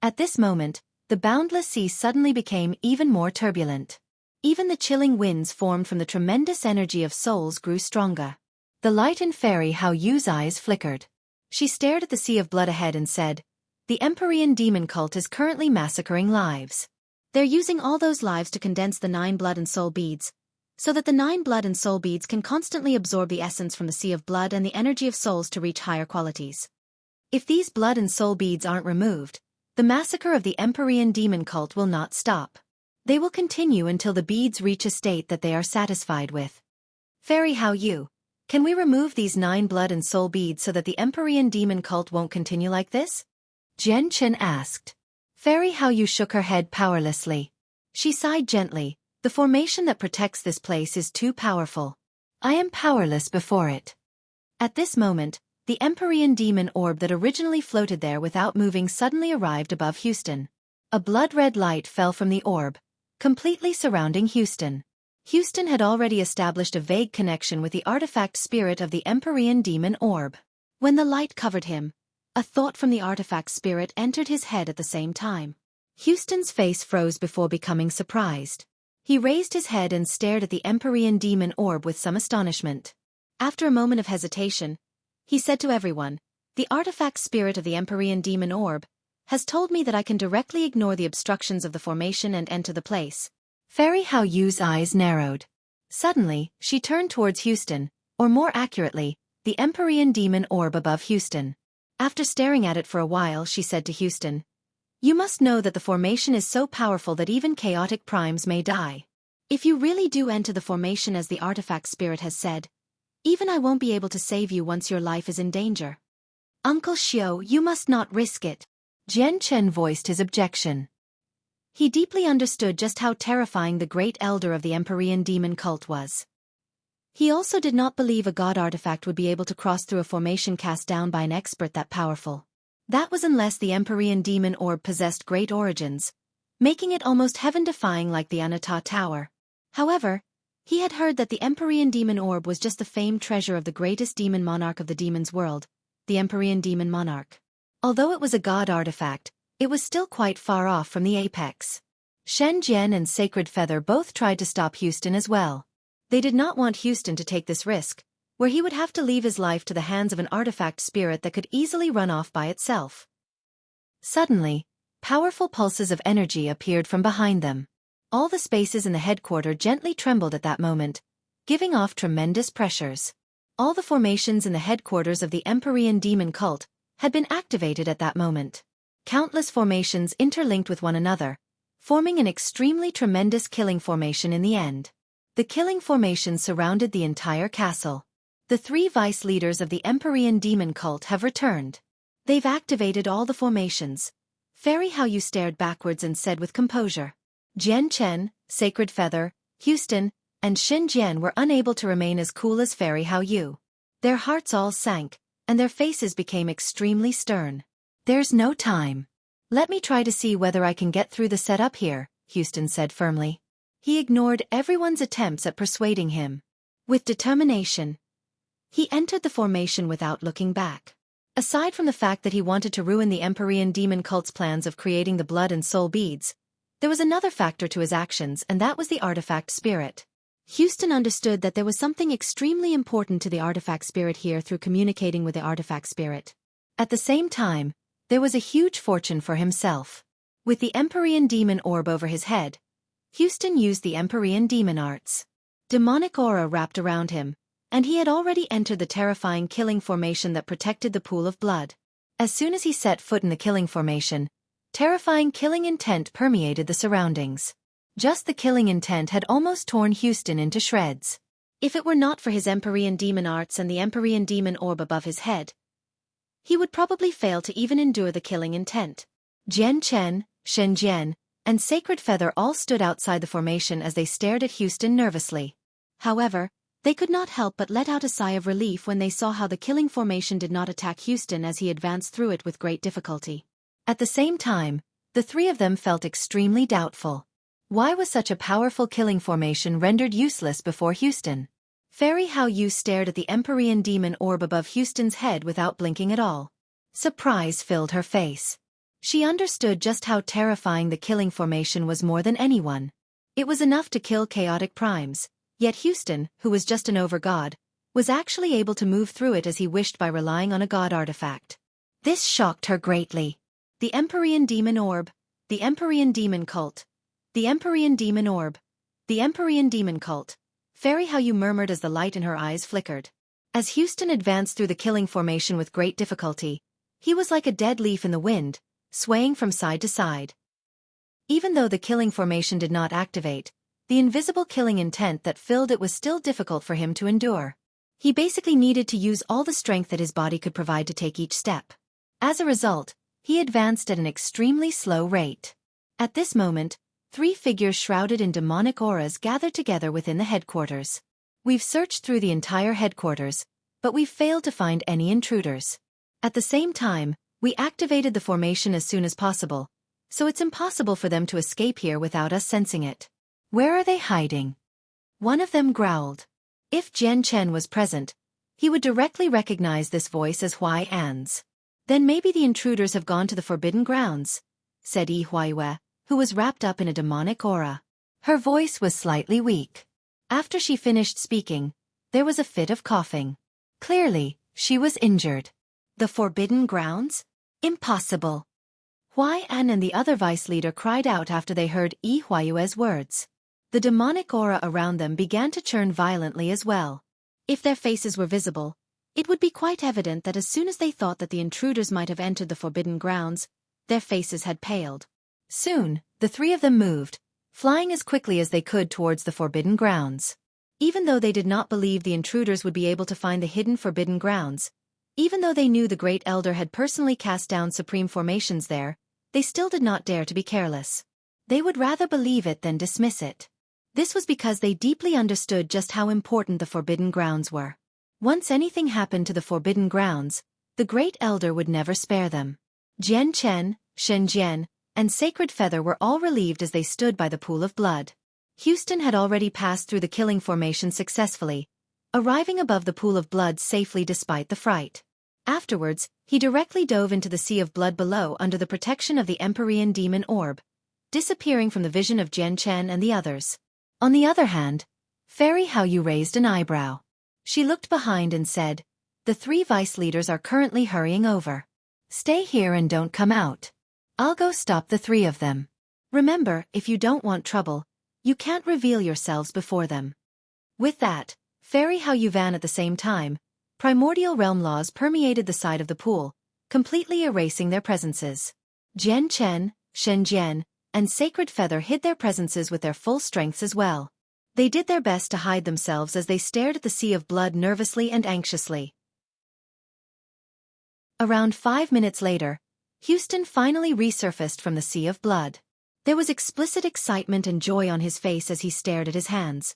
At this moment, the boundless sea suddenly became even more turbulent. Even the chilling winds formed from the tremendous energy of souls grew stronger. The light in Fairy Hao Yu's eyes flickered. She stared at the sea of blood ahead and said, "The Empyrean demon cult is currently massacring lives. They're using all those lives to condense the 9 blood and soul beads, so that the 9 blood and soul beads can constantly absorb the essence from the sea of blood and the energy of souls to reach higher qualities. If these blood and soul beads aren't removed, the massacre of the Empyrean demon cult will not stop. They will continue until the beads reach a state that they are satisfied with. Fairy Hao Yu, can we remove these 9 blood and soul beads so that the Empyrean demon cult won't continue like this?" Jian Chen asked. Fairy Hao Yu shook her head powerlessly. She sighed gently. "The formation that protects this place is too powerful. I am powerless before it." At this moment, the Empyrean demon orb that originally floated there without moving suddenly arrived above Houston. A blood-red light fell from the orb, completely surrounding Houston. Houston had already established a vague connection with the artifact spirit of the Empyrean demon orb. When the light covered him, a thought from the artifact spirit entered his head at the same time. Houston's face froze before becoming surprised. He raised his head and stared at the Empyrean demon orb with some astonishment. After a moment of hesitation, he said to everyone, "The artifact spirit of the Empyrean demon orb has told me that I can directly ignore the obstructions of the formation and enter the place." Fairy Hao Yu's eyes narrowed. Suddenly, she turned towards Houston, or more accurately, the Empyrean demon orb above Houston. After staring at it for a while, she said to Houston, "You must know that the formation is so powerful that even chaotic primes may die. If you really do enter the formation as the artifact spirit has said, even I won't be able to save you once your life is in danger. Uncle Xiu, you must not risk it." Jian Chen voiced his objection. He deeply understood just how terrifying the great elder of the Empyrean demon cult was. He also did not believe a god artifact would be able to cross through a formation cast down by an expert that powerful. That was unless the Empyrean demon orb possessed great origins, making it almost heaven-defying like the Anata Tower. However, he had heard that the Empyrean demon orb was just the famed treasure of the greatest demon monarch of the demon's world, the Empyrean demon monarch. Although it was a god artifact, it was still quite far off from the apex. Shen Jian and Sacred Feather both tried to stop Houston as well. They did not want Houston to take this risk, where he would have to leave his life to the hands of an artifact spirit that could easily run off by itself. Suddenly, powerful pulses of energy appeared from behind them. All the spaces in the headquarters gently trembled at that moment, giving off tremendous pressures. All the formations in the headquarters of the Empyrean demon cult had been activated at that moment. Countless formations interlinked with one another, forming an extremely tremendous killing formation in the end. The killing formation surrounded the entire castle. The 3 vice leaders of the Empyrean demon cult have returned. They've activated all the formations. Fairy Hao Yu stared backwards and said with composure. Jian Chen, Sacred Feather, Houston, and Shen Jian were unable to remain as cool as Fairy Hao Yu. Their hearts all sank, and their faces became extremely stern. "There's no time. Let me try to see whether I can get through the setup here," Houston said firmly. He ignored everyone's attempts at persuading him. With determination, he entered the formation without looking back. Aside from the fact that he wanted to ruin the Empyrean demon cult's plans of creating the blood and soul beads, there was another factor to his actions, and that was the artifact spirit. Houston understood that there was something extremely important to the artifact spirit here through communicating with the artifact spirit. At the same time, there was a huge fortune for himself. With the Empyrean demon orb over his head, Houston used the Empyrean demon arts. Demonic aura wrapped around him, and he had already entered the terrifying killing formation that protected the pool of blood. As soon as he set foot in the killing formation, terrifying killing intent permeated the surroundings. Just the killing intent had almost torn Houston into shreds. If it were not for his Empyrean demon arts and the Empyrean demon orb above his head, he would probably fail to even endure the killing intent. Jian Chen, Shen Jian, and Sacred Feather all stood outside the formation as they stared at Houston nervously. However, they could not help but let out a sigh of relief when they saw how the killing formation did not attack Houston as he advanced through it with great difficulty. At the same time, the 3 of them felt extremely doubtful. Why was such a powerful killing formation rendered useless before Houston? Fairy Hao Yu stared at the Empyrean demon orb above Houston's head without blinking at all. Surprise filled her face. She understood just how terrifying the killing formation was more than anyone. It was enough to kill chaotic primes, yet Houston, who was just an over-god, was actually able to move through it as he wished by relying on a god artifact. This shocked her greatly. The Empyrean Demon Orb, the Empyrean Demon Cult, the Empyrean Demon Orb, the Empyrean Demon Cult. Fairy, how you murmured as the light in her eyes flickered. As Houston advanced through the killing formation with great difficulty, he was like a dead leaf in the wind, swaying from side to side. Even though the killing formation did not activate, the invisible killing intent that filled it was still difficult for him to endure. He basically needed to use all the strength that his body could provide to take each step. As a result, he advanced at an extremely slow rate. At this moment, 3 figures shrouded in demonic auras gathered together within the headquarters. We've searched through the entire headquarters, but we've failed to find any intruders. At the same time, we activated the formation as soon as possible, so it's impossible for them to escape here without us sensing it. Where are they hiding? One of them growled. If Jian Chen was present, he would directly recognize this voice as Huai An's. Then maybe the intruders have gone to the Forbidden Grounds, said Yi Huaiyue, who was wrapped up in a demonic aura. Her voice was slightly weak. After she finished speaking, there was a fit of coughing. Clearly, she was injured. The Forbidden Grounds? Impossible. Huai An and the other vice leader cried out after they heard Yi Huaiyue's words. The demonic aura around them began to churn violently as well. If their faces were visible, it would be quite evident that as soon as they thought that the intruders might have entered the Forbidden Grounds, their faces had paled. Soon, the 3 of them moved, flying as quickly as they could towards the Forbidden Grounds. Even though they did not believe the intruders would be able to find the hidden Forbidden Grounds, even though they knew the Great Elder had personally cast down supreme formations there, they still did not dare to be careless. They would rather believe it than dismiss it. This was because they deeply understood just how important the Forbidden Grounds were. Once anything happened to the Forbidden Grounds, the Great Elder would never spare them. Jian Chen, Shen Jian, and Sacred Feather were all relieved as they stood by the pool of blood. Houston had already passed through the killing formation successfully, arriving above the pool of blood safely despite the fright. Afterwards, he directly dove into the sea of blood below under the protection of the Empyrean Demon Orb, disappearing from the vision of Jian Chen and the others. On the other hand, Fairy Hao Yu raised an eyebrow. She looked behind and said, "The 3 vice leaders are currently hurrying over. Stay here and don't come out. I'll go stop the 3 of them. Remember, if you don't want trouble, you can't reveal yourselves before them." With that, Fairy Hao Yu van at the same time, primordial realm laws permeated the side of the pool, completely erasing their presences. Jian Chen, Shen Jian, and Sacred Feather hid their presences with their full strengths as well. They did their best to hide themselves as they stared at the sea of blood nervously and anxiously. Around 5 minutes later, Houston finally resurfaced from the sea of blood. There was explicit excitement and joy on his face as he stared at his hands.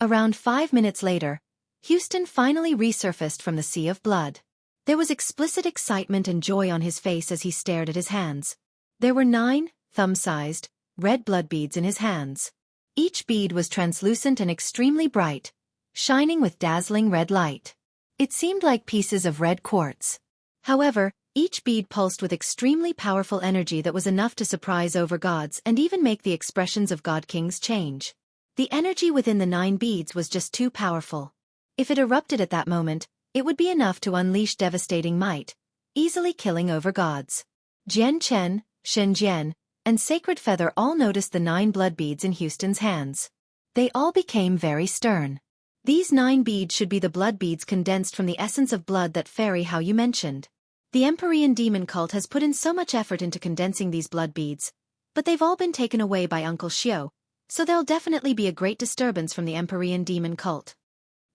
Around 5 minutes later, Houston finally resurfaced from the sea of blood. There was explicit excitement and joy on his face as he stared at his hands. There were 9, thumb-sized, red blood beads in his hands. Each bead was translucent and extremely bright, shining with dazzling red light. It seemed like pieces of red quartz. However, each bead pulsed with extremely powerful energy that was enough to surprise over-gods and even make the expressions of god-kings change. The energy within the 9 beads was just too powerful. If it erupted at that moment, it would be enough to unleash devastating might, easily killing over-gods. Jian Chen, Shen Jian, and Sacred Feather all noticed the 9 blood beads in Houston's hands. They all became very stern. These 9 beads should be the blood beads condensed from the essence of blood that Fairy Hao Yu mentioned. The Empyrean Demon Cult has put in so much effort into condensing these blood beads, but they've all been taken away by Uncle Xiao, so there'll definitely be a great disturbance from the Empyrean Demon Cult.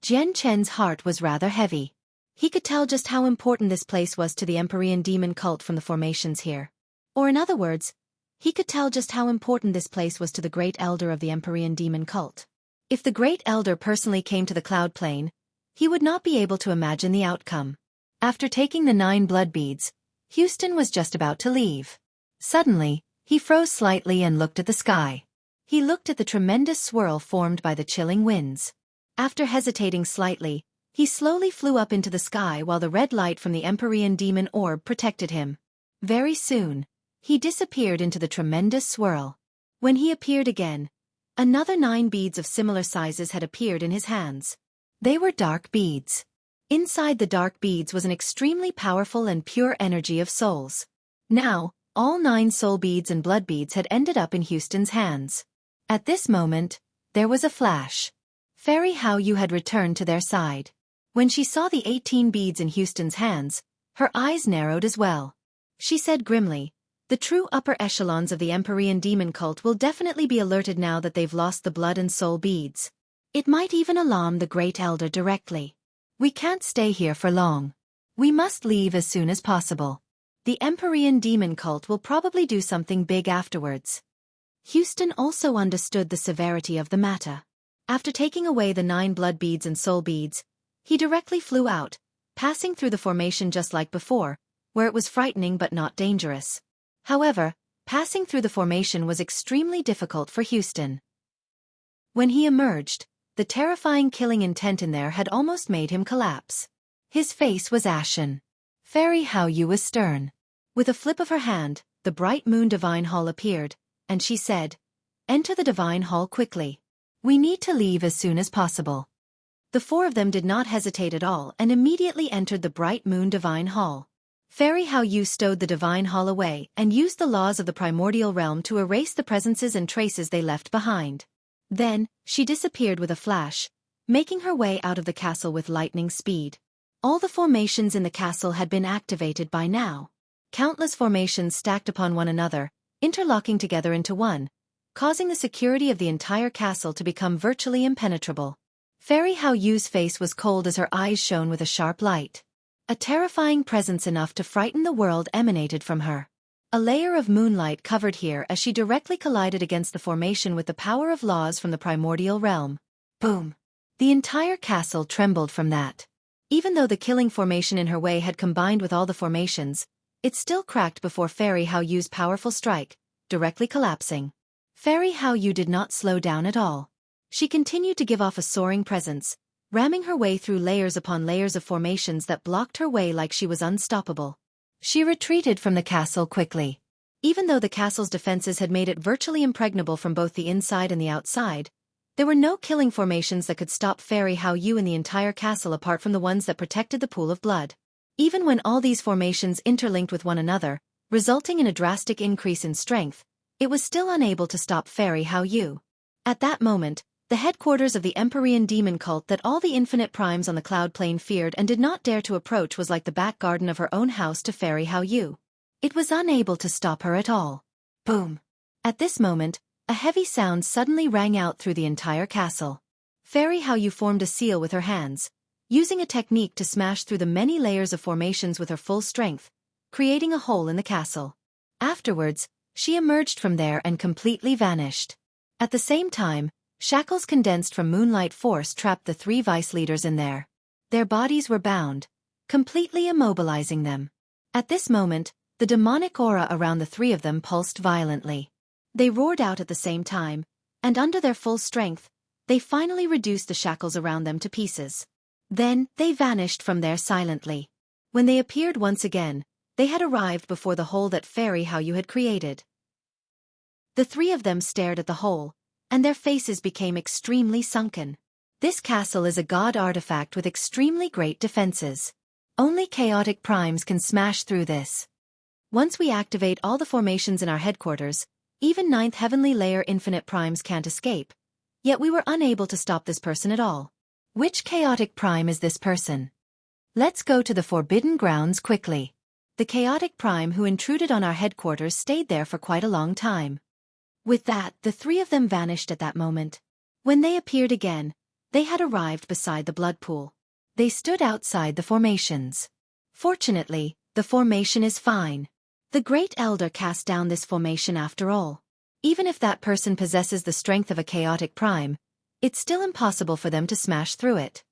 Jian Chen's heart was rather heavy. He could tell just how important this place was to the Empyrean Demon Cult from the formations here. Or in other words, he could tell just how important this place was to the Great Elder of the Empyrean Demon Cult. If the Great Elder personally came to the Cloud Plane, he would not be able to imagine the outcome. After taking the 9 blood beads, Houston was just about to leave. Suddenly, he froze slightly and looked at the sky. He looked at the tremendous swirl formed by the chilling winds. After hesitating slightly, he slowly flew up into the sky while the red light from the Empyrean Demon Orb protected him. Very soon, He disappeared into the tremendous swirl. When he appeared again, another 9 beads of similar sizes had appeared in his hands. They were dark beads. Inside the dark beads was an extremely powerful and pure energy of souls. Now, all 9 soul beads and blood beads had ended up in Houston's hands. At this moment, there was a flash. Fairy Hao Yu had returned to their side. When she saw the 18 beads in Houston's hands, her eyes narrowed as well. She said grimly, "The true upper echelons of the Empyrean demon cult will definitely be alerted now that they've lost the blood and soul beads. It might even alarm the Great Elder directly. We can't stay here for long. We must leave as soon as possible. The Empyrean demon cult will probably do something big afterwards." Houston also understood the severity of the matter. After taking away the 9 blood beads and soul beads, he directly flew out, passing through the formation just like before, where it was frightening but not dangerous. However, passing through the formation was extremely difficult for Houston. When he emerged, the terrifying killing intent in there had almost made him collapse. His face was ashen. Fairy Hao Yu was stern. With a flip of her hand, the bright moon divine hall appeared, and she said, "Enter the divine hall quickly. We need to leave as soon as possible." The 4 of them did not hesitate at all and immediately entered the bright moon divine hall. Fairy Hao Yu stowed the divine hall away and used the laws of the primordial realm to erase the presences and traces they left behind. Then, she disappeared with a flash, making her way out of the castle with lightning speed. All the formations in the castle had been activated by now. Countless formations stacked upon one another, interlocking together into one, causing the security of the entire castle to become virtually impenetrable. Fairy Hao Yu's face was cold as her eyes shone with a sharp light. A terrifying presence enough to frighten the world emanated from her. A layer of moonlight covered here as she directly collided against the formation with the power of laws from the primordial realm. Boom! The entire castle trembled from that. Even though the killing formation in her way had combined with all the formations, it still cracked before Fairy Hao Yu's powerful strike, directly collapsing. Fairy Hao Yu did not slow down at all. She continued to give off a soaring presence, ramming her way through layers upon layers of formations that blocked her way like she was unstoppable. She retreated from the castle quickly. Even though the castle's defenses had made it virtually impregnable from both the inside and the outside, there were no killing formations that could stop Fairy Hao Yu in the entire castle apart from the ones that protected the pool of blood. Even when all these formations interlinked with one another, resulting in a drastic increase in strength, it was still unable to stop Fairy Hao Yu. At that moment, the headquarters of the Empyrean demon cult that all the infinite primes on the cloud plane feared and did not dare to approach was like the back garden of her own house to Fairy Hao Yu. It was unable to stop her at all. Boom! At this moment, a heavy sound suddenly rang out through the entire castle. Fairy Hao Yu formed a seal with her hands, using a technique to smash through the many layers of formations with her full strength, creating a hole in the castle. Afterwards, she emerged from there and completely vanished. At the same time, shackles condensed from moonlight force trapped the 3 vice leaders in there. Their bodies were bound, completely immobilizing them. At this moment, the demonic aura around the 3 of them pulsed violently. They roared out at the same time, and under their full strength, they finally reduced the shackles around them to pieces. Then, they vanished from there silently. When they appeared once again, they had arrived before the hole that Fairy Hao Yu had created. The 3 of them stared at the hole, and their faces became extremely sunken. This castle is a god artifact with extremely great defenses. Only chaotic primes can smash through this. Once we activate all the formations in our headquarters, even 9th heavenly layer infinite primes can't escape. Yet we were unable to stop this person at all. Which chaotic prime is this person? Let's go to the Forbidden Grounds quickly. The chaotic prime who intruded on our headquarters stayed there for quite a long time. With that, the 3 of them vanished at that moment. When they appeared again, they had arrived beside the blood pool. They stood outside the formations. Fortunately, the formation is fine. The Great Elder cast down this formation after all. Even if that person possesses the strength of a chaotic prime, it's still impossible for them to smash through it.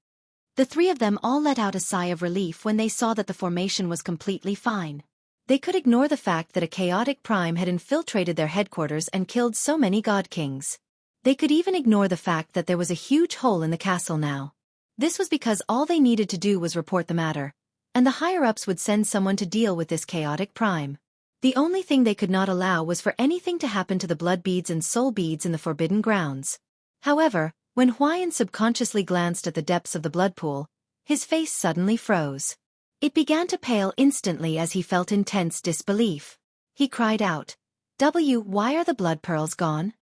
The 3 of them all let out a sigh of relief when they saw that the formation was completely fine. They could ignore the fact that a chaotic prime had infiltrated their headquarters and killed so many god kings. They could even ignore the fact that there was a huge hole in the castle now. This was because all they needed to do was report the matter, and the higher-ups would send someone to deal with this chaotic prime. The only thing they could not allow was for anything to happen to the blood beads and soul beads in the forbidden grounds. However, when Huayan subconsciously glanced at the depths of the blood pool, his face suddenly froze. It began to pale instantly as he felt intense disbelief. He cried out, Why are the blood pearls gone?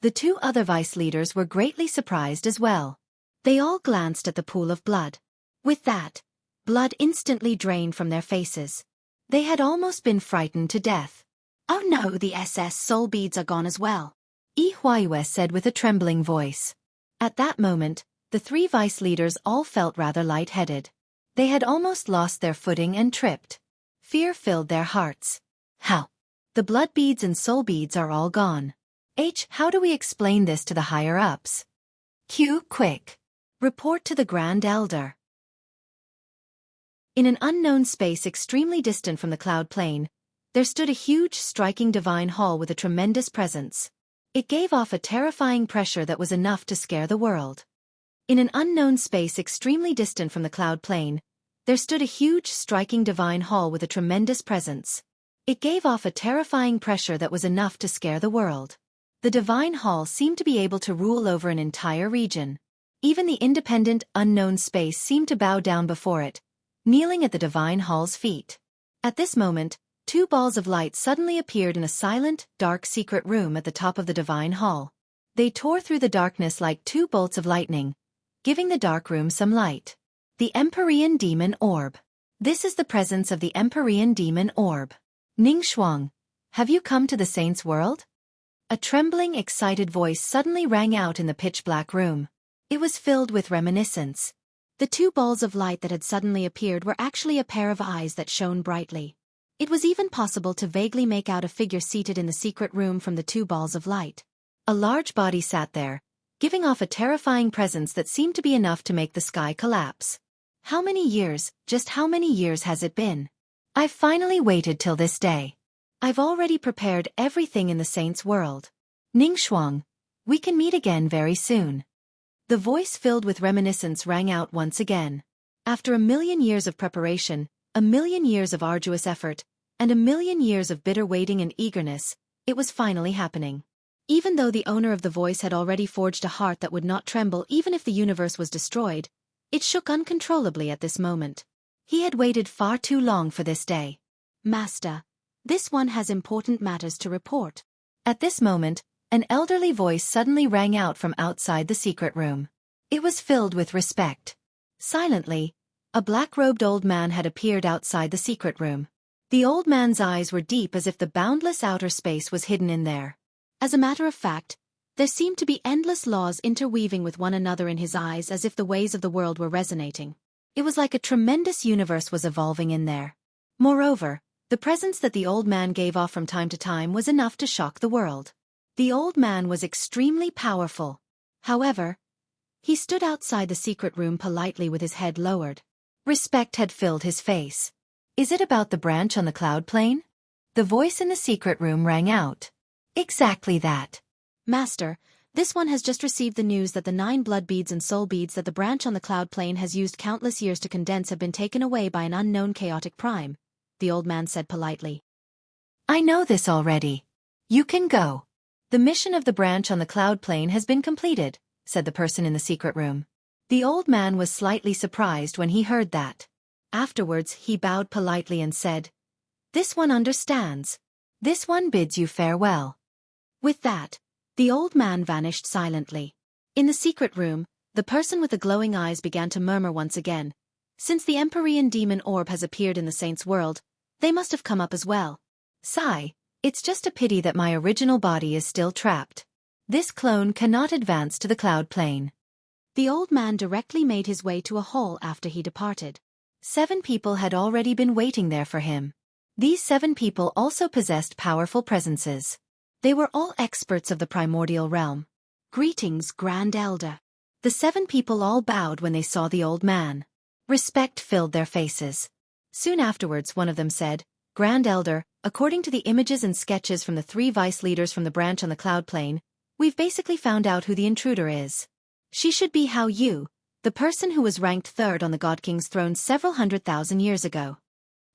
The two other vice leaders were greatly surprised as well. They all glanced at the pool of blood. With that, blood instantly drained from their faces. They had almost been frightened to death. Oh no, the SS soul beads are gone as well, Yi Huayue said with a trembling voice. At that moment, the three vice leaders all felt rather lightheaded. They had almost lost their footing and tripped. Fear filled their hearts. How? The blood beads and soul beads are all gone. How do we explain this to the higher-ups? Q. Quick. Report to the Grand Elder. In an unknown space extremely distant from the cloud plane, there stood a huge, striking divine hall with a tremendous presence. It gave off a terrifying pressure that was enough to scare the world. In an unknown space extremely distant from the cloud plane, there stood a huge, striking divine hall with a tremendous presence. It gave off a terrifying pressure that was enough to scare the world. The divine hall seemed to be able to rule over an entire region. Even the independent, unknown space seemed to bow down before it, kneeling at the divine hall's feet. At this moment, two balls of light suddenly appeared in a silent, dark secret room at the top of the divine hall. They tore through the darkness like two bolts of lightning, giving the dark room some light. The Empyrean Demon Orb. This is the presence of the Empyrean Demon Orb. Ning Shuang, have you come to the Saint's world? A trembling, excited voice suddenly rang out in the pitch-black room. It was filled with reminiscence. The two balls of light that had suddenly appeared were actually a pair of eyes that shone brightly. It was even possible to vaguely make out a figure seated in the secret room from the two balls of light. A large body sat there, giving off a terrifying presence that seemed to be enough to make the sky collapse. How many years, just how many years has it been? I've finally waited till this day. I've already prepared everything in the Saint's world. Ning Shuang, we can meet again very soon. The voice filled with reminiscence rang out once again. After 1,000,000 years of preparation, 1,000,000 years of arduous effort, and 1,000,000 years of bitter waiting and eagerness, it was finally happening. Even though the owner of the voice had already forged a heart that would not tremble even if the universe was destroyed, it shook uncontrollably at this moment. He had waited far too long for this day. Master, this one has important matters to report. At this moment, an elderly voice suddenly rang out from outside the secret room. It was filled with respect. Silently, a black-robed old man had appeared outside the secret room. The old man's eyes were deep as if the boundless outer space was hidden in there. As a matter of fact, there seemed to be endless laws interweaving with one another in his eyes as if the ways of the world were resonating. It was like a tremendous universe was evolving in there. Moreover, the presence that the old man gave off from time to time was enough to shock the world. The old man was extremely powerful. However, he stood outside the secret room politely with his head lowered. Respect had filled his face. Is it about the branch on the cloud plane? The voice in the secret room rang out. Exactly that. Master, this one has just received the news that the 9 blood beads and soul beads that the branch on the cloud plane has used countless years to condense have been taken away by an unknown chaotic prime, the old man said politely. I know this already. You can go. The mission of the branch on the cloud plane has been completed, said the person in the secret room. The old man was slightly surprised when he heard that. Afterwards he bowed politely and said, This one understands. This one bids you farewell. With that, the old man vanished silently. In the secret room, the person with the glowing eyes began to murmur once again. Since the Empyrean Demon Orb has appeared in the Saint's world, they must have come up as well. Sigh, it's just a pity that my original body is still trapped. This clone cannot advance to the cloud plane. The old man directly made his way to a hall after he departed. 7 people had already been waiting there for him. These 7 people also possessed powerful presences. They were all experts of the primordial realm. Greetings, Grand Elder. The 7 people all bowed when they saw the old man. Respect filled their faces. Soon afterwards one of them said, Grand Elder, according to the images and sketches from the 3 vice leaders from the branch on the cloud plane, we've basically found out who the intruder is. She should be Hao Yu, the person who was ranked 3rd on the God King's throne several 100,000 years ago.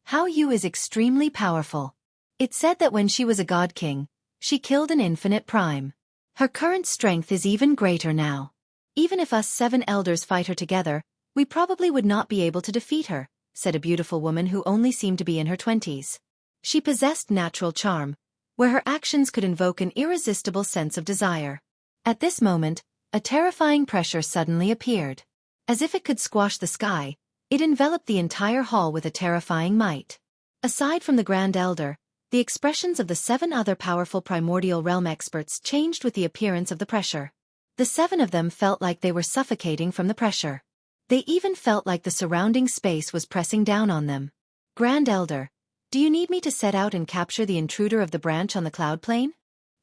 Hao Yu is extremely powerful. It said that when she was a god king, she killed an infinite prime. Her current strength is even greater now. Even if us 7 elders fight her together, we probably would not be able to defeat her, said a beautiful woman who only seemed to be in her 20s. She possessed natural charm, where her actions could invoke an irresistible sense of desire. At this moment, a terrifying pressure suddenly appeared. As if it could squash the sky, it enveloped the entire hall with a terrifying might. Aside from the Grand Elder, the expressions of the 7 other powerful primordial realm experts changed with the appearance of the pressure. The 7 of them felt like they were suffocating from the pressure. They even felt like the surrounding space was pressing down on them. Grand Elder, do you need me to set out and capture the intruder of the branch on the cloud plane?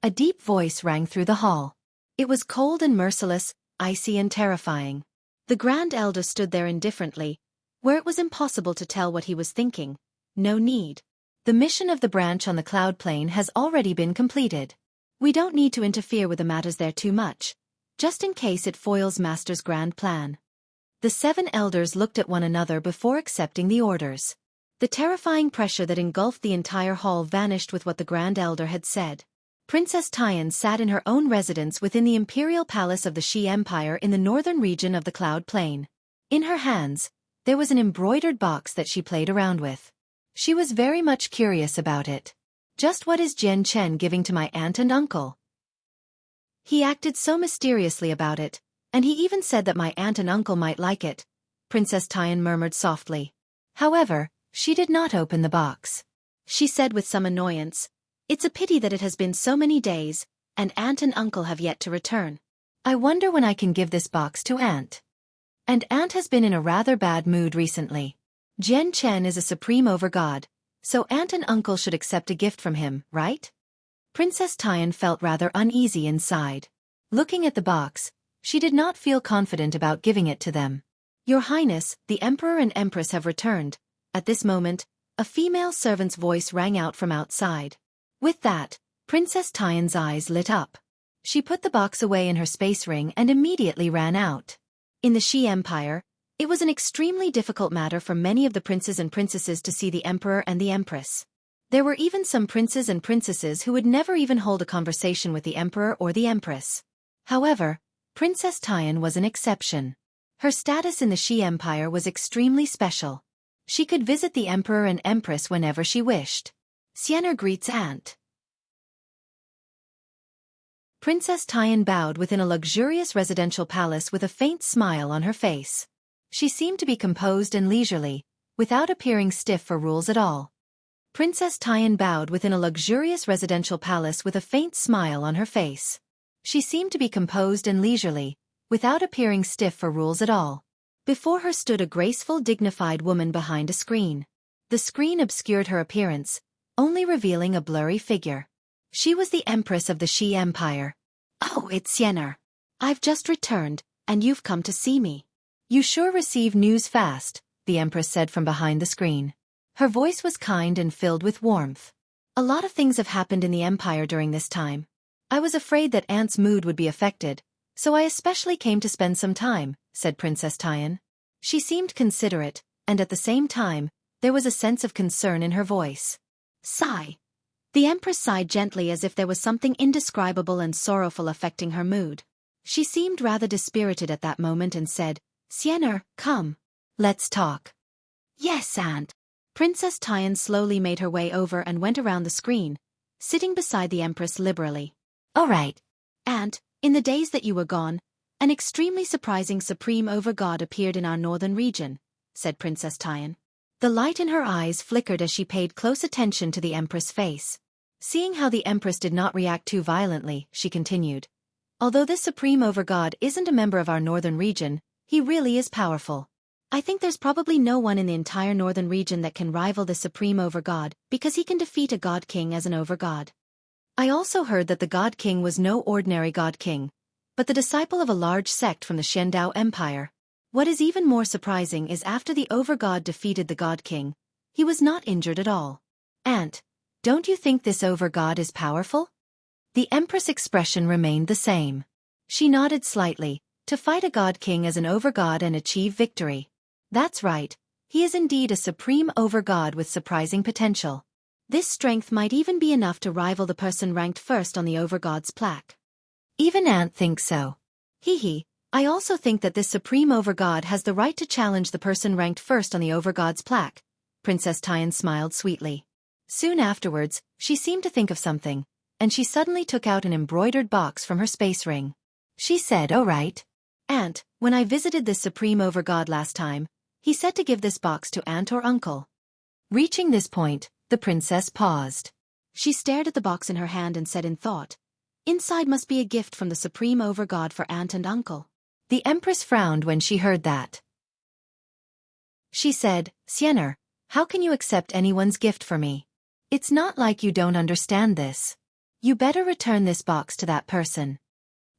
A deep voice rang through the hall. It was cold and merciless, icy and terrifying. The Grand Elder stood there indifferently, where it was impossible to tell what he was thinking. No need. The mission of the branch on the cloud plane has already been completed. We don't need to interfere with the matters there too much, just in case it foils Master's grand plan. The 7 elders looked at one another before accepting the orders. The terrifying pressure that engulfed the entire hall vanished with what the Grand Elder had said. Princess Tian sat in her own residence within the imperial palace of the Shi Empire in the northern region of the cloud plane. In her hands, there was an embroidered box that she played around with. She was very much curious about it. Just what is Jian Chen giving to my aunt and uncle? He acted so mysteriously about it, and he even said that my aunt and uncle might like it, Princess Tian murmured softly. However, she did not open the box. She said with some annoyance, "It's a pity that it has been so many days, and aunt and uncle have yet to return. I wonder when I can give this box to aunt. And aunt has been in a rather bad mood recently. Jian Chen is a supreme overgod, so aunt and uncle should accept a gift from him, right?" Princess Tian felt rather uneasy inside. Looking at the box, she did not feel confident about giving it to them. "Your Highness, the Emperor and Empress have returned." At this moment, a female servant's voice rang out from outside. With that, Princess Tian's eyes lit up. She put the box away in her space ring and immediately ran out. In the Shi Empire, it was an extremely difficult matter for many of the princes and princesses to see the Emperor and the Empress. There were even some princes and princesses who would never even hold a conversation with the Emperor or the Empress. However, Princess Tian was an exception. Her status in the Shi Empire was extremely special. She could visit the Emperor and Empress whenever she wished. Xian'er greets aunt. Princess Tian bowed within a luxurious residential palace with a faint smile on her face. She seemed to be composed and leisurely, without appearing stiff for rules at all. Princess Tian bowed within a luxurious residential palace with a faint smile on her face. She seemed to be composed and leisurely, without appearing stiff for rules at all. Before her stood a graceful, dignified woman behind a screen. The screen obscured her appearance, only revealing a blurry figure. She was the Empress of the Shi Empire. "Oh, it's Xian'er. I've just returned, and you've come to see me." "You sure receive news fast," the Empress said from behind the screen. Her voice was kind and filled with warmth. "A lot of things have happened in the Empire during this time. I was afraid that Aunt's mood would be affected, so I especially came to spend some time," said Princess Tian. She seemed considerate, and at the same time, there was a sense of concern in her voice. "Sigh." The Empress sighed gently as if there was something indescribable and sorrowful affecting her mood. She seemed rather dispirited at that moment and said, "Xian'er, come. Let's talk." "Yes, Aunt." Princess Tian slowly made her way over and went around the screen, sitting beside the Empress liberally. "All right. Aunt, in the days that you were gone, an extremely surprising supreme overgod appeared in our northern region," said Princess Tian. The light in her eyes flickered as she paid close attention to the Empress' face. Seeing how the Empress did not react too violently, she continued. "Although this supreme overgod isn't a member of our northern region, he really is powerful. I think there's probably no one in the entire northern region that can rival the supreme overgod, because he can defeat a god king as an overgod. I also heard that the god king was no ordinary god king, but the disciple of a large sect from the Shendao Empire. What is even more surprising is after the overgod defeated the god king, he was not injured at all. Aunt, don't you think this overgod is powerful?" The Empress' expression remained the same. She nodded slightly. "To fight a god king as an overgod and achieve victory. That's right, he is indeed a supreme overgod with surprising potential. This strength might even be enough to rival the person ranked first on the Overgod's plaque. Even Ant thinks so. Hee. I also think that this Supreme Overgod has the right to challenge the person ranked first on the Overgod's plaque. Princess Tian smiled sweetly. Soon afterwards, she seemed to think of something, and she suddenly took out an embroidered box from her space ring. She said, "Oh right. Aunt, when I visited this Supreme Overgod last time, he said to give this box to aunt or uncle." Reaching this point, the princess paused. She stared at the box in her hand and said in thought, "Inside must be a gift from the Supreme Overgod for aunt and uncle." The Empress frowned when she heard that. She said, "Xueqi, how can you accept anyone's gift for me? It's not like you don't understand this. You better return this box to that person."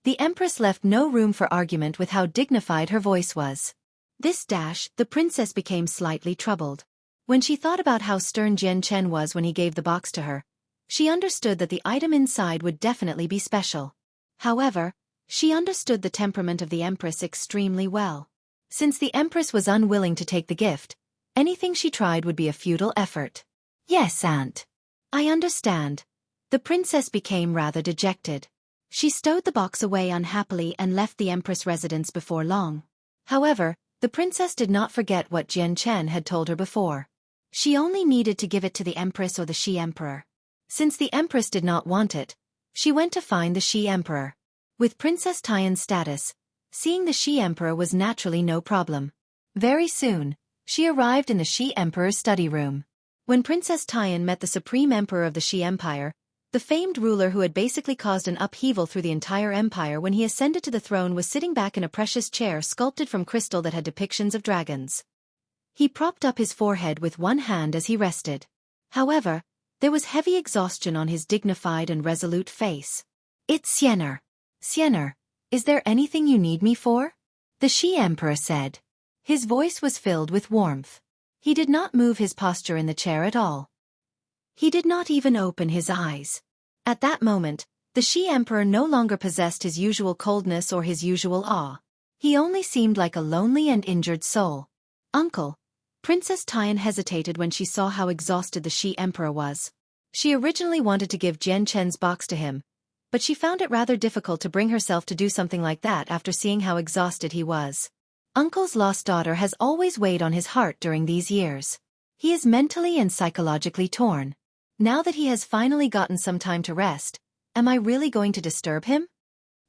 The Empress left no room for argument with how dignified her voice was. The princess became slightly troubled. When she thought about how stern Jian Chen was when he gave the box to her, she understood that the item inside would definitely be special. However, she understood the temperament of the Empress extremely well. Since the Empress was unwilling to take the gift, anything she tried would be a futile effort. "Yes, Aunt. I understand." The princess became rather dejected. She stowed the box away unhappily and left the Empress' residence before long. However, the princess did not forget what Jian Chen had told her before. She only needed to give it to the Empress or the Shi Emperor. Since the Empress did not want it, she went to find the Shi Emperor. With Princess Tian's status, seeing the Shi Emperor was naturally no problem. Very soon, she arrived in the Shi Emperor's study room. When Princess Tian met the Supreme Emperor of the Shi Empire, the famed ruler who had basically caused an upheaval through the entire empire when he ascended to the throne was sitting back in a precious chair sculpted from crystal that had depictions of dragons. He propped up his forehead with one hand as he rested. However, there was heavy exhaustion on his dignified and resolute face. "It's Xueqi. Xueqi, is there anything you need me for?" the Shi Emperor said. His voice was filled with warmth. He did not move his posture in the chair at all. He did not even open his eyes. At that moment, the Shi Emperor no longer possessed his usual coldness or his usual awe. He only seemed like a lonely and injured soul. "Uncle." Princess Tian hesitated when she saw how exhausted the Shi Emperor was. She originally wanted to give Jian Chen's box to him, but she found it rather difficult to bring herself to do something like that after seeing how exhausted he was. Uncle's lost daughter has always weighed on his heart during these years. He is mentally and psychologically torn. Now that he has finally gotten some time to rest, am I really going to disturb him?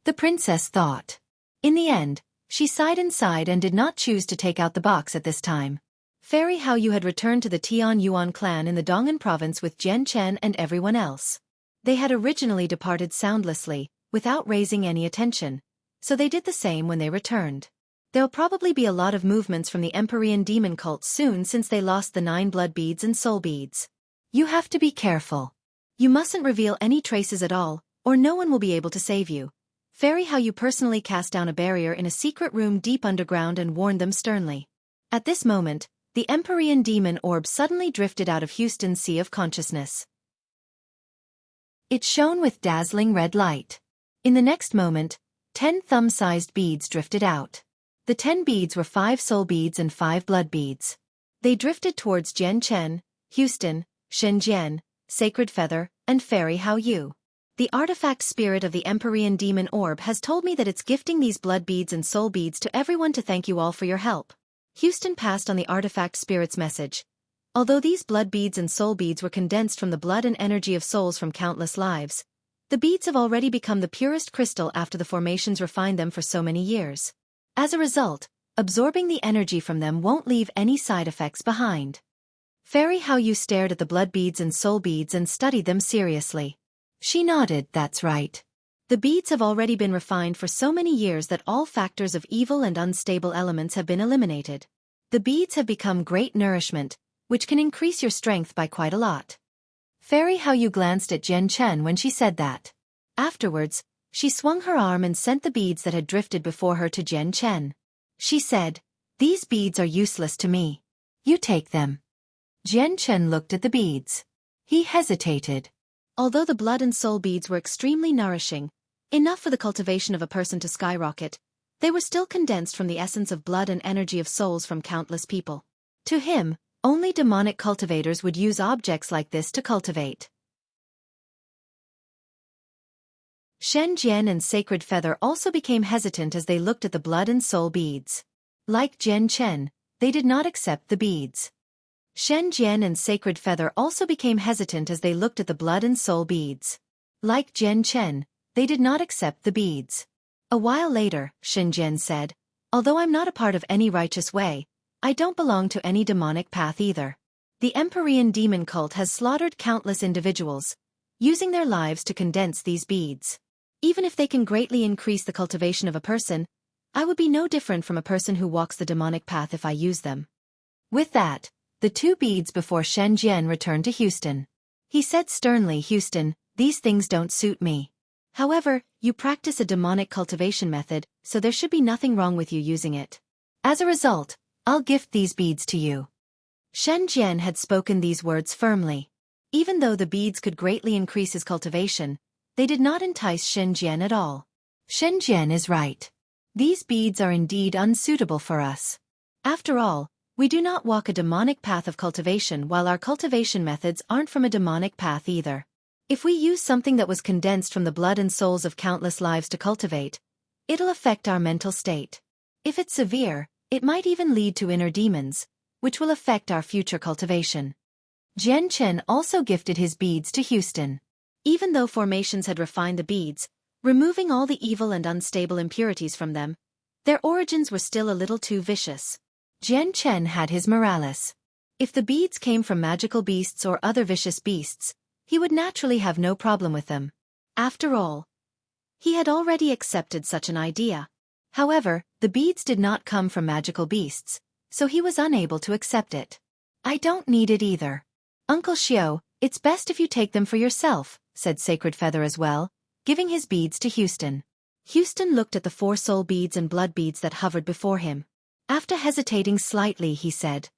The princess thought. In the end, she sighed inside and did not choose to take out the box at this time. Fairy Hao Yu had returned to the Tian Yuan clan in the Dong'an province with Jian Chen and everyone else. They had originally departed soundlessly, without raising any attention, so they did the same when they returned. There'll probably be a lot of movements from the Empyrean demon cult soon since they lost the 9 blood beads and soul beads. You have to be careful. You mustn't reveal any traces at all, or no one will be able to save you. Fairy Hao Yu personally cast down a barrier in a secret room deep underground and warned them sternly. At this moment, the Empyrean demon orb suddenly drifted out of Houston's sea of consciousness. It shone with dazzling red light. In the next moment, 10 thumb-sized beads drifted out. The 10 beads were 5 soul beads and 5 blood beads. They drifted towards Jian Chen, Houston, Shenzhen, Sacred Feather, and Fairy Hao Yu. The artifact spirit of the Empyrean demon orb has told me that it's gifting these blood beads and soul beads to everyone to thank you all for your help. Houston passed on the artifact spirit's message. Although these blood beads and soul beads were condensed from the blood and energy of souls from countless lives, the beads have already become the purest crystal after the formations refined them for so many years. As a result, absorbing the energy from them won't leave any side effects behind. Fairy Hao Yu stared at the blood beads and soul beads and studied them seriously. She nodded, "That's right. The beads have already been refined for so many years that all factors of evil and unstable elements have been eliminated. The beads have become great nourishment, which can increase your strength by quite a lot." Fairy Hao Yu glanced at Jian Chen when she said that. Afterwards, she swung her arm and sent the beads that had drifted before her to Jian Chen. She said, "These beads are useless to me. You take them." Jian Chen looked at the beads. He hesitated. Although the blood and soul beads were extremely nourishing, enough for the cultivation of a person to skyrocket, they were still condensed from the essence of blood and energy of souls from countless people. To him, Only demonic cultivators would use objects like this to cultivate. Shen Jian and Sacred Feather also became hesitant as they looked at the blood and soul beads. Like Jian Chen, they did not accept the beads. Shen Jian and Sacred Feather also became hesitant as they looked at the blood and soul beads. Like Jian Chen, they did not accept the beads. A while later, Shen Jian said, "Although I'm not a part of any righteous way, I don't belong to any demonic path either. The Empyrean demon cult has slaughtered countless individuals, using their lives to condense these beads. Even if they can greatly increase the cultivation of a person, I would be no different from a person who walks the demonic path if I use them." With that, the two beads before Shen Jian returned to Houston. He said sternly, "Houston, these things don't suit me. However, you practice a demonic cultivation method, so there should be nothing wrong with you using it. As a result, I'll gift these beads to you." Shen Jian had spoken these words firmly. Even though the beads could greatly increase his cultivation, they did not entice Shen Jian at all. Shen Jian is right. These beads are indeed unsuitable for us. After all, we do not walk a demonic path of cultivation, while our cultivation methods aren't from a demonic path either. If we use something that was condensed from the blood and souls of countless lives to cultivate, it'll affect our mental state. If it's severe, it might even lead to inner demons, which will affect our future cultivation. Jian Chen also gifted his beads to Houston. Even though formations had refined the beads, removing all the evil and unstable impurities from them, their origins were still a little too vicious. Jian Chen had his moralis. If the beads came from magical beasts or other vicious beasts, he would naturally have no problem with them. After all, he had already accepted such an idea. However, the beads did not come from magical beasts, so he was unable to accept it. "I don't need it either. Uncle Xiao, it's best if you take them for yourself," said Sacred Feather as well, giving his beads to Houston. Houston looked at the 4 soul beads and blood beads that hovered before him. After hesitating slightly, he said,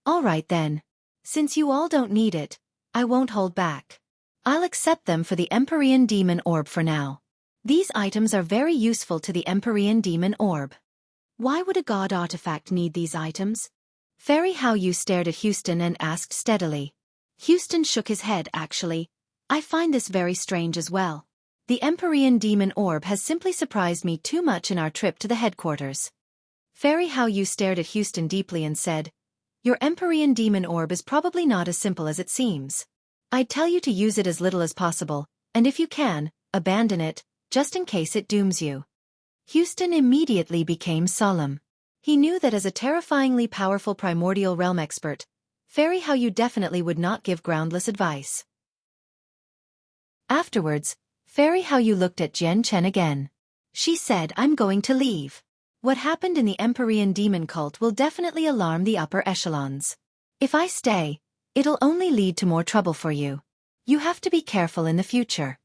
"All right then. Since you all don't need it, I won't hold back. I'll accept them for the Empyrean Demon Orb for now. These items are very useful to the Empyrean Demon Orb." Why would a god artifact need these items? Fairy Hao Yu stared at Houston and asked steadily. Houston shook his head. "Actually, I find this very strange as well. The Empyrean Demon Orb has simply surprised me too much in our trip to the headquarters." Fairy Hao Yu stared at Houston deeply and said, "Your Empyrean Demon Orb is probably not as simple as it seems. I'd tell you to use it as little as possible, and if you can, abandon it, just in case it dooms you." Houston immediately became solemn. He knew that as a terrifyingly powerful primordial realm expert, Fairy Hao Yu definitely would not give groundless advice. Afterwards, Fairy Hao Yu looked at Jian Chen again. She said, "I'm going to leave. What happened in the Empyrean demon cult will definitely alarm the upper echelons. If I stay, it'll only lead to more trouble for you. You have to be careful in the future."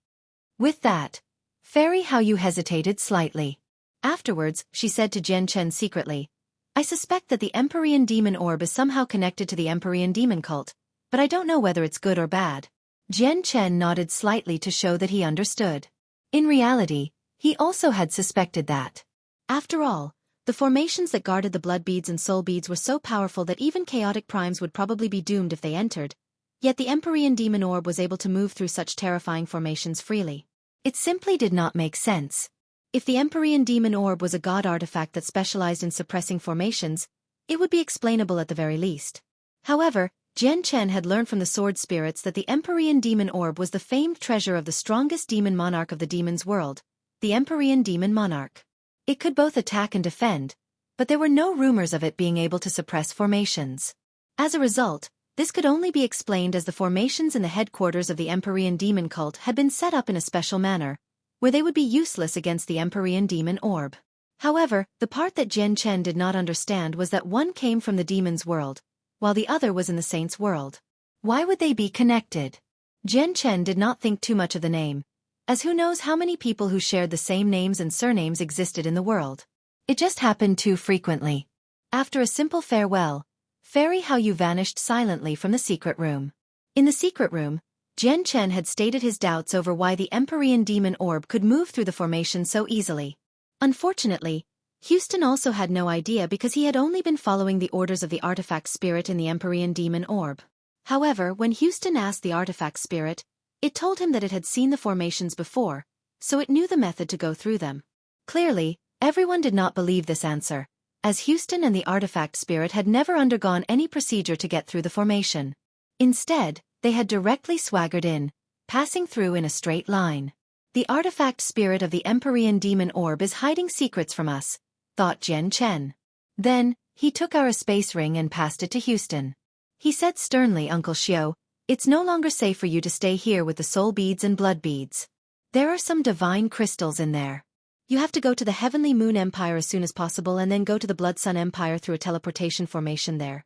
With that, Fairy Hao Yu hesitated slightly. Afterwards, she said to Jian Chen secretly, "I suspect that the Empyrean Demon Orb is somehow connected to the Empyrean demon cult, but I don't know whether it's good or bad." Jian Chen nodded slightly to show that he understood. In reality, he also had suspected that. After all, the formations that guarded the blood beads and soul beads were so powerful that even chaotic primes would probably be doomed if they entered, yet the Empyrean Demon Orb was able to move through such terrifying formations freely. It simply did not make sense. If the Empyrean Demon Orb was a god artifact that specialized in suppressing formations, it would be explainable at the very least. However, Jian Chen had learned from the sword spirits that the Empyrean Demon Orb was the famed treasure of the strongest demon monarch of the demon's world, the Empyrean Demon Monarch. It could both attack and defend, but there were no rumors of it being able to suppress formations. As a result, this could only be explained as the formations in the headquarters of the Empyrean demon cult had been set up in a special manner, where they would be useless against the Empyrean Demon Orb. However, the part that Jian Chen did not understand was that one came from the demon's world, while the other was in the saint's world. Why would they be connected? Jian Chen did not think too much of the name, as who knows how many people who shared the same names and surnames existed in the world. It just happened too frequently. After a simple farewell, Fairy Hao Yu vanished silently from the secret room. In the secret room, Jian Chen had stated his doubts over why the Empyrean Demon Orb could move through the formation so easily. Unfortunately, Houston also had no idea because he had only been following the orders of the artifact spirit in the Empyrean demon orb. However, when Houston asked the artifact spirit, it told him that it had seen the formations before, so it knew the method to go through them. Clearly, everyone did not believe this answer, as Houston and the artifact spirit had never undergone any procedure to get through the formation. Instead, they had directly swaggered in, passing through in a straight line. The artifact spirit of the Empyrean demon orb is hiding secrets from us, thought Jian Chen. Then, he took our space ring and passed it to Houston. He said sternly, Uncle Xiao, it's no longer safe for you to stay here with the soul beads and blood beads. There are some divine crystals in there. You have to go to the Heavenly Moon Empire as soon as possible and then go to the Blood Sun Empire through a teleportation formation there.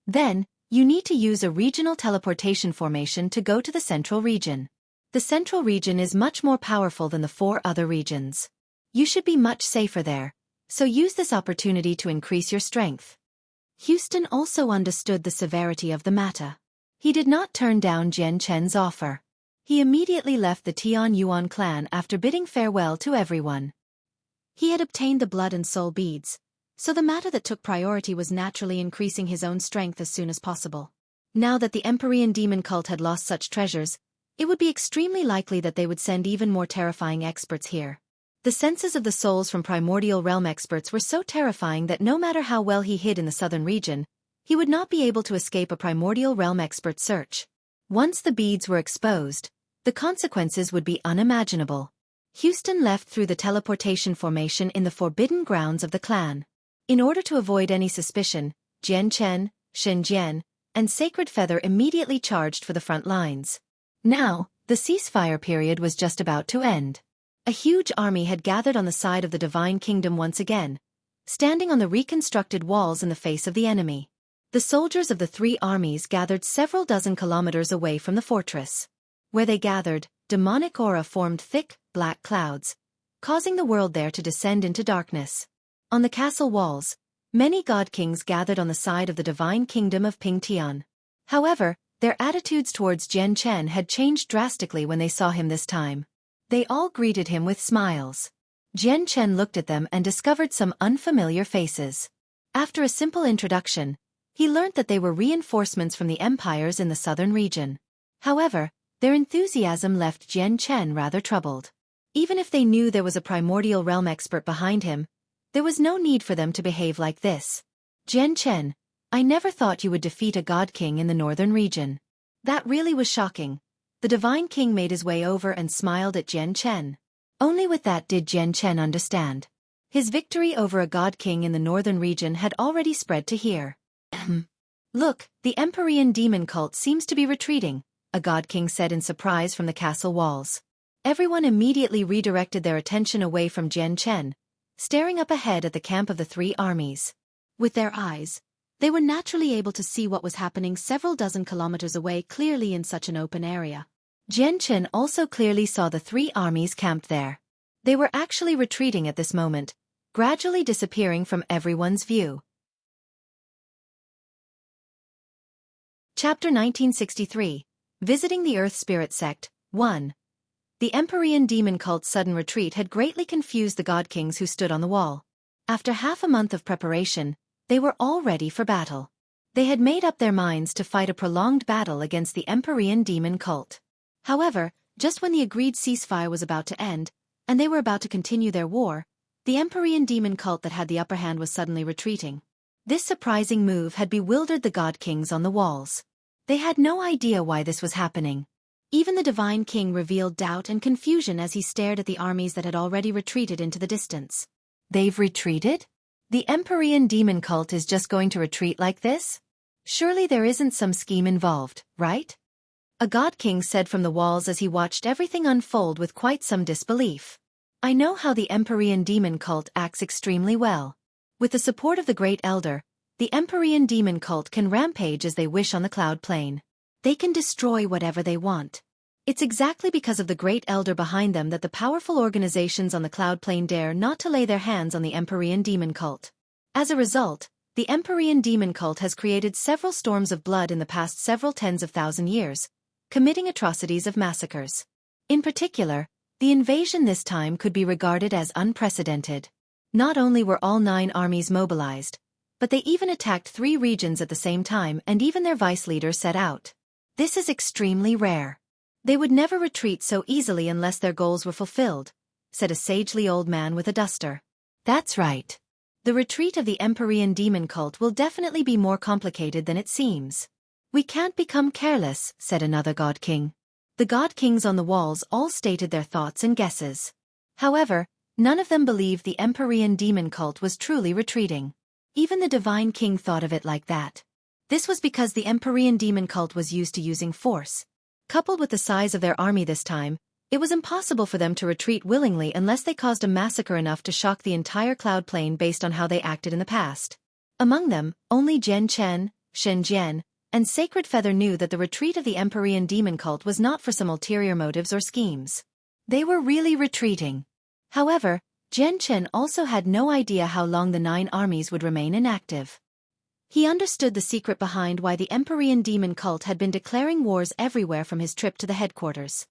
Then, you need to use a regional teleportation formation to go to the central region. The central region is much more powerful than the 4 other regions. You should be much safer there, so use this opportunity to increase your strength. Houston also understood the severity of the matter. He did not turn down Jian Chen's offer. He immediately left the Tian Yuan clan after bidding farewell to everyone. He had obtained the blood and soul beads, so the matter that took priority was naturally increasing his own strength as soon as possible. Now that the Empyrean demon cult had lost such treasures, it would be extremely likely that they would send even more terrifying experts here. The senses of the souls from primordial realm experts were so terrifying that no matter how well he hid in the southern region, he would not be able to escape a primordial realm expert search. Once the beads were exposed, the consequences would be unimaginable. Houston left through the teleportation formation in the forbidden grounds of the clan. In order to avoid any suspicion, Jian Chen, Shen Jian, and Sacred Feather immediately charged for the front lines. Now, the ceasefire period was just about to end. A huge army had gathered on the side of the Divine Kingdom once again, standing on the reconstructed walls in the face of the enemy. The soldiers of the 3 armies gathered several dozen kilometers away from the fortress. Where they gathered, demonic aura formed thick, black clouds, causing the world there to descend into darkness. On the castle walls, many god kings gathered on the side of the Divine Kingdom of Pingtian. However, their attitudes towards Jian Chen had changed drastically when they saw him this time. They all greeted him with smiles. Jian Chen looked at them and discovered some unfamiliar faces. After a simple introduction, he learnt that they were reinforcements from the empires in the southern region. However, their enthusiasm left Jian Chen rather troubled. Even if they knew there was a primordial realm expert behind him, there was no need for them to behave like this. Jian Chen, I never thought you would defeat a god king in the northern region. That really was shocking. The Divine King made his way over and smiled at Jian Chen. Only with that did Jian Chen understand. His victory over a god king in the northern region had already spread to here. Look, the Empyrean demon cult seems to be retreating, a god king said in surprise from the castle walls. Everyone immediately redirected their attention away from Jian Chen, staring up ahead at the camp of the 3 armies. With their eyes, they were naturally able to see what was happening several dozen kilometers away clearly in such an open area. Jian Chen also clearly saw the 3 armies camped there. They were actually retreating at this moment, gradually disappearing from everyone's view. Chapter 1963, Visiting the Earth Spirit Sect, 1. The Empyrean demon cult's sudden retreat had greatly confused the god kings who stood on the wall. After half a month of preparation, they were all ready for battle. They had made up their minds to fight a prolonged battle against the Empyrean demon cult. However, just when the agreed ceasefire was about to end, and they were about to continue their war, the Empyrean demon cult that had the upper hand was suddenly retreating. This surprising move had bewildered the god kings on the walls. They had no idea why this was happening. Even the Divine King revealed doubt and confusion as he stared at the armies that had already retreated into the distance. They've retreated? The Empyrean demon cult is just going to retreat like this? Surely there isn't some scheme involved, right? A god king said from the walls as he watched everything unfold with quite some disbelief. I know how the Empyrean demon cult acts extremely well. With the support of the Great Elder, the Empyrean demon cult can rampage as they wish on the cloud plane. They can destroy whatever they want. It's exactly because of the Great Elder behind them that the powerful organizations on the cloud plane dare not to lay their hands on the Empyrean demon cult. As a result, the Empyrean demon cult has created several storms of blood in the past several tens of thousand years, committing atrocities of massacres. In particular, the invasion this time could be regarded as unprecedented. Not only were all 9 armies mobilized, but they even attacked 3 regions at the same time, and even their vice leader set out. This is extremely rare. They would never retreat so easily unless their goals were fulfilled, said a sagely old man with a duster. That's right. The retreat of the Empyrean demon cult will definitely be more complicated than it seems. We can't become careless, said another god king. The god kings on the walls all stated their thoughts and guesses. However, none of them believed the Empyrean demon cult was truly retreating. Even the divine king thought of it like that. This was because the Empyrean demon cult was used to using force. Coupled with the size of their army this time, it was impossible for them to retreat willingly unless they caused a massacre enough to shock the entire cloud plain based on how they acted in the past. Among them, only Jian Chen, Shen Jian, and Sacred Feather knew that the retreat of the Empyrean demon cult was not for some ulterior motives or schemes. They were really retreating. However, Jian Chen also had no idea how long the 9 armies would remain inactive. He understood the secret behind why the Empyrean demon cult had been declaring wars everywhere from his trip to the headquarters.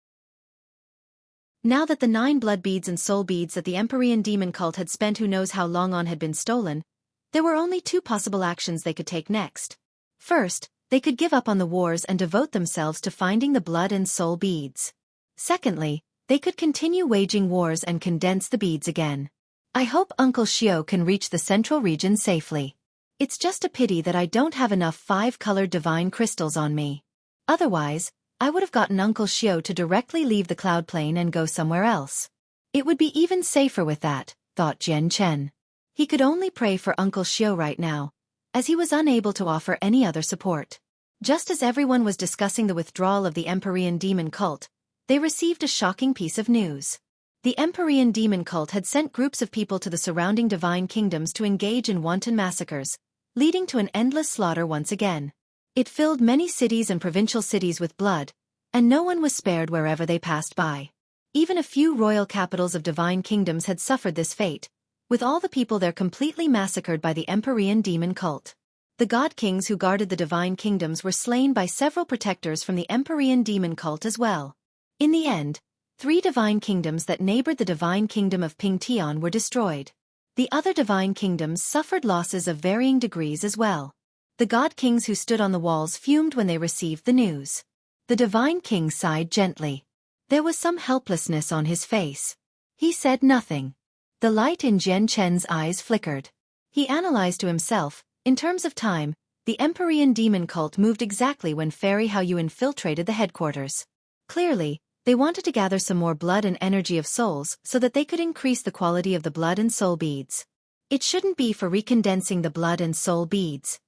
Now that the 9 blood beads and soul beads that the Empyrean demon cult had spent who knows how long on had been stolen, there were only 2 possible actions they could take next. First, they could give up on the wars and devote themselves to finding the blood and soul beads. Secondly, they could continue waging wars and condense the beads again. I hope Uncle Xiao can reach the central region safely. It's just a pity that I don't have enough 5-colored divine crystals on me. Otherwise, I would have gotten Uncle Xiao to directly leave the cloud plain and go somewhere else. It would be even safer with that, thought Jian Chen. He could only pray for Uncle Xiao right now, as he was unable to offer any other support. Just as everyone was discussing the withdrawal of the Empyrean demon cult, they received a shocking piece of news. The Empyrean demon cult had sent groups of people to the surrounding divine kingdoms to engage in wanton massacres, leading to an endless slaughter once again. It filled many cities and provincial cities with blood, and no one was spared wherever they passed by. Even a few royal capitals of divine kingdoms had suffered this fate, with all the people there completely massacred by the Empyrean demon cult. The god kings who guarded the divine kingdoms were slain by several protectors from the Empyrean demon cult as well. In the end, 3 divine kingdoms that neighbored the divine kingdom of Pingtian were destroyed. The other divine kingdoms suffered losses of varying degrees as well. The god kings who stood on the walls fumed when they received the news. The divine king sighed gently. There was some helplessness on his face. He said nothing. The light in Jian Chen's eyes flickered. He analyzed to himself, in terms of time, the Empyrean demon cult moved exactly when Fairy Hao Yu infiltrated the headquarters. Clearly, they wanted to gather some more blood and energy of souls so that they could increase the quality of the blood and soul beads. It shouldn't be for recondensing the blood and soul beads.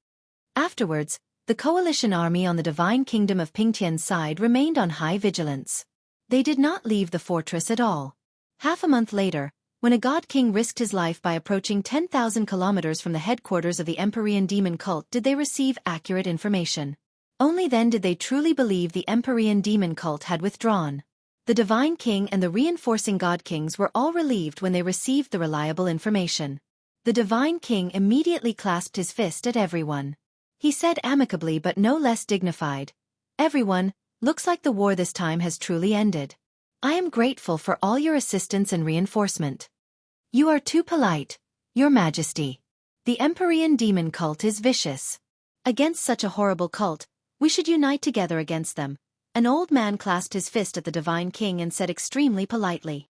Afterwards, the coalition army on the divine kingdom of Pingtian's side remained on high vigilance. They did not leave the fortress at all. Half a month later, when a god king risked his life by approaching 10,000 kilometers from the headquarters of the Empyrean demon cult, did they receive accurate information. Only then did they truly believe the Empyrean demon cult had withdrawn. The divine king and the reinforcing god kings were all relieved when they received the reliable information. The divine king immediately clasped his fist at everyone. He said amicably but no less dignified, "Everyone, looks like the war this time has truly ended. I am grateful for all your assistance and reinforcement. You are too polite, Your Majesty. The Empyrean demon cult is vicious. Against such a horrible cult, we should unite together against them." An old man clasped his fist at the divine king and said extremely politely.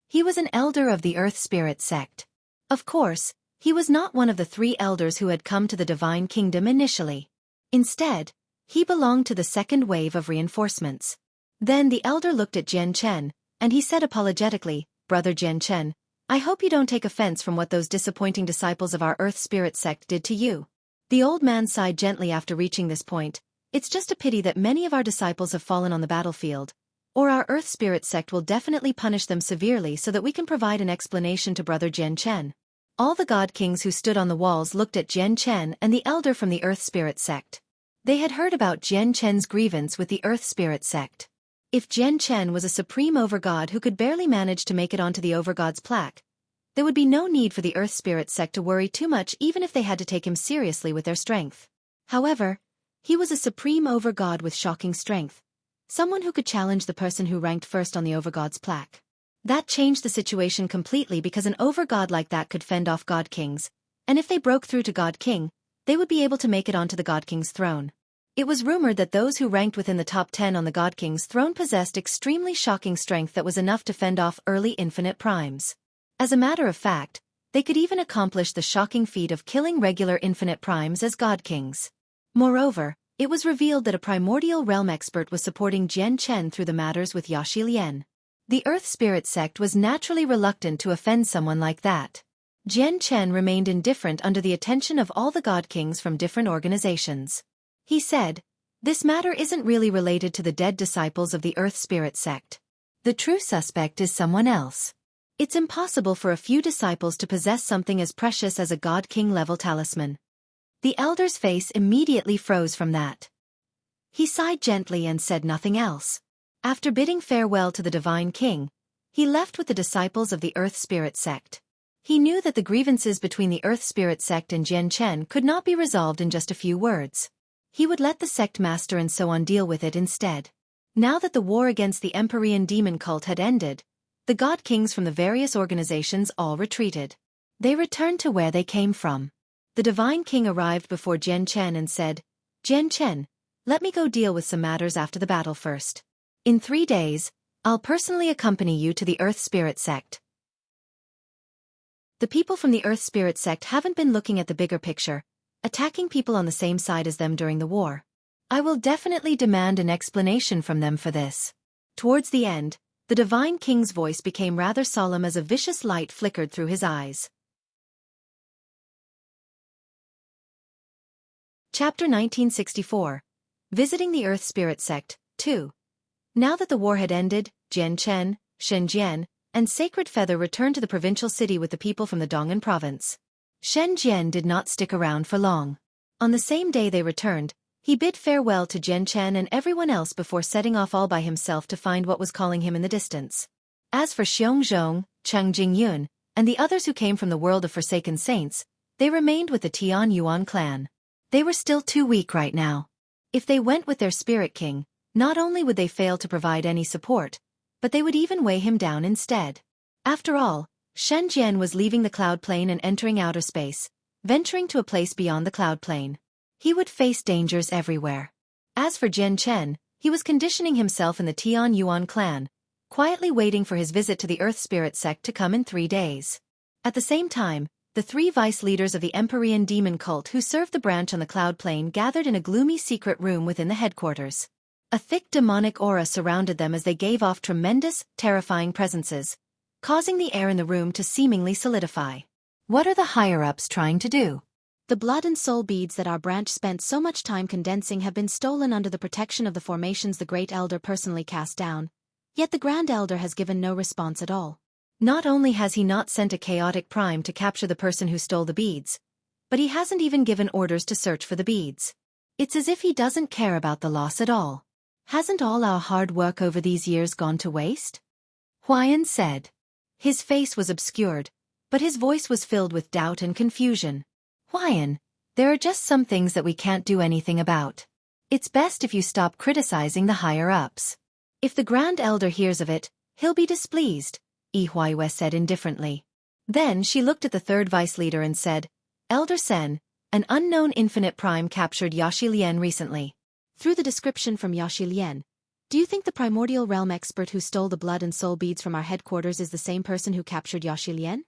He was an elder of the Earth Spirit sect. Of course, he was not one of the 3 elders who had come to the divine kingdom initially. Instead, he belonged to the second wave of reinforcements. Then the elder looked at Jian Chen, and he said apologetically, "Brother Jian Chen, I hope you don't take offense from what those disappointing disciples of our Earth Spirit sect did to you." The old man sighed gently after reaching this point. "It's just a pity that many of our disciples have fallen on the battlefield, or our Earth Spirit sect will definitely punish them severely so that we can provide an explanation to Brother Jian Chen." All the god kings who stood on the walls looked at Jian Chen and the elder from the Earth Spirit sect. They had heard about Jian Chen's grievance with the Earth Spirit sect. If Jian Chen was a supreme overgod who could barely manage to make it onto the overgod's plaque, there would be no need for the Earth Spirit sect to worry too much even if they had to take him seriously with their strength. However, he was a supreme overgod with shocking strength, someone who could challenge the person who ranked first on the overgod's plaque. That changed the situation completely because an over-god like that could fend off God Kings, and if they broke through to God King, they would be able to make it onto the God King's throne. It was rumored that those who ranked within the top 10 on the God King's throne possessed extremely shocking strength that was enough to fend off early infinite primes. As a matter of fact, they could even accomplish the shocking feat of killing regular infinite primes as God Kings. Moreover, it was revealed that a primordial realm expert was supporting Jian Chen through the matters with Yaxi Lian. The Earth Spirit sect was naturally reluctant to offend someone like that. Jian Chen remained indifferent under the attention of all the God Kings from different organizations. He said, "This matter isn't really related to the dead disciples of the Earth Spirit sect. The true suspect is someone else. It's impossible for a few disciples to possess something as precious as a God King level talisman." The elder's face immediately froze from that. He sighed gently and said nothing else. After bidding farewell to the Divine King, he left with the disciples of the Earth Spirit sect. He knew that the grievances between the Earth Spirit sect and Jian Chen could not be resolved in just a few words. He would let the sect master and so on deal with it instead. Now that the war against the Empyrean demon cult had ended, the God Kings from the various organizations all retreated. They returned to where they came from. The Divine King arrived before Jian Chen and said, "Jian Chen, let me go deal with some matters after the battle first. In 3 days, I'll personally accompany you to the Earth Spirit sect." The people from the Earth Spirit sect haven't been looking at the bigger picture, attacking people on the same side as them during the war. I will definitely demand an explanation from them for this. Towards the end, the Divine King's voice became rather solemn as a vicious light flickered through his eyes. Chapter 1964. Visiting the Earth Spirit Sect, 2. Now that the war had ended, Jian Chen, Shen Jian, and Sacred Feather returned to the provincial city with the people from the Dong'an province. Shen Jian did not stick around for long. On the same day they returned, he bid farewell to Jian Chen and everyone else before setting off all by himself to find what was calling him in the distance. As for Xiong Zhong, Cheng Jingyun, and the others who came from the world of Forsaken Saints, they remained with the Tian Yuan clan. They were still too weak right now. If they went with their Spirit King, not only would they fail to provide any support, but they would even weigh him down instead. After all, Shen Jian was leaving the cloud plane and entering outer space, venturing to a place beyond the cloud plane. He would face dangers everywhere. As for Jian Chen, he was conditioning himself in the Tian Yuan clan, quietly waiting for his visit to the Earth Spirit sect to come in 3 days. At the same time, the 3 vice leaders of the Empyrean demon cult who served the branch on the cloud plane gathered in a gloomy secret room within the headquarters. A thick demonic aura surrounded them as they gave off tremendous, terrifying presences, causing the air in the room to seemingly solidify. What are the higher-ups trying to do? The blood and soul beads that our branch spent so much time condensing have been stolen under the protection of the formations the Great Elder personally cast down, yet the Grand Elder has given no response at all. Not only has he not sent a chaotic prime to capture the person who stole the beads, but he hasn't even given orders to search for the beads. It's as if he doesn't care about the loss at all. Hasn't all our hard work over these years gone to waste? Huayan said. His face was obscured, but his voice was filled with doubt and confusion. Huayan, there are just some things that we can't do anything about. It's best if you stop criticizing the higher-ups. If the Grand Elder hears of it, he'll be displeased, Yi Huaiwe said indifferently. Then she looked at the 3rd vice leader and said, "Elder Sen, an unknown infinite prime captured Yaxi Lian recently. Through the description from Yaxi Lian, do you think the primordial realm expert who stole the blood and soul beads from our headquarters is the same person who captured Yaxi Lian?"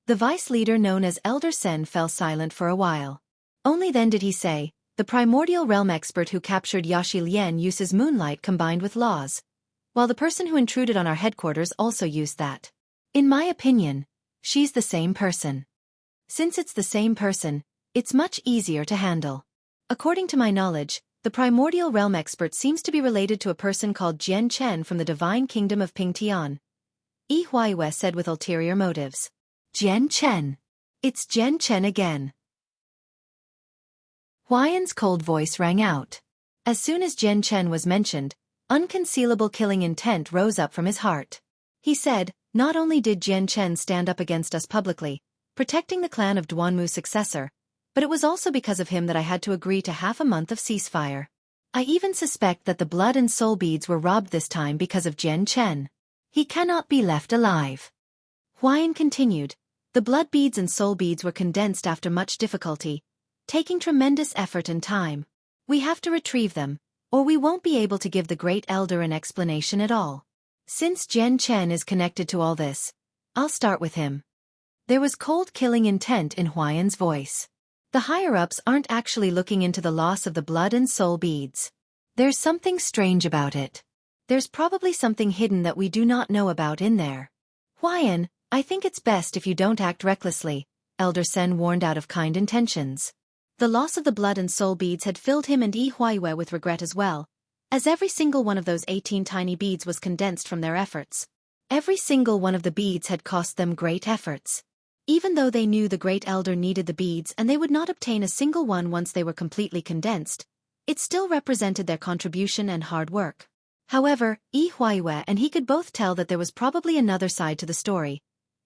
The vice leader known as Elder Sen fell silent for a while. Only then did he say, "The primordial realm expert who captured Yaxi Lian uses moonlight combined with laws, while the person who intruded on our headquarters also used that. In my opinion, she's the same person. Since it's the same person, it's much easier to handle. According to my knowledge, the primordial realm expert seems to be related to a person called Jian Chen from the divine kingdom of Pingtian," Yi Huaiwe said with ulterior motives. Jian Chen. It's Jian Chen again. Huayan's cold voice rang out. As soon as Jian Chen was mentioned, unconcealable killing intent rose up from his heart. He said, "Not only did Jian Chen stand up against us publicly, protecting the clan of Duanmu's successor, but it was also because of him that I had to agree to half a month of ceasefire. I even suspect that the blood and soul beads were robbed this time because of Jian Chen." He cannot be left alive. Huayan continued. The blood beads and soul beads were condensed after much difficulty, taking tremendous effort and time. We have to retrieve them, or we won't be able to give the Great Elder an explanation at all. Since Jian Chen is connected to all this, I'll start with him. There was cold killing intent in Huayan's voice. The higher-ups aren't actually looking into the loss of the blood and soul beads. There's something strange about it. There's probably something hidden that we do not know about in there. Huayan, I think it's best if you don't act recklessly, Elder Sen warned out of kind intentions. The loss of the blood and soul beads had filled him and Yi Huaiyue with regret as well, as every single one of those 18 tiny beads was condensed from their efforts. Every single one of the beads had cost them great efforts. Even though they knew the Great Elder needed the beads and they would not obtain a single one once they were completely condensed, it still represented their contribution and hard work. However, Yi Huaiyue and he could both tell that there was probably another side to the story,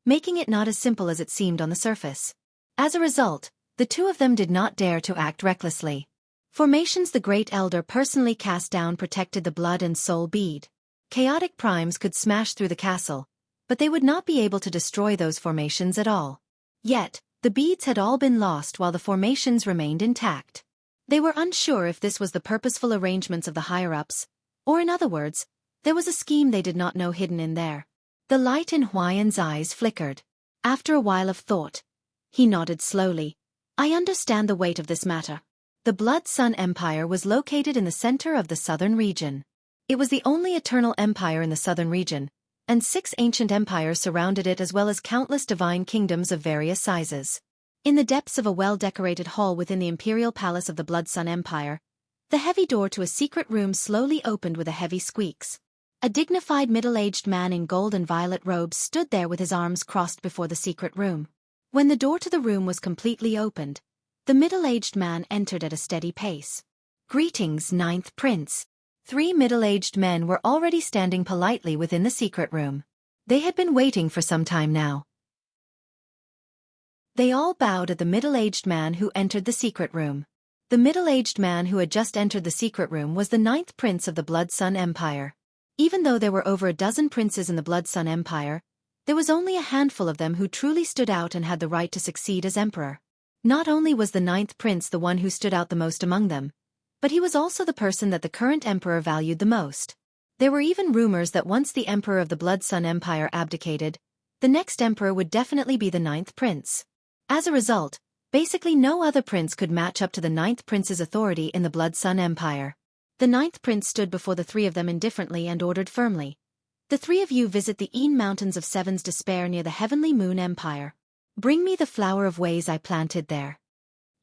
making it not as simple as it seemed on the surface. As a result, the two of them did not dare to act recklessly. Formations the Great Elder personally cast down protected the blood and soul bead. Chaotic primes could smash through the castle, but they would not be able to destroy those formations at all. Yet, the beads had all been lost while the formations remained intact. They were unsure if this was the purposeful arrangements of the higher-ups, or in other words, there was a scheme they did not know hidden in there. The light in Huayan's eyes flickered. After a while of thought, he nodded slowly. I understand the weight of this matter. The Blood Sun Empire was located in the center of the southern region. It was the only eternal empire in the southern region, and 6 ancient empires surrounded it as well as countless divine kingdoms of various sizes. In the depths of a well-decorated hall within the imperial palace of the Blood Sun Empire, the heavy door to a secret room slowly opened with a heavy squeaks. A dignified middle-aged man in gold and violet robes stood there with his arms crossed before the secret room. When the door to the room was completely opened, the middle-aged man entered at a steady pace. Greetings, Ninth Prince. 3 middle-aged men were already standing politely within the secret room. They had been waiting for some time now. They all bowed at the middle-aged man who entered the secret room. The middle-aged man who had just entered the secret room was the 9th Prince of the Blood Sun Empire. Even though there were over a dozen princes in the Blood Sun Empire, there was only a handful of them who truly stood out and had the right to succeed as emperor. Not only was the 9th Prince the one who stood out the most among them, but he was also the person that the current emperor valued the most. There were even rumors that once the emperor of the Blood Sun Empire abdicated, the next emperor would definitely be the 9th Prince. As a result, basically no other prince could match up to the 9th Prince's authority in the Blood Sun Empire. The 9th Prince stood before the 3 of them indifferently and ordered firmly. The 3 of you visit the Een Mountains of Seven's Despair near the Heavenly Moon Empire. Bring me the flower of ways I planted there.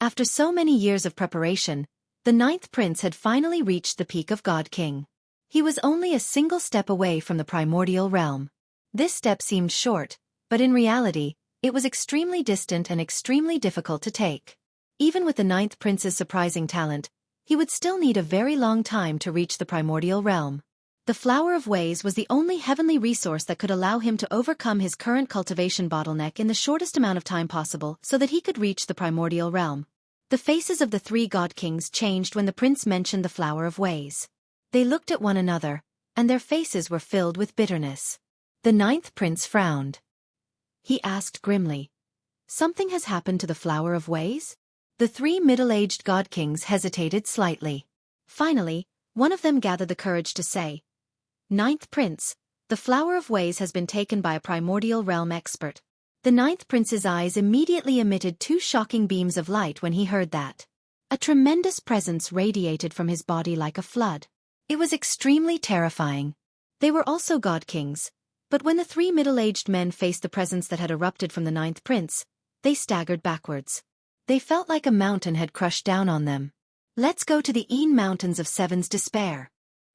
After so many years of preparation, the 9th Prince had finally reached the peak of God King. He was only a single step away from the primordial realm. This step seemed short, but in reality, it was extremely distant and extremely difficult to take. Even with the 9th Prince's surprising talent, he would still need a very long time to reach the primordial realm. The Flower of Ways was the only heavenly resource that could allow him to overcome his current cultivation bottleneck in the shortest amount of time possible so that he could reach the primordial realm. The faces of the 3 God Kings changed when the prince mentioned the Flower of Ways. They looked at one another, and their faces were filled with bitterness. The 9th Prince frowned. He asked grimly, "Something has happened to the Flower of Ways?" The 3 middle-aged God Kings hesitated slightly. Finally, one of them gathered the courage to say, "9th Prince, the Flower of Ways has been taken by a primordial realm expert." The 9th Prince's eyes immediately emitted 2 shocking beams of light when he heard that. A tremendous presence radiated from his body like a flood. It was extremely terrifying. They were also God Kings, but when the 3 middle-aged men faced the presence that had erupted from the 9th Prince, they staggered backwards. They felt like a mountain had crushed down on them. "Let's go to the Een Mountains of Seven's Despair,"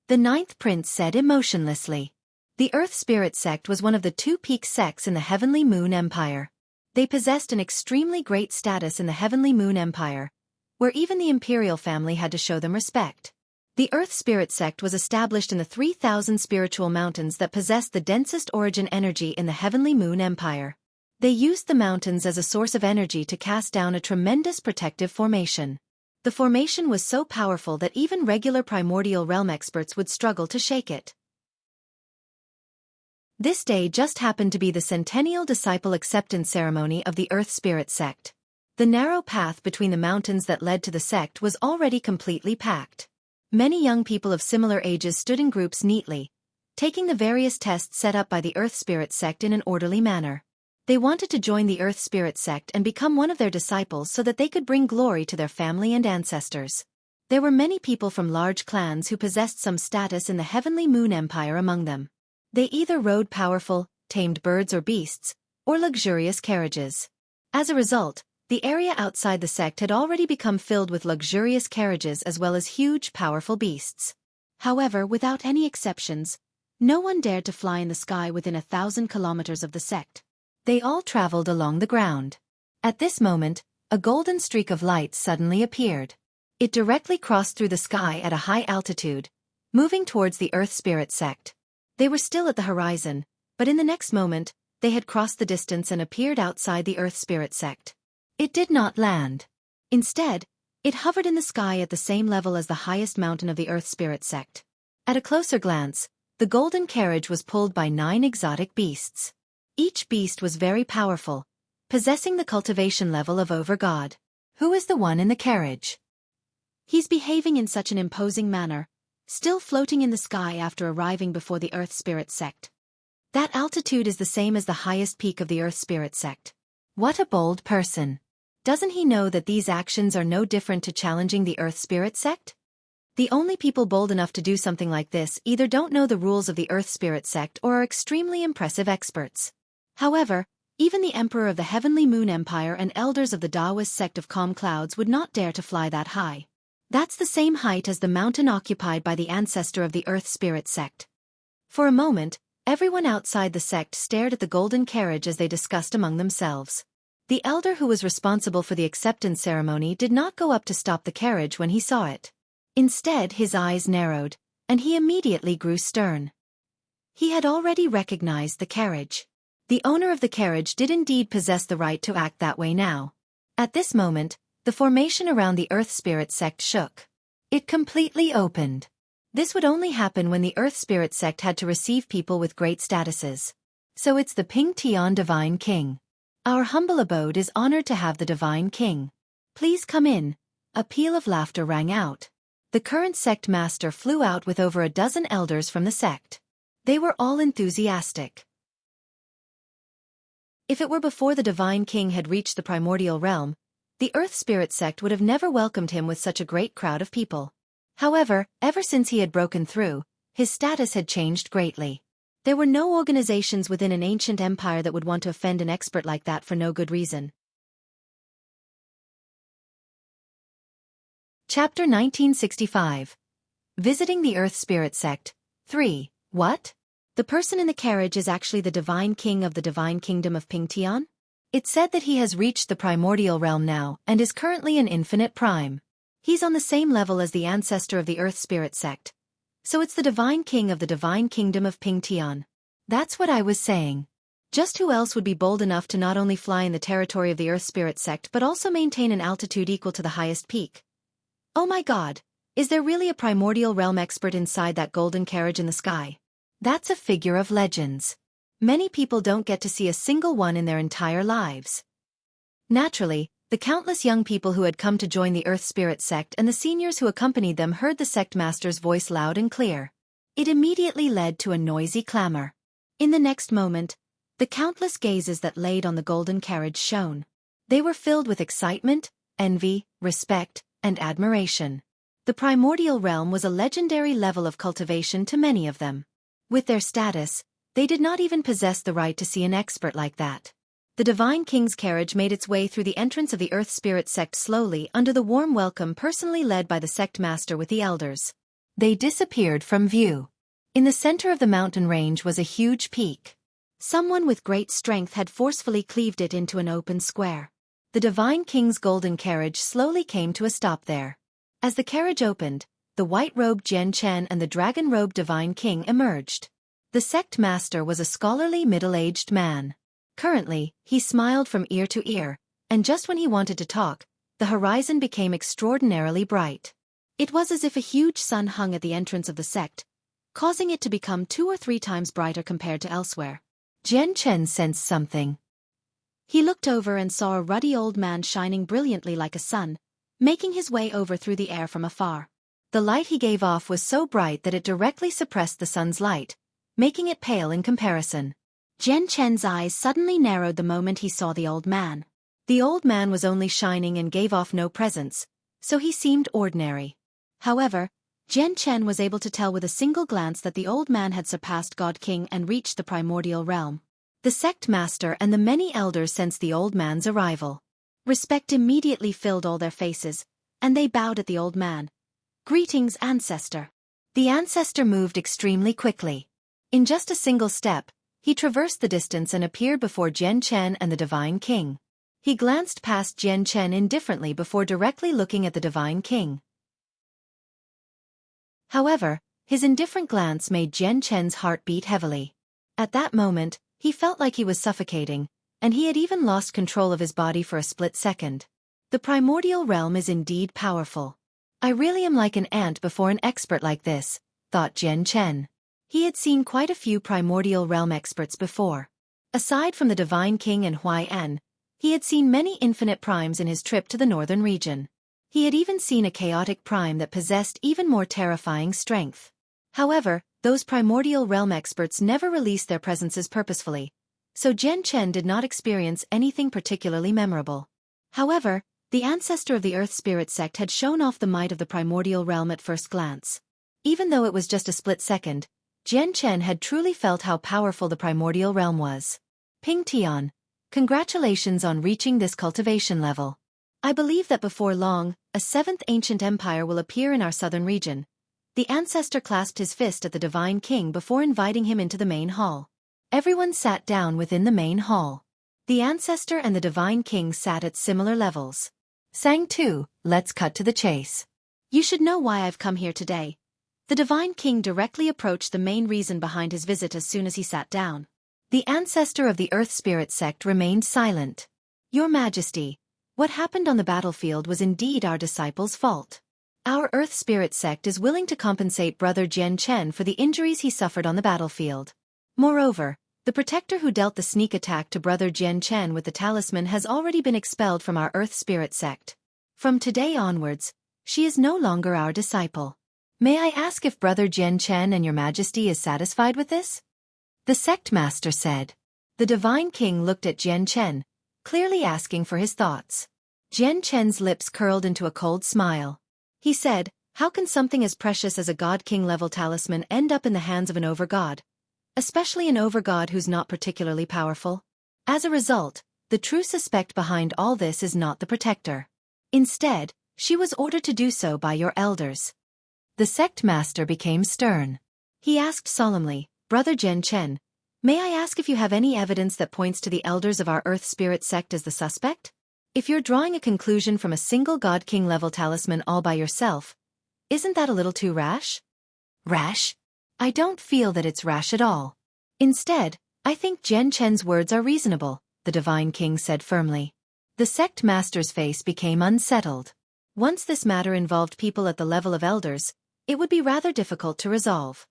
the 9th Prince said emotionlessly. The Earth Spirit Sect was one of the 2 peak sects in the Heavenly Moon Empire. They possessed an extremely great status in the Heavenly Moon Empire, where even the imperial family had to show them respect. The Earth Spirit Sect was established in the 3,000 spiritual mountains that possessed the densest origin energy in the Heavenly Moon Empire. They used the mountains as a source of energy to cast down a tremendous protective formation. The formation was so powerful that even regular primordial realm experts would struggle to shake it. This day just happened to be the centennial disciple acceptance ceremony of the Earth Spirit sect. The narrow path between the mountains that led to the sect was already completely packed. Many young people of similar ages stood in groups neatly, taking the various tests set up by the Earth Spirit sect in an orderly manner. They wanted to join the Earth Spirit sect and become one of their disciples so that they could bring glory to their family and ancestors. There were many people from large clans who possessed some status in the Heavenly Moon Empire among them. They either rode powerful, tamed birds or beasts, or luxurious carriages. As a result, the area outside the sect had already become filled with luxurious carriages as well as huge, powerful beasts. However, without any exceptions, no one dared to fly in the sky within 1,000 kilometers of the sect. They all traveled along the ground. At this moment, a golden streak of light suddenly appeared. It directly crossed through the sky at a high altitude, moving towards the Earth Spirit sect. They were still at the horizon, but in the next moment, they had crossed the distance and appeared outside the Earth Spirit sect. It did not land. Instead, it hovered in the sky at the same level as the highest mountain of the Earth Spirit sect. At a closer glance, the golden carriage was pulled by 9 exotic beasts. Each beast was very powerful, possessing the cultivation level of over God. Who is the one in the carriage? He's behaving in such an imposing manner, still floating in the sky after arriving before the Earth Spirit sect. That altitude is the same as the highest peak of the Earth Spirit sect. What a bold person. Doesn't he know that these actions are no different to challenging the Earth Spirit sect? The only people bold enough to do something like this either don't know the rules of the Earth Spirit sect or are extremely impressive experts. However, even the Emperor of the Heavenly Moon Empire and elders of the Taoist sect of Calm Clouds would not dare to fly that high. That's the same height as the mountain occupied by the ancestor of the Earth Spirit sect. For a moment, everyone outside the sect stared at the golden carriage as they discussed among themselves. The elder who was responsible for the acceptance ceremony did not go up to stop the carriage when he saw it. Instead, his eyes narrowed, and he immediately grew stern. He had already recognized the carriage. The owner of the carriage did indeed possess the right to act that way now. At this moment, the formation around the Earth Spirit sect shook. It completely opened. This would only happen when the Earth Spirit sect had to receive people with great statuses. So it's the Ping Tian Divine King. Our humble abode is honored to have the Divine King. Please come in. A peal of laughter rang out. The current sect master flew out with over a dozen elders from the sect. They were all enthusiastic. If it were before the Divine King had reached the primordial realm, the Earth Spirit sect would have never welcomed him with such a great crowd of people. However, ever since he had broken through, his status had changed greatly. There were no organizations within an ancient empire that would want to offend an expert like that for no good reason. Chapter 1965. Visiting the Earth Spirit Sect. 3. What? The person in the carriage is actually the Divine King of the Divine Kingdom of Pingtian? It's said that he has reached the primordial realm now and is currently an infinite prime. He's on the same level as the ancestor of the Earth Spirit Sect. So it's the Divine King of the Divine Kingdom of Pingtian. That's what I was saying. Just who else would be bold enough to not only fly in the territory of the Earth Spirit Sect but also maintain an altitude equal to the highest peak? Oh my God, is there really a primordial realm expert inside that golden carriage in the sky? That's a figure of legends. Many people don't get to see a single one in their entire lives. Naturally, the countless young people who had come to join the Earth Spirit sect and the seniors who accompanied them heard the sect master's voice loud and clear. It immediately led to a noisy clamor. In the next moment, the countless gazes that laid on the golden carriage shone. They were filled with excitement, envy, respect, and admiration. The primordial realm was a legendary level of cultivation to many of them. With their status, they did not even possess the right to see an expert like that. The Divine King's carriage made its way through the entrance of the Earth Spirit sect slowly under the warm welcome personally led by the sect master with the elders. They disappeared from view. In the center of the mountain range was a huge peak. Someone with great strength had forcefully cleaved it into an open square. The Divine King's golden carriage slowly came to a stop there. As the carriage opened, the white-robed Jian Chen and the dragon-robed Divine King emerged. The sect master was a scholarly middle-aged man. Currently, he smiled from ear to ear, and just when he wanted to talk, the horizon became extraordinarily bright. It was as if a huge sun hung at the entrance of the sect, causing it to become 2 or 3 times brighter compared to elsewhere. Jian Chen sensed something. He looked over and saw a ruddy old man shining brilliantly like a sun, making his way over through the air from afar. The light he gave off was so bright that it directly suppressed the sun's light, making it pale in comparison. Jian Chen's eyes suddenly narrowed the moment he saw the old man. The old man was only shining and gave off no presence, so he seemed ordinary. However, Jian Chen was able to tell with a single glance that the old man had surpassed God King and reached the primordial realm. The sect master and the many elders sensed the old man's arrival. Respect immediately filled all their faces, and they bowed at the old man. "Greetings, ancestor." The ancestor moved extremely quickly. In just a single step, he traversed the distance and appeared before Jian Chen and the Divine King. He glanced past Jian Chen indifferently before directly looking at the Divine King. However, his indifferent glance made Jian Chen's heart beat heavily. At that moment, he felt like he was suffocating, and he had even lost control of his body for a split second. The primordial realm is indeed powerful. I really am like an ant before an expert like this, thought Jian Chen. He had seen quite a few primordial realm experts before. Aside from the Divine King and Huai-En, he had seen many infinite primes in his trip to the northern region. He had even seen a chaotic prime that possessed even more terrifying strength. However, those primordial realm experts never released their presences purposefully, so Jian Chen did not experience anything particularly memorable. However, the ancestor of the Earth Spirit sect had shown off the might of the primordial realm at first glance. Even though it was just a split second, Jian Chen had truly felt how powerful the primordial realm was. Ping Tian, congratulations on reaching this cultivation level. I believe that before long, a 7th ancient empire will appear in our southern region. The ancestor clasped his fist at the Divine King before inviting him into the main hall. Everyone sat down within the main hall. The ancestor and the Divine King sat at similar levels. Sang 2, let's cut to the chase. You should know why I've come here today. The Divine King directly approached the main reason behind his visit as soon as he sat down. The ancestor of the Earth Spirit sect remained silent. Your Majesty, what happened on the battlefield was indeed our disciple's fault. Our Earth Spirit sect is willing to compensate Brother Jian Chen for the injuries he suffered on the battlefield. Moreover, the protector who dealt the sneak attack to Brother Jian Chen with the talisman has already been expelled from our Earth Spirit sect. From today onwards, she is no longer our disciple. May I ask if Brother Jian Chen and Your Majesty is satisfied with this? The sect master said. The Divine King looked at Jian Chen, clearly asking for his thoughts. Jian Chen's lips curled into a cold smile. He said, how can something as precious as a God King level talisman end up in the hands of an overgod? Especially an overgod who's not particularly powerful? As a result, the true suspect behind all this is not the protector. Instead, she was ordered to do so by your elders. The sect master became stern. He asked solemnly, Brother Jian Chen, may I ask if you have any evidence that points to the elders of our Earth Spirit sect as the suspect? If you're drawing a conclusion from a single God King level talisman all by yourself, isn't that a little too rash? Rash? I don't feel that it's rash at all. Instead, I think Jian Chen's words are reasonable, the Divine King said firmly. The sect master's face became unsettled. Once this matter involved people at the level of elders, it would be rather difficult to resolve.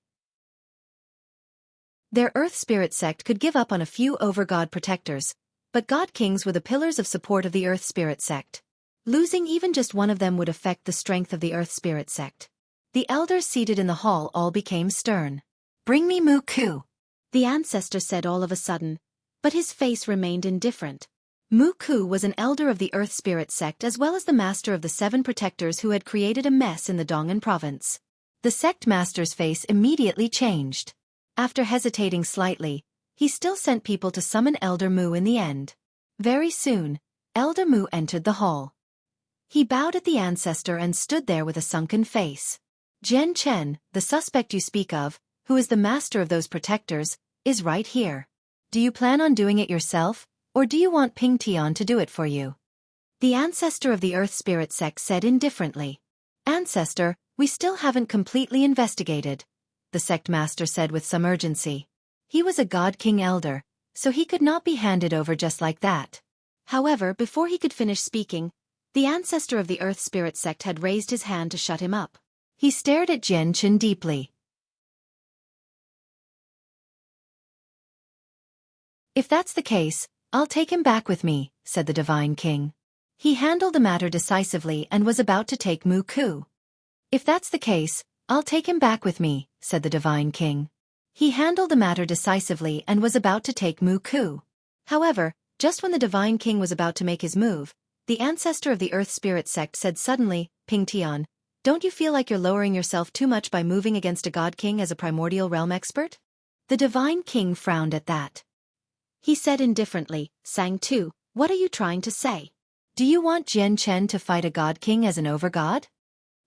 Their Earth Spirit sect could give up on a few overgod protectors, but God Kings were the pillars of support of the Earth Spirit sect. Losing even just one of them would affect the strength of the Earth Spirit sect. The elders seated in the hall all became stern. Bring me Mu Ku, the ancestor said all of a sudden, but his face remained indifferent. Mu Ku was an elder of the Earth Spirit sect as well as the master of the 7 protectors who had created a mess in the Dong'an province. The sect master's face immediately changed. After hesitating slightly, he still sent people to summon Elder Mu in the end. Very soon, Elder Mu entered the hall. He bowed at the ancestor and stood there with a sunken face. Jian Chen, the suspect you speak of, who is the master of those protectors, is right here. Do you plan on doing it yourself, or do you want Ping Tian to do it for you? The ancestor of the Earth Spirit sect said indifferently. Ancestor, we still haven't completely investigated, the sect master said with some urgency. He was a God King elder, so he could not be handed over just like that. However, before he could finish speaking, the ancestor of the Earth Spirit sect had raised his hand to shut him up. He stared at Jian Chen deeply. If that's the case, I'll take him back with me, said the Divine King. He handled the matter decisively and was about to take Xueqi. If that's the case, I'll take him back with me, said the Divine King. He handled the matter decisively and was about to take Xueqi. However, just when the Divine King was about to make his move, the ancestor of the Earth Spirit sect said suddenly, Ping Tian, don't you feel like you're lowering yourself too much by moving against a God King as a primordial realm expert? The Divine King frowned at that. He said indifferently, Sang Tu, what are you trying to say? Do you want Jian Chen to fight a God King as an overgod?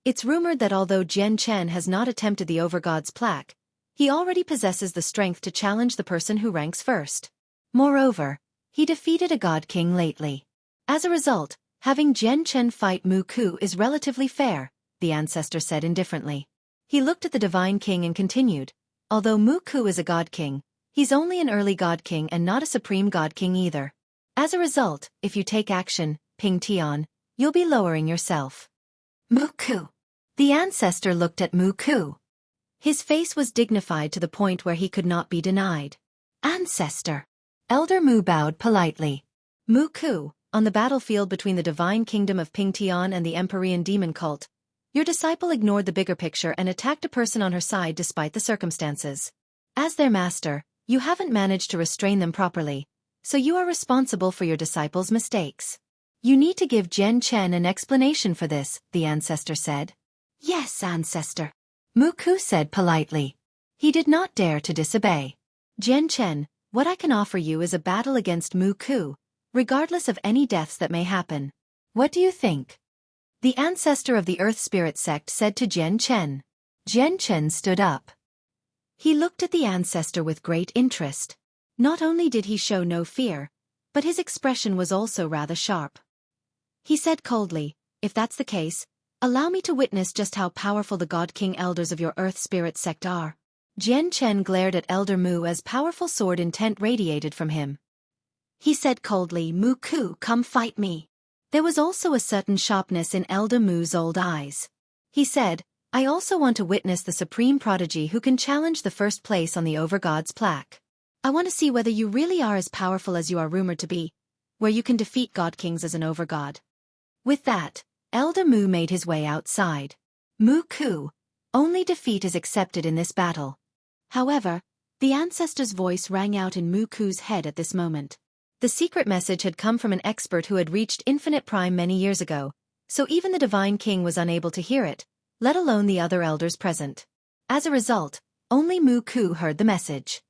It's rumored that although Jian Chen has not attempted the overgod's plaque, he already possesses the strength to challenge the person who ranks first. Moreover, he defeated a God King lately. As a result, having Jian Chen fight Xueqi is relatively fair, the ancestor said indifferently. He looked at the Divine King and continued, although Xueqi is a God King, he's only an early God King and not a supreme God King either. As a result, if you take action, Ping Tian, you'll be lowering yourself. Xueqi. The ancestor looked at Xueqi. His face was dignified to the point where he could not be denied. Ancestor. Elder Mu bowed politely. Xueqi, on the battlefield between the divine kingdom of Ping Tian and the Empyrean demon cult, your disciple ignored the bigger picture and attacked a person on her side despite the circumstances. As their master, you haven't managed to restrain them properly, so you are responsible for your disciple's mistakes. You need to give Jian Chen an explanation for this, the ancestor said. Yes, ancestor. Xueqi said politely. He did not dare to disobey. Jian Chen, what I can offer you is a battle against Xueqi, regardless of any deaths that may happen. What do you think? The ancestor of the Earth Spirit sect said to Jian Chen. Jian Chen stood up. He looked at the ancestor with great interest. Not only did he show no fear, but his expression was also rather sharp. He said coldly, if that's the case, allow me to witness just how powerful the God King elders of your Earth Spirit sect are. Jian Chen glared at Elder Mu as powerful sword intent radiated from him. He said coldly, Xueqi, come fight me. There was also a certain sharpness in Elder Mu's old eyes. He said, I also want to witness the supreme prodigy who can challenge the first place on the Overgod's plaque. I want to see whether you really are as powerful as you are rumored to be, where you can defeat God Kings as an overgod. With that, Elder Mu made his way outside. Xueqi, only defeat is accepted in this battle. However, the ancestor's voice rang out in Xueqi's head at this moment. The secret message had come from an expert who had reached Infinite Prime many years ago, so even the Divine King was unable to hear it, let alone the other elders present. As a result, only Xueqi heard the message.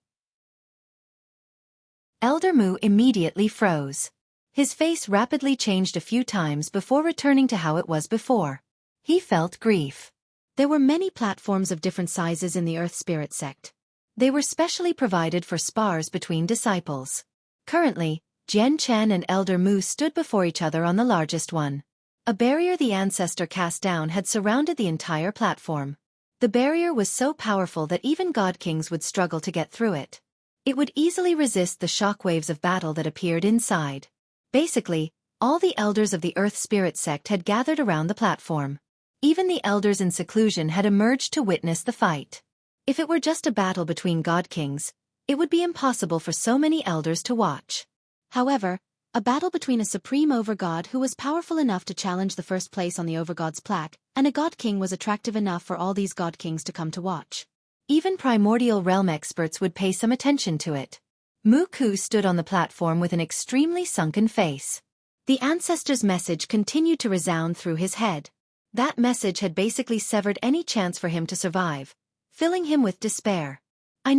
Elder Mu immediately froze. His face rapidly changed a few times before returning to how it was before. He felt grief. There were many platforms of different sizes in the Earth Spirit sect. They were specially provided for spars between disciples. Currently, Jian Chen and Elder Mu stood before each other on the largest one. A barrier the ancestor cast down had surrounded the entire platform. The barrier was so powerful that even God Kings would struggle to get through it. It would easily resist the shockwaves of battle that appeared inside. Basically, all the elders of the Earth Spirit sect had gathered around the platform. Even the elders in seclusion had emerged to witness the fight. If it were just a battle between God Kings, it would be impossible for so many elders to watch. However, a battle between a supreme overgod who was powerful enough to challenge the first place on the overgod's plaque and a God King was attractive enough for all these God Kings to come to watch. Even primordial realm experts would pay some attention to it. Xueqi stood on the platform with an extremely sunken face. The ancestor's message continued to resound through his head. That message had basically severed any chance for him to survive, filling him with despair. I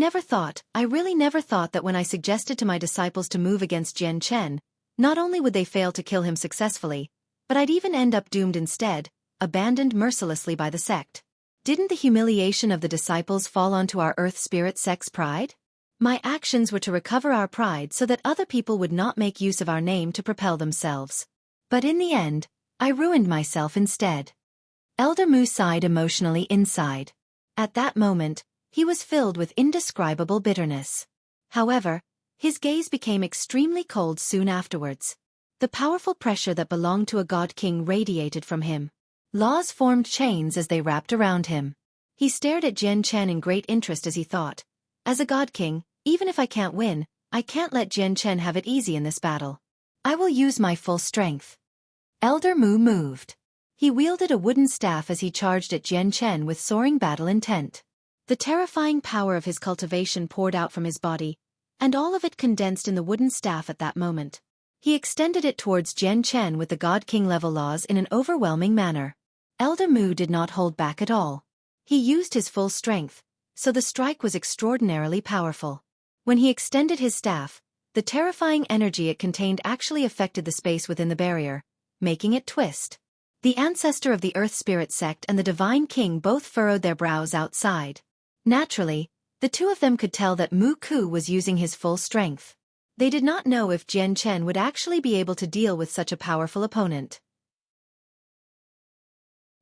really never thought that when I suggested to my disciples to move against Jian Chen, not only would they fail to kill him successfully, but I'd even end up doomed instead, abandoned mercilessly by the sect. Didn't the humiliation of the disciples fall onto our Earth Spirit sect's pride? My actions were to recover our pride so that other people would not make use of our name to propel themselves. But in the end, I ruined myself instead. Elder Mu sighed emotionally inside. At that moment, he was filled with indescribable bitterness. However, his gaze became extremely cold soon afterwards. The powerful pressure that belonged to a God King radiated from him. Laws formed chains as they wrapped around him. He stared at Jian Chen in great interest as he thought, as a God King, even if I can't win, I can't let Jian Chen have it easy in this battle. I will use my full strength. Elder Mu moved. He wielded a wooden staff as he charged at Jian Chen with soaring battle intent. The terrifying power of his cultivation poured out from his body, and all of it condensed in the wooden staff at that moment. He extended it towards Jian Chen with the God King level laws in an overwhelming manner. Elder Mu did not hold back at all. He used his full strength, so the strike was extraordinarily powerful. When he extended his staff, the terrifying energy it contained actually affected the space within the barrier, making it twist. The ancestor of the Earth Spirit sect and the Divine King both furrowed their brows outside. Naturally, the two of them could tell that Mu Ku was using his full strength. They did not know if Jian Chen would actually be able to deal with such a powerful opponent.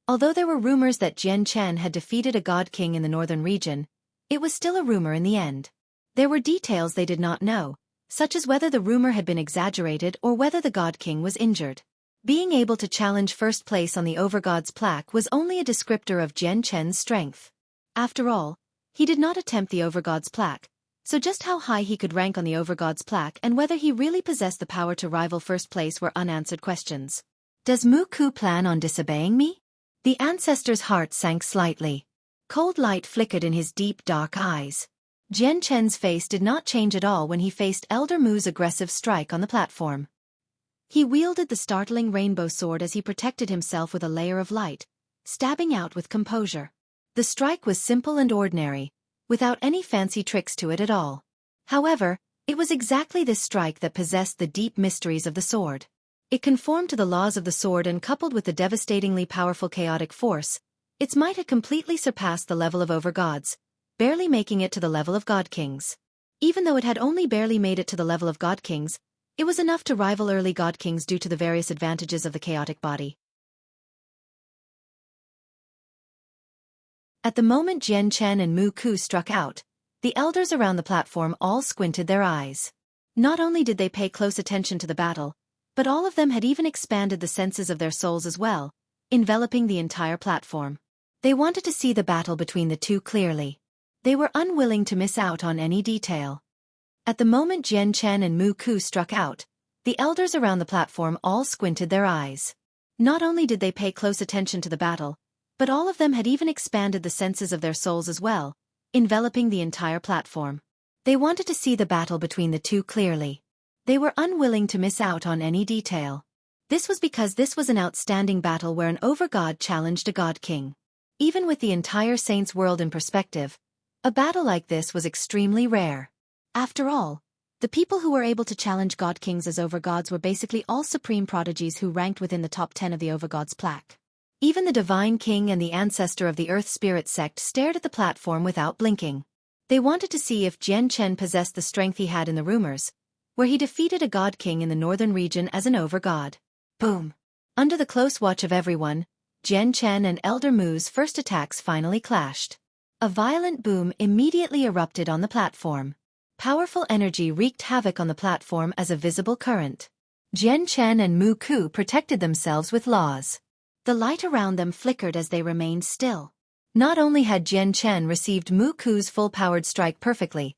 Although there were rumors that Jian Chen had defeated a God King in the northern region, it was still a rumor in the end. There were details they did not know, such as whether the rumor had been exaggerated or whether the God King was injured. Being able to challenge first place on the Overgod's plaque was only a descriptor of Jian Chen's strength. After all, he did not attempt the Overgod's plaque, so just how high he could rank on the Overgod's plaque and whether he really possessed the power to rival first place were unanswered questions. Does Mu Ku plan on disobeying me? The ancestor's heart sank slightly. Cold light flickered in his deep dark eyes. Jian Chen's face did not change at all when he faced Elder Mu's aggressive strike on the platform. He wielded the startling rainbow sword as he protected himself with a layer of light, stabbing out with composure. The strike was simple and ordinary, without any fancy tricks to it at all. However, it was exactly this strike that possessed the deep mysteries of the sword. It conformed to the laws of the sword and coupled with the devastatingly powerful chaotic force, its might had completely surpassed the level of Overgods, barely making it to the level of God Kings. Even though it had only barely made it to the level of God Kings, it was enough to rival early God Kings due to the various advantages of the chaotic body. At the moment Jian Chen and Mu Ku struck out, the elders around the platform all squinted their eyes. Not only did they pay close attention to the battle, but all of them had even expanded the senses of their souls as well, enveloping the entire platform. They wanted to see the battle between the two clearly. They were unwilling to miss out on any detail. At the moment Jian Chen and Mu Ku struck out, the elders around the platform all squinted their eyes. Not only did they pay close attention to the battle, but all of them had even expanded the senses of their souls as well, enveloping the entire platform. They wanted to see the battle between the two clearly. They were unwilling to miss out on any detail. This was because this was an outstanding battle where an Overgod challenged a God King. Even with the entire Saints world in perspective, a battle like this was extremely rare. After all, the people who were able to challenge God Kings as Overgods were basically all supreme prodigies who ranked within the top 10 of the Overgods plaque. Even the Divine King and the ancestor of the Earth Spirit sect stared at the platform without blinking. They wanted to see if Jian Chen possessed the strength he had in the rumors, where he defeated a God King in the northern region as an Overgod. Boom! Under the close watch of everyone, Jian Chen and Elder Mu's first attacks finally clashed. A violent boom immediately erupted on the platform. Powerful energy wreaked havoc on the platform as a visible current. Jian Chen and Mu Ku protected themselves with laws. The light around them flickered as they remained still. Not only had Jian Chen received Mu Ku's full-powered strike perfectly,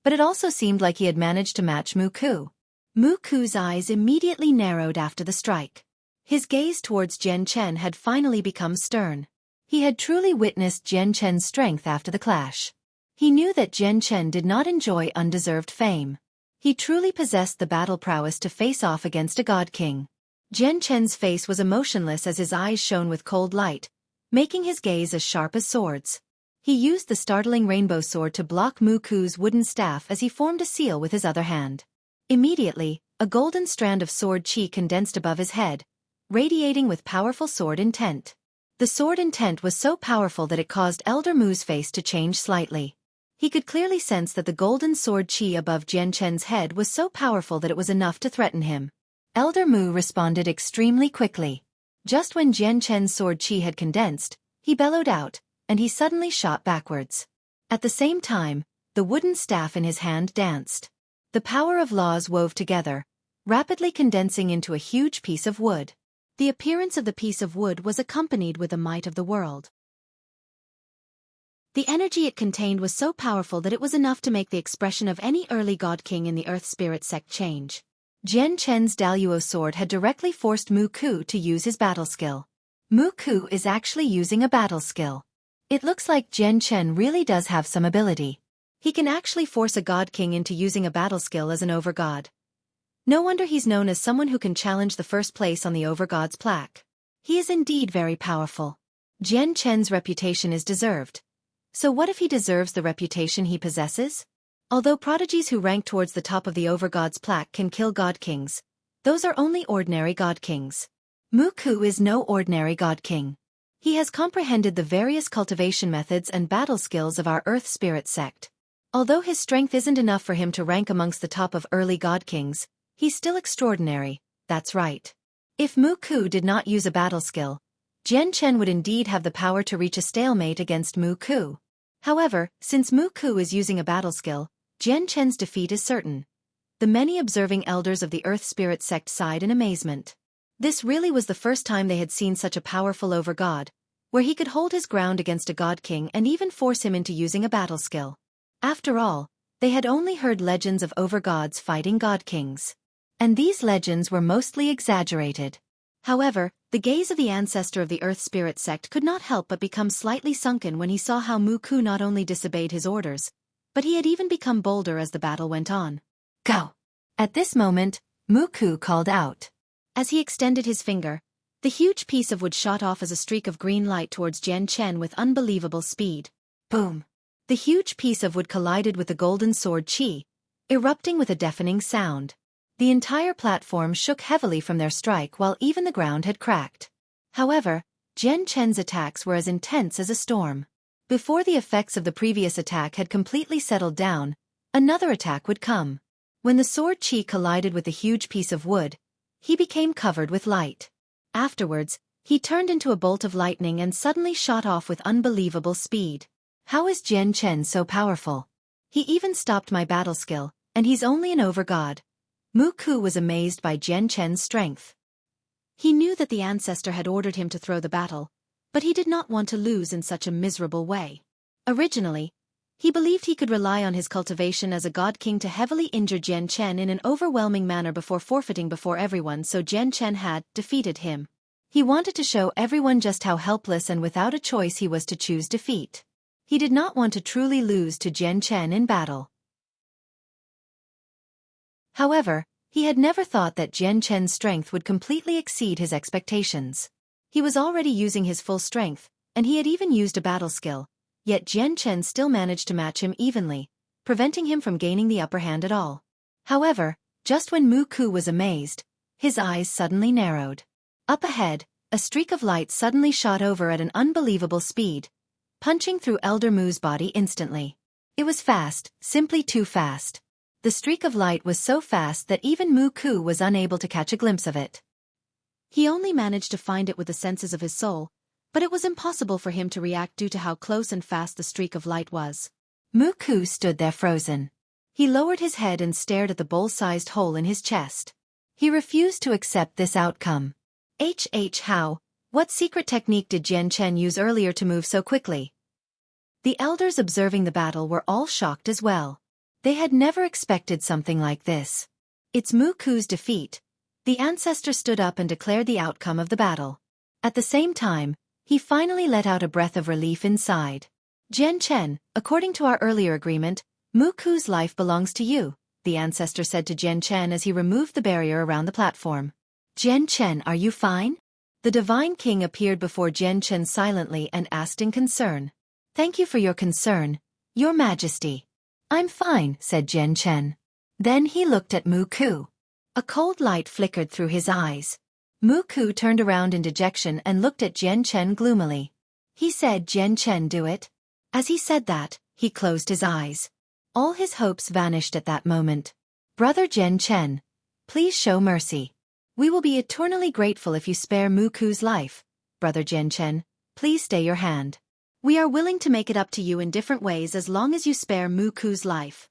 but it also seemed like he had managed to match Mu Ku. Mu Ku's eyes immediately narrowed after the strike. His gaze towards Jian Chen had finally become stern. He had truly witnessed Jian Chen's strength after the clash. He knew that Jian Chen did not enjoy undeserved fame. He truly possessed the battle prowess to face off against a God King. Jian Chen's face was emotionless as his eyes shone with cold light, making his gaze as sharp as swords. He used the startling rainbow sword to block Mu Ku's wooden staff as he formed a seal with his other hand. Immediately, a golden strand of sword chi condensed above his head, radiating with powerful sword intent. The sword intent was so powerful that it caused Elder Mu's face to change slightly. He could clearly sense that the golden sword chi above Jian Chen's head was so powerful that it was enough to threaten him. Elder Mu responded extremely quickly. Just when Jian Chen's sword chi had condensed, he bellowed out, and he suddenly shot backwards. At the same time, the wooden staff in his hand danced. The power of laws wove together, rapidly condensing into a huge piece of wood. The appearance of the piece of wood was accompanied with the might of the world. The energy it contained was so powerful that it was enough to make the expression of any early god king in the Earth Spirit sect change. Jian Chen's Daluo sword had directly forced Mu Ku to use his battle skill. Mu Ku is actually using a battle skill. It looks like Jian Chen really does have some ability. He can actually force a god king into using a battle skill as an overgod. No wonder he's known as someone who can challenge the first place on the overgod's plaque. He is indeed very powerful. Jian Chen's reputation is deserved. So what if he deserves the reputation he possesses? Although prodigies who rank towards the top of the overgod's plaque can kill god kings, those are only ordinary god kings. Mu Ku is no ordinary god king. He has comprehended the various cultivation methods and battle skills of our Earth Spirit sect. Although his strength isn't enough for him to rank amongst the top of early god kings, he's still extraordinary, that's right. If Mu Ku did not use a battle skill, Jian Chen would indeed have the power to reach a stalemate against Mu Ku. However, since Mu Ku is using a battle skill, Jian Chen's defeat is certain. The many observing elders of the Earth Spirit sect sighed in amazement. This really was the first time they had seen such a powerful overgod, where he could hold his ground against a god king and even force him into using a battle skill. After all, they had only heard legends of overgods fighting god kings. And these legends were mostly exaggerated. However, the gaze of the ancestor of the Earth Spirit sect could not help but become slightly sunken when he saw how Mu Ku not only disobeyed his orders, but he had even become bolder as the battle went on. Go! At this moment, Mu Ku called out. As he extended his finger, the huge piece of wood shot off as a streak of green light towards Jian Chen with unbelievable speed. Boom! The huge piece of wood collided with the golden sword Qi, erupting with a deafening sound. The entire platform shook heavily from their strike while even the ground had cracked. However, Jian Chen's attacks were as intense as a storm. Before the effects of the previous attack had completely settled down, another attack would come. When the sword Qi collided with the huge piece of wood, he became covered with light. Afterwards, he turned into a bolt of lightning and suddenly shot off with unbelievable speed. How is Jian Chen so powerful? He even stopped my battle skill, and he's only an overgod. Mu Ku was amazed by Jian Chen's strength. He knew that the ancestor had ordered him to throw the battle, but he did not want to lose in such a miserable way. Originally, he believed he could rely on his cultivation as a god king to heavily injure Jian Chen in an overwhelming manner before forfeiting before everyone, so Jian Chen had defeated him. He wanted to show everyone just how helpless and without a choice he was to choose defeat. He did not want to truly lose to Jian Chen in battle. However, he had never thought that Jian Chen's strength would completely exceed his expectations. He was already using his full strength, and he had even used a battle skill, yet Jian Chen still managed to match him evenly, preventing him from gaining the upper hand at all. However, just when Mu Ku was amazed, his eyes suddenly narrowed. Up ahead, a streak of light suddenly shot over at an unbelievable speed, punching through Elder Mu's body instantly. It was fast, simply too fast. The streak of light was so fast that even Mu Ku was unable to catch a glimpse of it. He only managed to find it with the senses of his soul, but it was impossible for him to react due to how close and fast the streak of light was. Mu Ku stood there frozen. He lowered his head and stared at the bowl-sized hole in his chest. He refused to accept this outcome. How? What secret technique did Jian Chen use earlier to move so quickly? The elders observing the battle were all shocked as well. They had never expected something like this. It's Mu Ku's defeat. The ancestor stood up and declared the outcome of the battle. At the same time, he finally let out a breath of relief inside. Jian Chen, according to our earlier agreement, Mu Ku's life belongs to you, the ancestor said to Jian Chen as he removed the barrier around the platform. Jian Chen, are you fine? The Divine King appeared before Jian Chen silently and asked in concern. Thank you for your concern, Your Majesty. I'm fine, said Jian Chen. Then he looked at Mu Ku. A cold light flickered through his eyes. Mu Ku turned around in dejection and looked at Jian Chen gloomily. He said, Jian Chen, do it. As he said that, he closed his eyes. All his hopes vanished at that moment. Brother Jian Chen, please show mercy. We will be eternally grateful if you spare Mu Ku's life. Brother Jian Chen, please stay your hand. We are willing to make it up to you in different ways as long as you spare Mu Ku's life.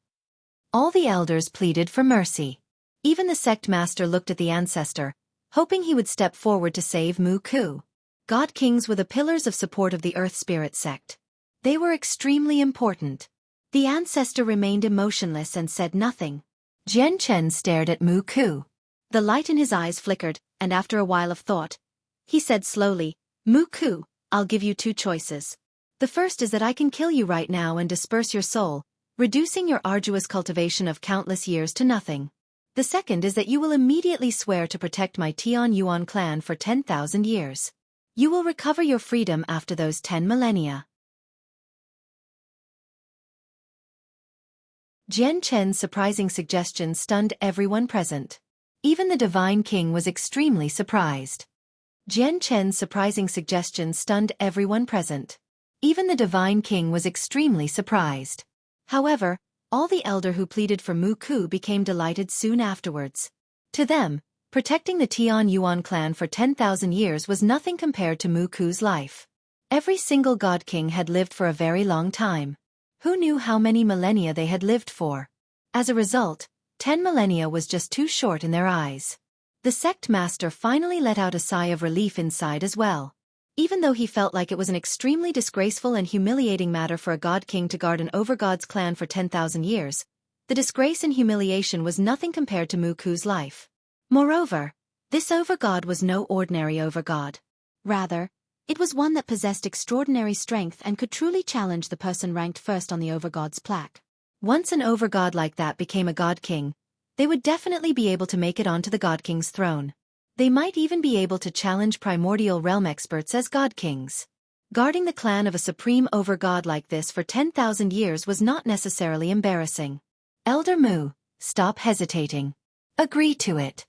All the elders pleaded for mercy. Even the sect master looked at the ancestor, hoping he would step forward to save Mu Ku. God kings were the pillars of support of the Earth Spirit sect. They were extremely important. The ancestor remained emotionless and said nothing. Jian Chen stared at Mu Ku. The light in his eyes flickered, and after a while of thought, he said slowly, Mu Ku, I'll give you two choices. The first is that I can kill you right now and disperse your soul, reducing your arduous cultivation of countless years to nothing. The second is that you will immediately swear to protect my Tian Yuan clan for 10,000 years. You will recover your freedom after those 10 millennia. Jian Chen's surprising suggestion stunned everyone present. Even the Divine King was extremely surprised. Jian Chen's surprising suggestion stunned everyone present. Even the Divine King was extremely surprised. However, all the elder who pleaded for Mu Ku became delighted soon afterwards. To them, protecting the Tian Yuan clan for 10,000 years was nothing compared to Mu Ku's life. Every single God King had lived for a very long time. Who knew how many millennia they had lived for? As a result, 10 millennia was just too short in their eyes. The sect master finally let out a sigh of relief inside as well. Even though he felt like it was an extremely disgraceful and humiliating matter for a God King to guard an overgod's clan for 10,000 years, the disgrace and humiliation was nothing compared to Mu Ku's life. Moreover, this overgod was no ordinary overgod. Rather, it was one that possessed extraordinary strength and could truly challenge the person ranked first on the overgod's plaque. Once an overgod like that became a God King, they would definitely be able to make it onto the God King's throne. They might even be able to challenge primordial realm experts as God Kings. Guarding the clan of a supreme overgod like this for 10,000 years was not necessarily embarrassing. Elder Mu, stop hesitating. Agree to it.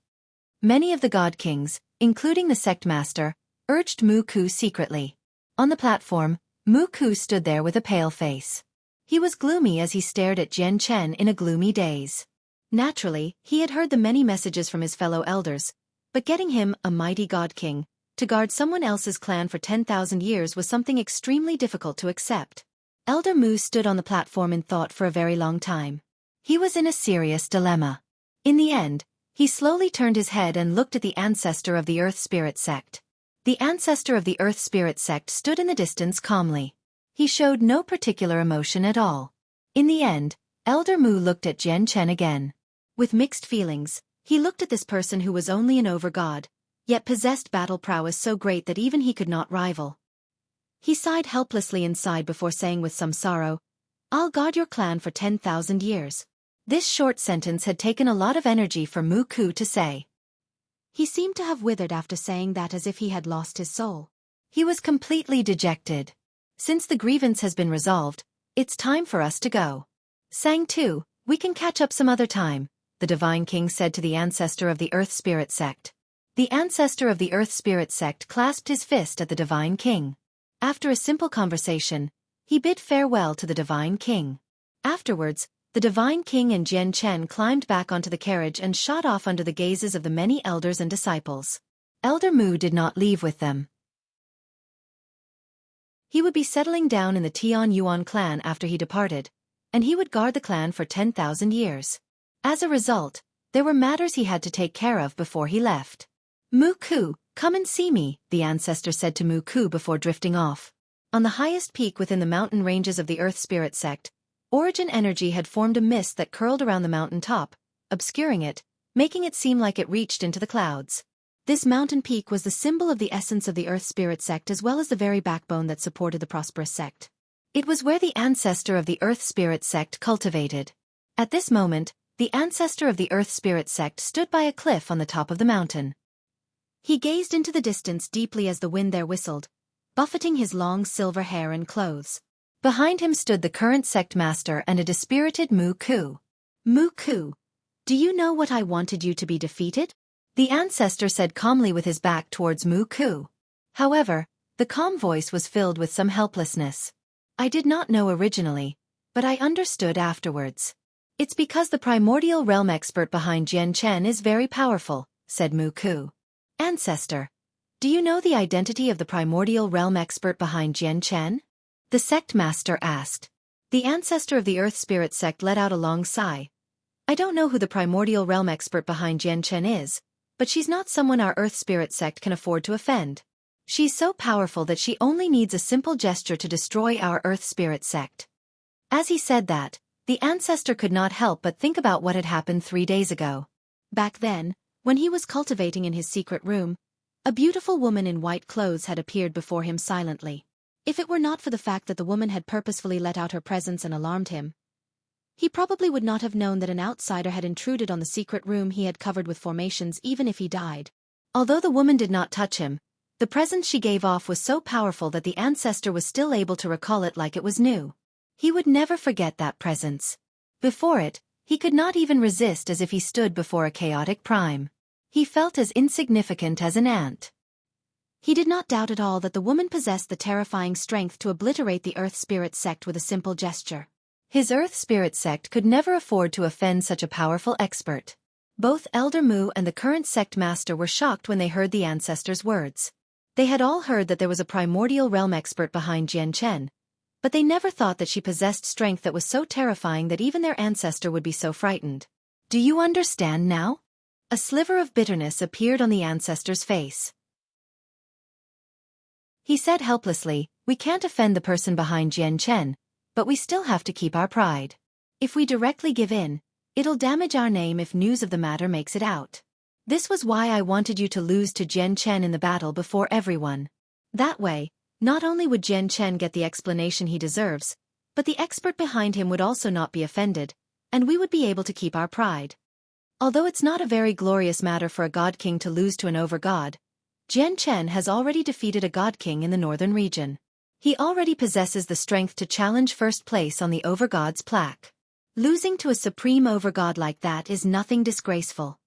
Many of the God Kings, including the sect master, urged Mu Ku secretly. On the platform, Mu Ku stood there with a pale face. He was gloomy as he stared at Jian Chen in a gloomy daze. Naturally, he had heard the many messages from his fellow elders, but getting him, a mighty God King, to guard someone else's clan for 10,000 years was something extremely difficult to accept. Elder Mu stood on the platform in thought for a very long time. He was in a serious dilemma. In the end, he slowly turned his head and looked at the ancestor of the Earth Spirit sect. The ancestor of the Earth Spirit sect stood in the distance calmly. He showed no particular emotion at all. In the end, Elder Mu looked at Jian Chen again. With mixed feelings, he looked at this person who was only an overgod, yet possessed battle prowess so great that even he could not rival. He sighed helplessly inside before saying with some sorrow, I'll guard your clan for 10,000 years. This short sentence had taken a lot of energy for Mu Ku to say. He seemed to have withered after saying that as if he had lost his soul. He was completely dejected. Since the grievance has been resolved, it's time for us to go. Sang Tu, we can catch up some other time, the Divine King said to the ancestor of the Earth Spirit sect. The ancestor of the Earth Spirit sect clasped his fist at the Divine King. After a simple conversation, he bid farewell to the Divine King. Afterwards, the Divine King and Jian Chen climbed back onto the carriage and shot off under the gazes of the many elders and disciples. Elder Mu did not leave with them. He would be settling down in the Tian Yuan clan after he departed, and he would guard the clan for 10,000 years. As a result, there were matters he had to take care of before he left. Mu Ku, come and see me, the ancestor said to Mu Ku before drifting off. On the highest peak within the mountain ranges of the Earth Spirit sect, origin energy had formed a mist that curled around the mountain top, obscuring it, making it seem like it reached into the clouds. This mountain peak was the symbol of the essence of the Earth Spirit sect as well as the very backbone that supported the prosperous sect. It was where the ancestor of the Earth Spirit sect cultivated. At this moment, the ancestor of the Earth Spirit sect stood by a cliff on the top of the mountain. He gazed into the distance deeply as the wind there whistled, buffeting his long silver hair and clothes. Behind him stood the current sect master and a dispirited Mu Ku. Mu Ku, do you know what I wanted you to be defeated? The ancestor said calmly with his back towards Mu Ku. However, the calm voice was filled with some helplessness. I did not know originally, but I understood afterwards. It's because the primordial realm expert behind Jian Chen is very powerful, said Mu Ku. Ancestor, do you know the identity of the primordial realm expert behind Jian Chen? The sect master asked. The ancestor of the Earth Spirit sect let out a long sigh. I don't know who the primordial realm expert behind Jian Chen is, but she's not someone our Earth Spirit sect can afford to offend. She's so powerful that she only needs a simple gesture to destroy our Earth Spirit sect. As he said that, the ancestor could not help but think about what had happened 3 days ago. Back then, when he was cultivating in his secret room, a beautiful woman in white clothes had appeared before him silently. If it were not for the fact that the woman had purposefully let out her presence and alarmed him, he probably would not have known that an outsider had intruded on the secret room he had covered with formations even if he died. Although the woman did not touch him, the presence she gave off was so powerful that the ancestor was still able to recall it like it was new. He would never forget that presence. Before it, he could not even resist as if he stood before a chaotic prime. He felt as insignificant as an ant. He did not doubt at all that the woman possessed the terrifying strength to obliterate the Earth Spirit sect with a simple gesture. His Earth Spirit sect could never afford to offend such a powerful expert. Both Elder Mu and the current sect master were shocked when they heard the ancestor's words. They had all heard that there was a primordial realm expert behind Jian Chen, but they never thought that she possessed strength that was so terrifying that even their ancestor would be so frightened. Do you understand now? A sliver of bitterness appeared on the ancestor's face. He said helplessly, "We can't offend the person behind Jian Chen, but we still have to keep our pride. If we directly give in, it'll damage our name if news of the matter makes it out. This was why I wanted you to lose to Jian Chen in the battle before everyone. That way, not only would Jian Chen get the explanation he deserves, but the expert behind him would also not be offended, and we would be able to keep our pride. Although it's not a very glorious matter for a god king to lose to an over-god, Jian Chen has already defeated a god king in the northern region. He already possesses the strength to challenge first place on the over-god's plaque. Losing to a supreme over-god like that is nothing disgraceful.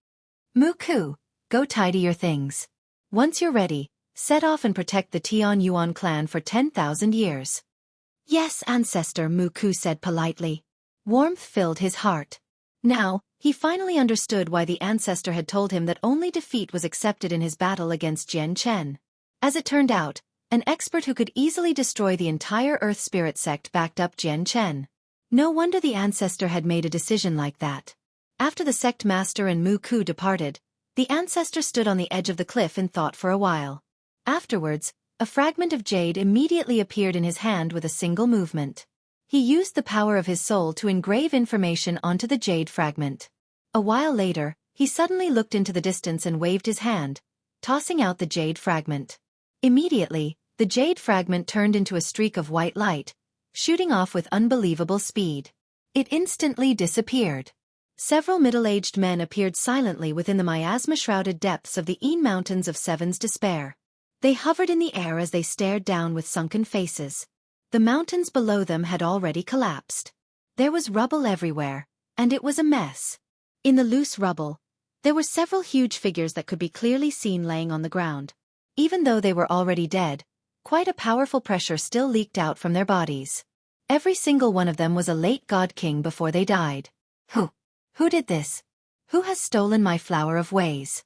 Mu Ku, go tidy your things. Once you're ready, set off and protect the Tian Yuan clan for 10,000 years. Yes, ancestor, Mu Ku said politely. Warmth filled his heart. Now, he finally understood why the ancestor had told him that only defeat was accepted in his battle against Jian Chen. As it turned out, an expert who could easily destroy the entire Earth Spirit sect backed up Jian Chen. No wonder the ancestor had made a decision like that. After the sect master and Mu Ku departed, the ancestor stood on the edge of the cliff in thought for a while. Afterwards, a fragment of jade immediately appeared in his hand with a single movement. He used the power of his soul to engrave information onto the jade fragment. A while later, he suddenly looked into the distance and waved his hand, tossing out the jade fragment. Immediately, the jade fragment turned into a streak of white light, shooting off with unbelievable speed. It instantly disappeared. Several middle-aged men appeared silently within the miasma-shrouded depths of the Een Mountains of Seven's Despair. They hovered in the air as they stared down with sunken faces. The mountains below them had already collapsed. There was rubble everywhere, and it was a mess. In the loose rubble, there were several huge figures that could be clearly seen laying on the ground. Even though they were already dead, quite a powerful pressure still leaked out from their bodies. Every single one of them was a late god king before they died. Who did this? Who has stolen my flower of ways?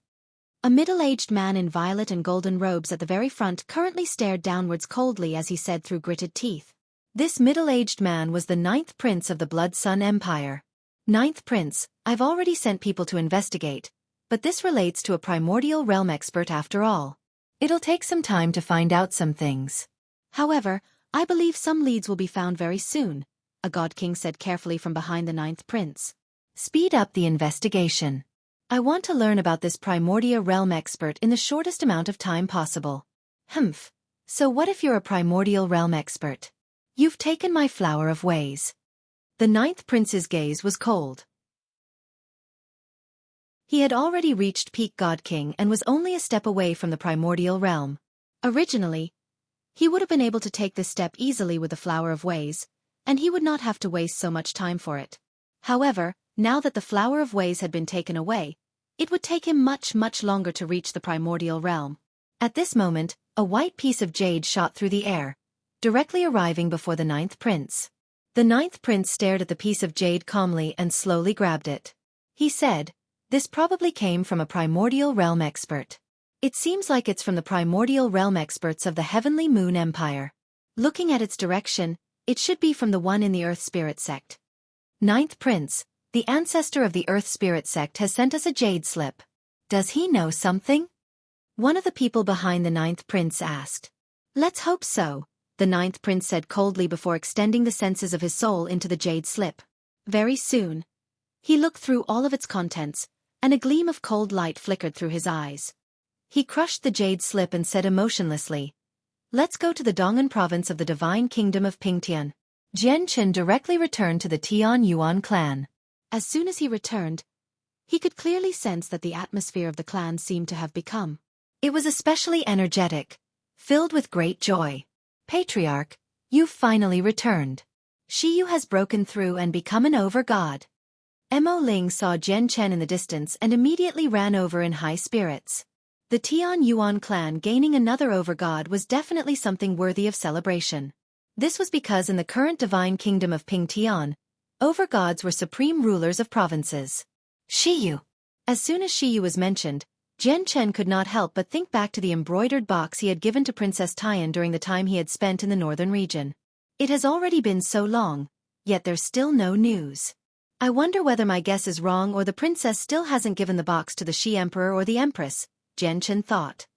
A middle-aged man in violet and golden robes at the very front currently stared downwards coldly as he said through gritted teeth. This middle-aged man was the 9th prince of the Blood Sun Empire. 9th prince, I've already sent people to investigate, but this relates to a primordial realm expert after all. It'll take some time to find out some things. However, I believe some leads will be found very soon, a god king said carefully from behind the 9th prince. Speed up the investigation. I want to learn about this primordial realm expert in the shortest amount of time possible. So what if you're a primordial realm expert? You've taken my flower of ways. The 9th prince's gaze was cold. He had already reached peak god king and was only a step away from the primordial realm. Originally, he would have been able to take this step easily with the flower of ways, and he would not have to waste so much time for it. However, now that the flower of ways had been taken away, it would take him much longer to reach the primordial realm. At this moment, a white piece of jade shot through the air, directly arriving before the 9th prince. The 9th prince stared at the piece of jade calmly and slowly grabbed it. He said, "This probably came from a primordial realm expert. It seems like it's from the primordial realm experts of the Heavenly Moon Empire. Looking at its direction, it should be from the one in the Earth Spirit sect. 9th prince, the ancestor of the Earth Spirit sect has sent us a jade slip. Does he know something?" One of the people behind the ninth prince asked. Let's hope so, the ninth prince said coldly before extending the senses of his soul into the jade slip. Very soon, he looked through all of its contents, and a gleam of cold light flickered through his eyes. He crushed the jade slip and said emotionlessly, "Let's go to the Dong'an province of the divine kingdom of Pingtian." Jian Chen directly returned to the Tian Yuan clan. As soon as he returned, he could clearly sense that the atmosphere of the clan seemed to have become. It was especially energetic, filled with great joy. "Patriarch, you've finally returned. Shiyu has broken through and become an over-god." Mo Ling saw Jian Chen in the distance and immediately ran over in high spirits. The Tian Yuan clan gaining another over-god was definitely something worthy of celebration. This was because in the current divine kingdom of Pingtian, over-gods were supreme rulers of provinces. Shiyu. As soon as Shiyu was mentioned, Jian Chen could not help but think back to the embroidered box he had given to Princess Tian during the time he had spent in the northern region. It has already been so long, yet there's still no news. I wonder whether my guess is wrong or the princess still hasn't given the box to the Shi Emperor or the Empress, Jian Chen thought.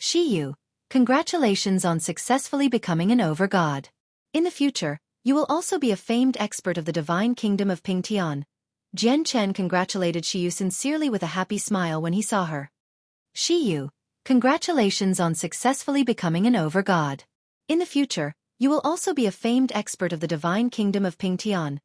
Shiyu, congratulations on successfully becoming an over-god. In the future, you will also be a famed expert of the divine kingdom of Pingtian. Jian Chen congratulated Shiyu sincerely with a happy smile when he saw her. Shiyu, congratulations on successfully becoming an over-god. In the future, you will also be a famed expert of the divine kingdom of Pingtian.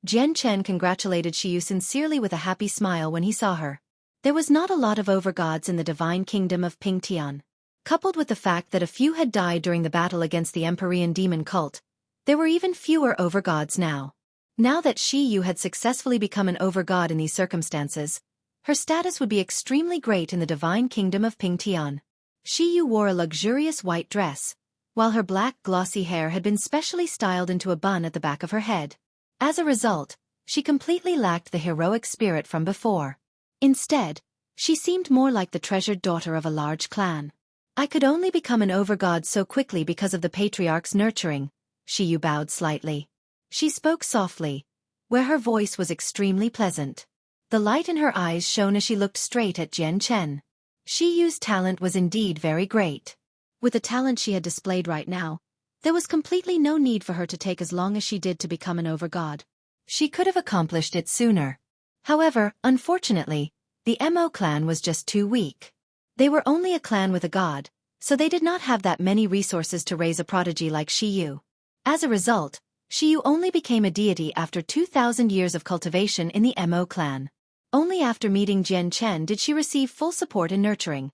Jian Chen congratulated Shiyu sincerely with a happy smile when he saw her. There was not a lot of over-gods in the divine kingdom of Pingtian. Coupled with the fact that a few had died during the battle against the Empyrean demon cult, there were even fewer over-gods now. Now that Shiyu had successfully become an over-god in these circumstances, her status would be extremely great in the divine kingdom of Pingtian. Shiyu wore a luxurious white dress, while her black glossy hair had been specially styled into a bun at the back of her head. As a result, she completely lacked the heroic spirit from before. Instead, she seemed more like the treasured daughter of a large clan. I could only become an over-god so quickly because of the patriarch's nurturing. Shiyu bowed slightly. She spoke softly, where her voice was extremely pleasant. The light in her eyes shone as she looked straight at Jian Chen. Shiyu's talent was indeed very great. With the talent she had displayed right now, there was completely no need for her to take as long as she did to become an over-god. She could have accomplished it sooner. However, unfortunately, the Mo clan was just too weak. They were only a clan with a god, so they did not have that many resources to raise a prodigy like Shiyu. As a result, Shiyu only became a deity after 2,000 years of cultivation in the Mo clan. Only after meeting Jian Chen did she receive full support and nurturing,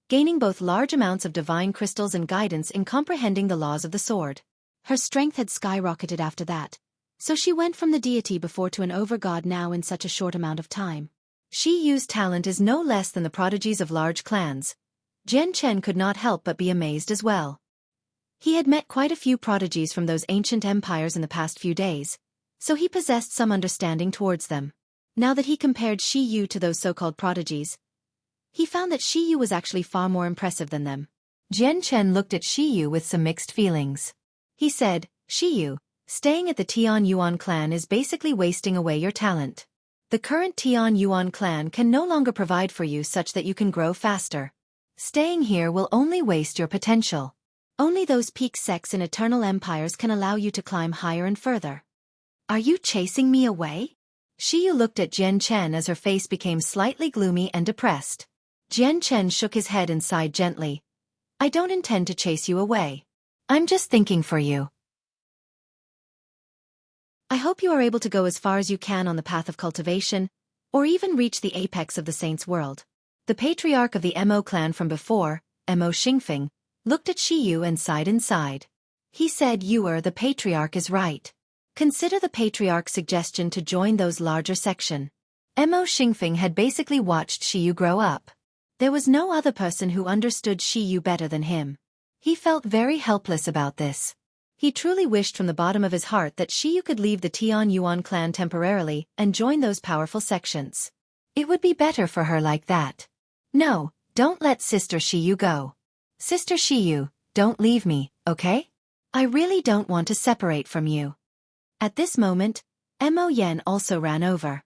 gaining both large amounts of divine crystals and guidance in comprehending the laws of the sword. Her strength had skyrocketed after that, so she went from the deity before to an over-god now in such a short amount of time. Shiyu's talent is no less than the prodigies of large clans. Jian Chen could not help but be amazed as well. He had met quite a few prodigies from those ancient empires in the past few days, so he possessed some understanding towards them. Now that he compared Shiyu to those so-called prodigies, he found that Shiyu was actually far more impressive than them. Jian Chen looked at Shiyu with some mixed feelings. He said, "Shiyu, staying at the Tian Yuan clan is basically wasting away your talent. The current Tian Yuan clan can no longer provide for you such that you can grow faster. Staying here will only waste your potential. Only those peak sects in eternal empires can allow you to climb higher and further. Are you chasing me away?" Shiyu looked at Jian Chen as her face became slightly gloomy and depressed. Jian Chen shook his head and sighed gently. "I don't intend to chase you away. I'm just thinking for you. I hope you are able to go as far as you can on the path of cultivation, or even reach the apex of the saints' world." The patriarch of the Mo clan from before, Mo Xingfeng, looked at Shiyu and sighed inside. He said, the patriarch is right. Consider the patriarch's suggestion to join those larger section. Mo Xingfeng had basically watched Shiyu grow up. There was no other person who understood Shiyu better than him. He felt very helpless about this. He truly wished from the bottom of his heart that Shiyu could leave the Tian Yuan clan temporarily and join those powerful sections. It would be better for her like that. "No, don't let Sister Shiyu go. Sister Shiyu, don't leave me, okay? I really don't want to separate from you." At this moment, Mo Yen also ran over.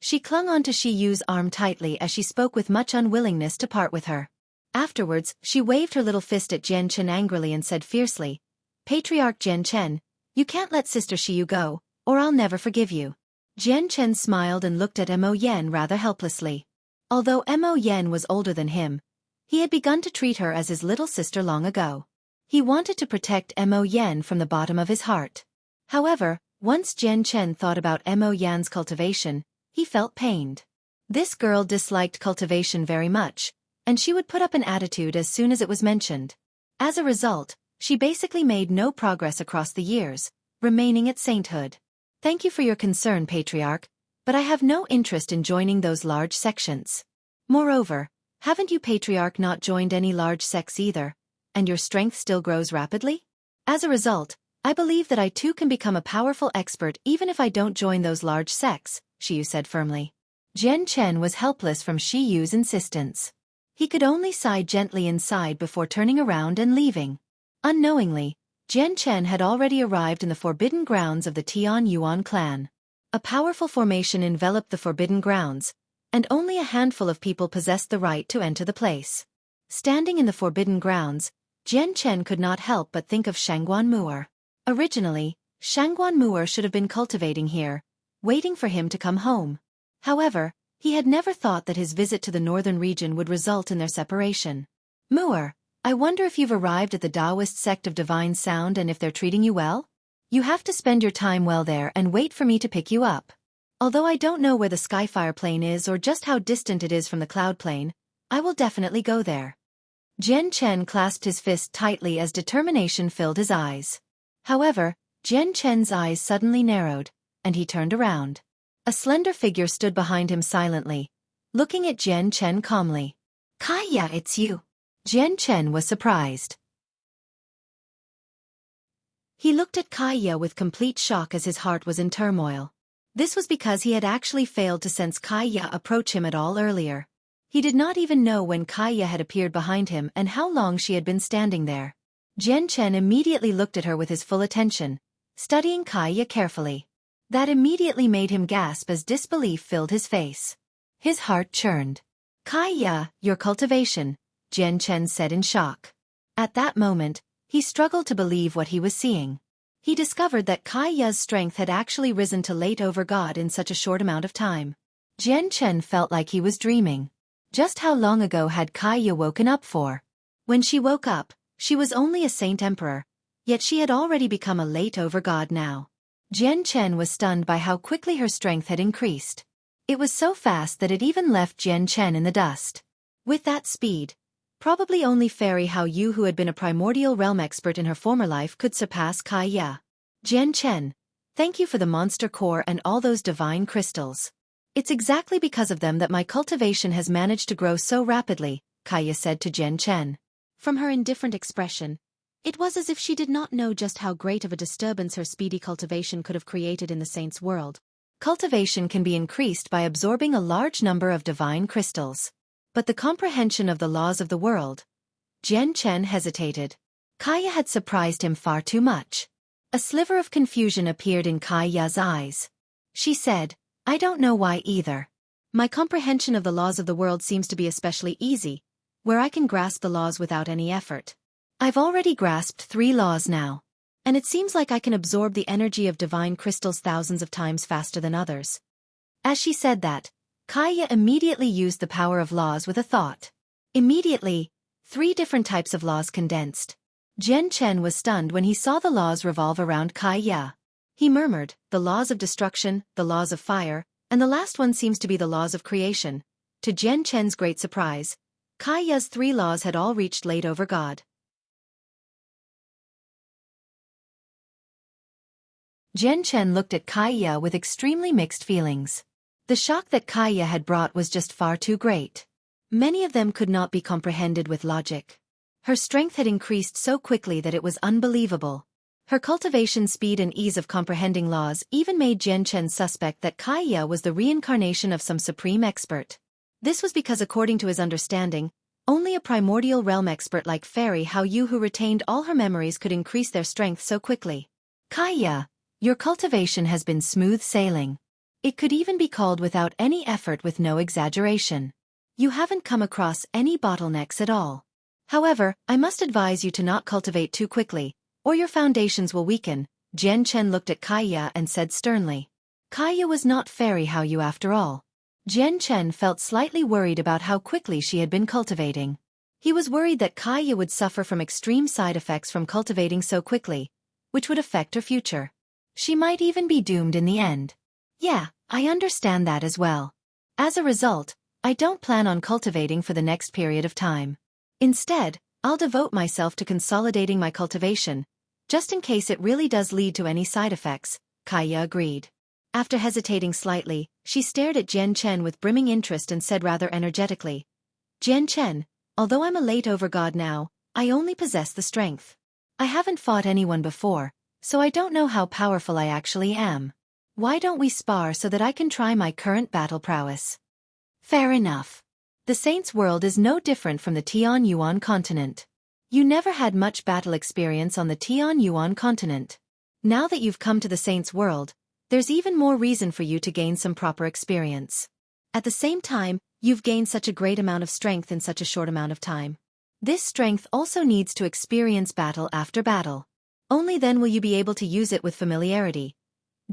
She clung onto Shi Yu's arm tightly as she spoke with much unwillingness to part with her. Afterwards, she waved her little fist at Jian Chen angrily and said fiercely, "Patriarch Jian Chen, you can't let Sister Shi Yu go, or I'll never forgive you." Jian Chen smiled and looked at Mo Yen rather helplessly. Although Mo Yen was older than him, he had begun to treat her as his little sister long ago. He wanted to protect Mo Yen from the bottom of his heart. However, once Jian Chen thought about Mo Yan's cultivation, he felt pained. This girl disliked cultivation very much, and she would put up an attitude as soon as it was mentioned. As a result, she basically made no progress across the years, remaining at sainthood. "Thank you for your concern, Patriarch, but I have no interest in joining those large sections. Moreover, haven't you, Patriarch, not joined any large sects either, and your strength still grows rapidly? As a result, I believe that I too can become a powerful expert even if I don't join those large sects," Shi Yu said firmly. Jian Chen was helpless from Shi Yu's insistence. He could only sigh gently inside before turning around and leaving. Unknowingly, Jian Chen had already arrived in the forbidden grounds of the Tian Yuan clan. A powerful formation enveloped the forbidden grounds, and only a handful of people possessed the right to enter the place. Standing in the forbidden grounds, Jian Chen could not help but think of Shangguan Mu'er. Originally, Shangguan Mu'er should have been cultivating here, waiting for him to come home. However, he had never thought that his visit to the northern region would result in their separation. "Mu'er, I wonder if you've arrived at the Taoist sect of Divine Sound and if they're treating you well? You have to spend your time well there and wait for me to pick you up. Although I don't know where the Skyfire plane is or just how distant it is from the Cloud plane, I will definitely go there." Jian Chen clasped his fist tightly as determination filled his eyes. However, Jian Chen's eyes suddenly narrowed, and he turned around. A slender figure stood behind him silently, looking at Jian Chen calmly. "Kaya, it's you." Jian Chen was surprised. He looked at Kaya with complete shock as his heart was in turmoil. This was because he had actually failed to sense Kaya approach him at all earlier. He did not even know when Kaya had appeared behind him and how long she had been standing there. Jian Chen immediately looked at her with his full attention, studying Kaya carefully. That immediately made him gasp as disbelief filled his face. His heart churned. "Kaya, your cultivation," Jian Chen said in shock. At that moment, he struggled to believe what he was seeing. He discovered that Kaya's strength had actually risen to late over God in such a short amount of time. Jian Chen felt like he was dreaming. Just how long ago had Kaya woken up for? When she woke up, she was only a saint emperor, yet she had already become a late over God now. Jian Chen was stunned by how quickly her strength had increased. It was so fast that it even left Jian Chen in the dust. With that speed, probably only Fairy Hao Yu, who had been a primordial realm expert in her former life, could surpass Kaya. "Jian Chen, thank you for the monster core and all those divine crystals. It's exactly because of them that my cultivation has managed to grow so rapidly," Kaya said to Jian Chen. From her indifferent expression, it was as if she did not know just how great of a disturbance her speedy cultivation could have created in the saint's world. Cultivation can be increased by absorbing a large number of divine crystals. But the comprehension of the laws of the world. Jian Chen hesitated. Kaya had surprised him far too much. A sliver of confusion appeared in Kaya's eyes. She said, "I don't know why either. My comprehension of the laws of the world seems to be especially easy, where I can grasp the laws without any effort. I've already grasped 3 laws now, and it seems like I can absorb the energy of divine crystals thousands of times faster than others." As she said that, Kaya immediately used the power of laws with a thought. Immediately, 3 different types of laws condensed. Jian Chen was stunned when he saw the laws revolve around Kaya. He murmured, "The laws of destruction, the laws of fire, and the last one seems to be the laws of creation." To Jian Chen's great surprise, Kaya's 3 laws had all reached late over God. Jian Chen looked at Kaya with extremely mixed feelings. The shock that Kaya had brought was just far too great. Many of them could not be comprehended with logic. Her strength had increased so quickly that it was unbelievable. Her cultivation speed and ease of comprehending laws even made Jian Chen suspect that Kaya was the reincarnation of some supreme expert. This was because, according to his understanding, only a primordial realm expert like Fairy Hao Yu, who retained all her memories, could increase their strength so quickly. "Kaya, your cultivation has been smooth sailing. It could even be called without any effort, with no exaggeration. You haven't come across any bottlenecks at all. However, I must advise you to not cultivate too quickly, or your foundations will weaken. Jian Chen looked at Kaya and said sternly. Kaya was not fairy Hao Yu after all. Jian Chen felt slightly worried about how quickly she had been cultivating. He was worried that Kaya would suffer from extreme side effects from cultivating so quickly, which would affect her future. She might even be doomed in the end. Yeah, I understand that as well. As a result, I don't plan on cultivating for the next period of time. Instead, I'll devote myself to consolidating my cultivation, just in case it really does lead to any side effects, Kaya agreed. After hesitating slightly, she stared at Jian Chen with brimming interest and said rather energetically, Jian Chen, although I'm a late overgod now, I only possess the strength. I haven't fought anyone before, so I don't know how powerful I actually am. Why don't we spar so that I can try my current battle prowess? Fair enough. The Saints' world is no different from the Tian Yuan continent. You never had much battle experience on the Tian Yuan continent. Now that you've come to the Saints' world, there's even more reason for you to gain some proper experience. At the same time, you've gained such a great amount of strength in such a short amount of time. This strength also needs to experience battle after battle. Only then will you be able to use it with familiarity.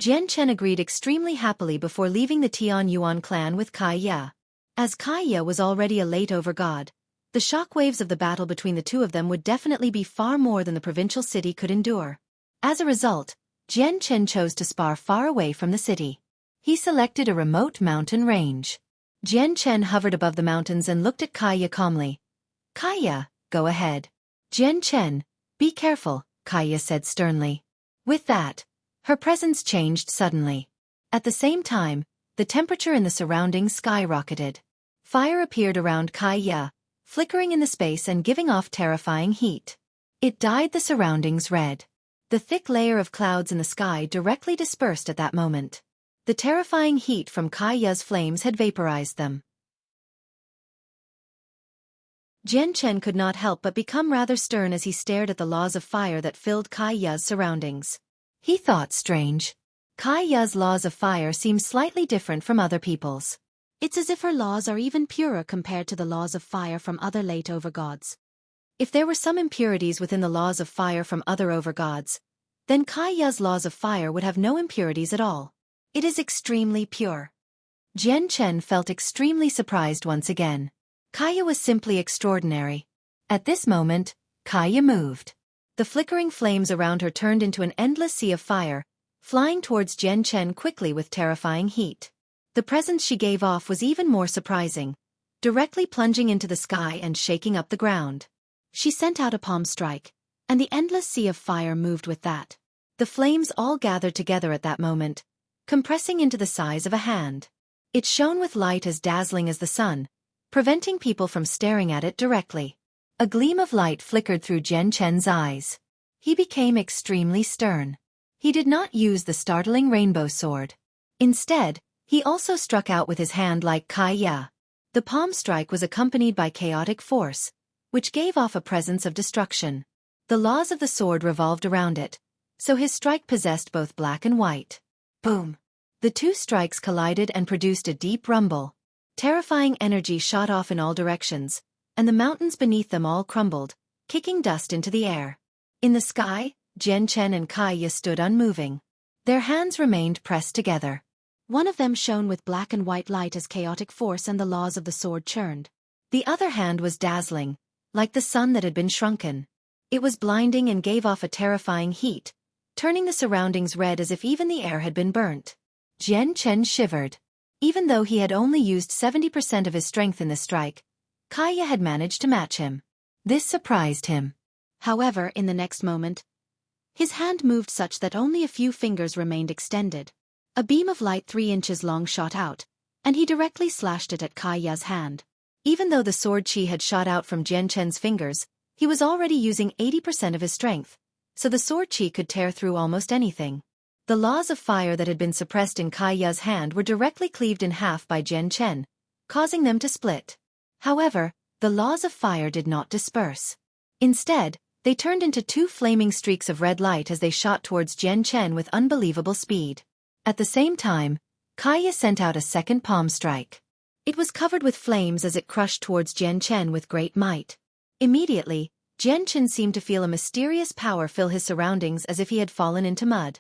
Jian Chen agreed extremely happily before leaving the Tian Yuan clan with Kaya. As Kaya was already a late overgod, the shockwaves of the battle between the two of them would definitely be far more than the provincial city could endure. As a result, Jian Chen chose to spar far away from the city. He selected a remote mountain range. Jian Chen hovered above the mountains and looked at Kaya calmly. Kaya, go ahead. Jian Chen, be careful, Kaya said sternly. With that, her presence changed suddenly. At the same time, the temperature in the surrounding skyrocketed. Fire appeared around Kaya, flickering in the space and giving off terrifying heat. It dyed the surroundings red. The thick layer of clouds in the sky directly dispersed at that moment. The terrifying heat from Kaya's flames had vaporized them. Jian Chen could not help but become rather stern as he stared at the laws of fire that filled Kaya's surroundings. He thought strange. Kaya's laws of fire seem slightly different from other people's. It's as if her laws are even purer compared to the laws of fire from other late overgods. If there were some impurities within the laws of fire from other overgods, then Kaya's laws of fire would have no impurities at all. It is extremely pure. Jian Chen felt extremely surprised once again. Kaya was simply extraordinary. At this moment, Kaya moved. The flickering flames around her turned into an endless sea of fire, flying towards Jian Chen quickly with terrifying heat. The presence she gave off was even more surprising, directly plunging into the sky and shaking up the ground. She sent out a palm strike, and the endless sea of fire moved with that. The flames all gathered together at that moment, compressing into the size of a hand. It shone with light as dazzling as the sun, preventing people from staring at it directly. A gleam of light flickered through Jian Chen's eyes. He became extremely stern. He did not use the startling rainbow sword. Instead, he also struck out with his hand like Kaya. The palm strike was accompanied by chaotic force, which gave off a presence of destruction. The laws of the sword revolved around it, so his strike possessed both black and white. Boom! The two strikes collided and produced a deep rumble. Terrifying energy shot off in all directions, and the mountains beneath them all crumbled, kicking dust into the air. In the sky, Jian Chen and Kaya stood unmoving. Their hands remained pressed together. One of them shone with black and white light as chaotic force and the laws of the sword churned. The other hand was dazzling, like the sun that had been shrunken. It was blinding and gave off a terrifying heat, turning the surroundings red as if even the air had been burnt. Jian Chen shivered. Even though he had only used 70% of his strength in this strike, Kaya had managed to match him. This surprised him. However, in the next moment, his hand moved such that only a few fingers remained extended. A beam of light 3 inches long shot out, and he directly slashed it at Kaya's hand. Even though the sword chi had shot out from Jian Chen's fingers, he was already using 80% of his strength, so the sword chi could tear through almost anything. The laws of fire that had been suppressed in Kaya's hand were directly cleaved in half by Jian Chen, causing them to split. However, the laws of fire did not disperse. Instead, they turned into 2 flaming streaks of red light as they shot towards Jian Chen with unbelievable speed. At the same time, Kaya sent out a second palm strike. It was covered with flames as it crushed towards Jian Chen with great might. Immediately, Jian Chen seemed to feel a mysterious power fill his surroundings as if he had fallen into mud.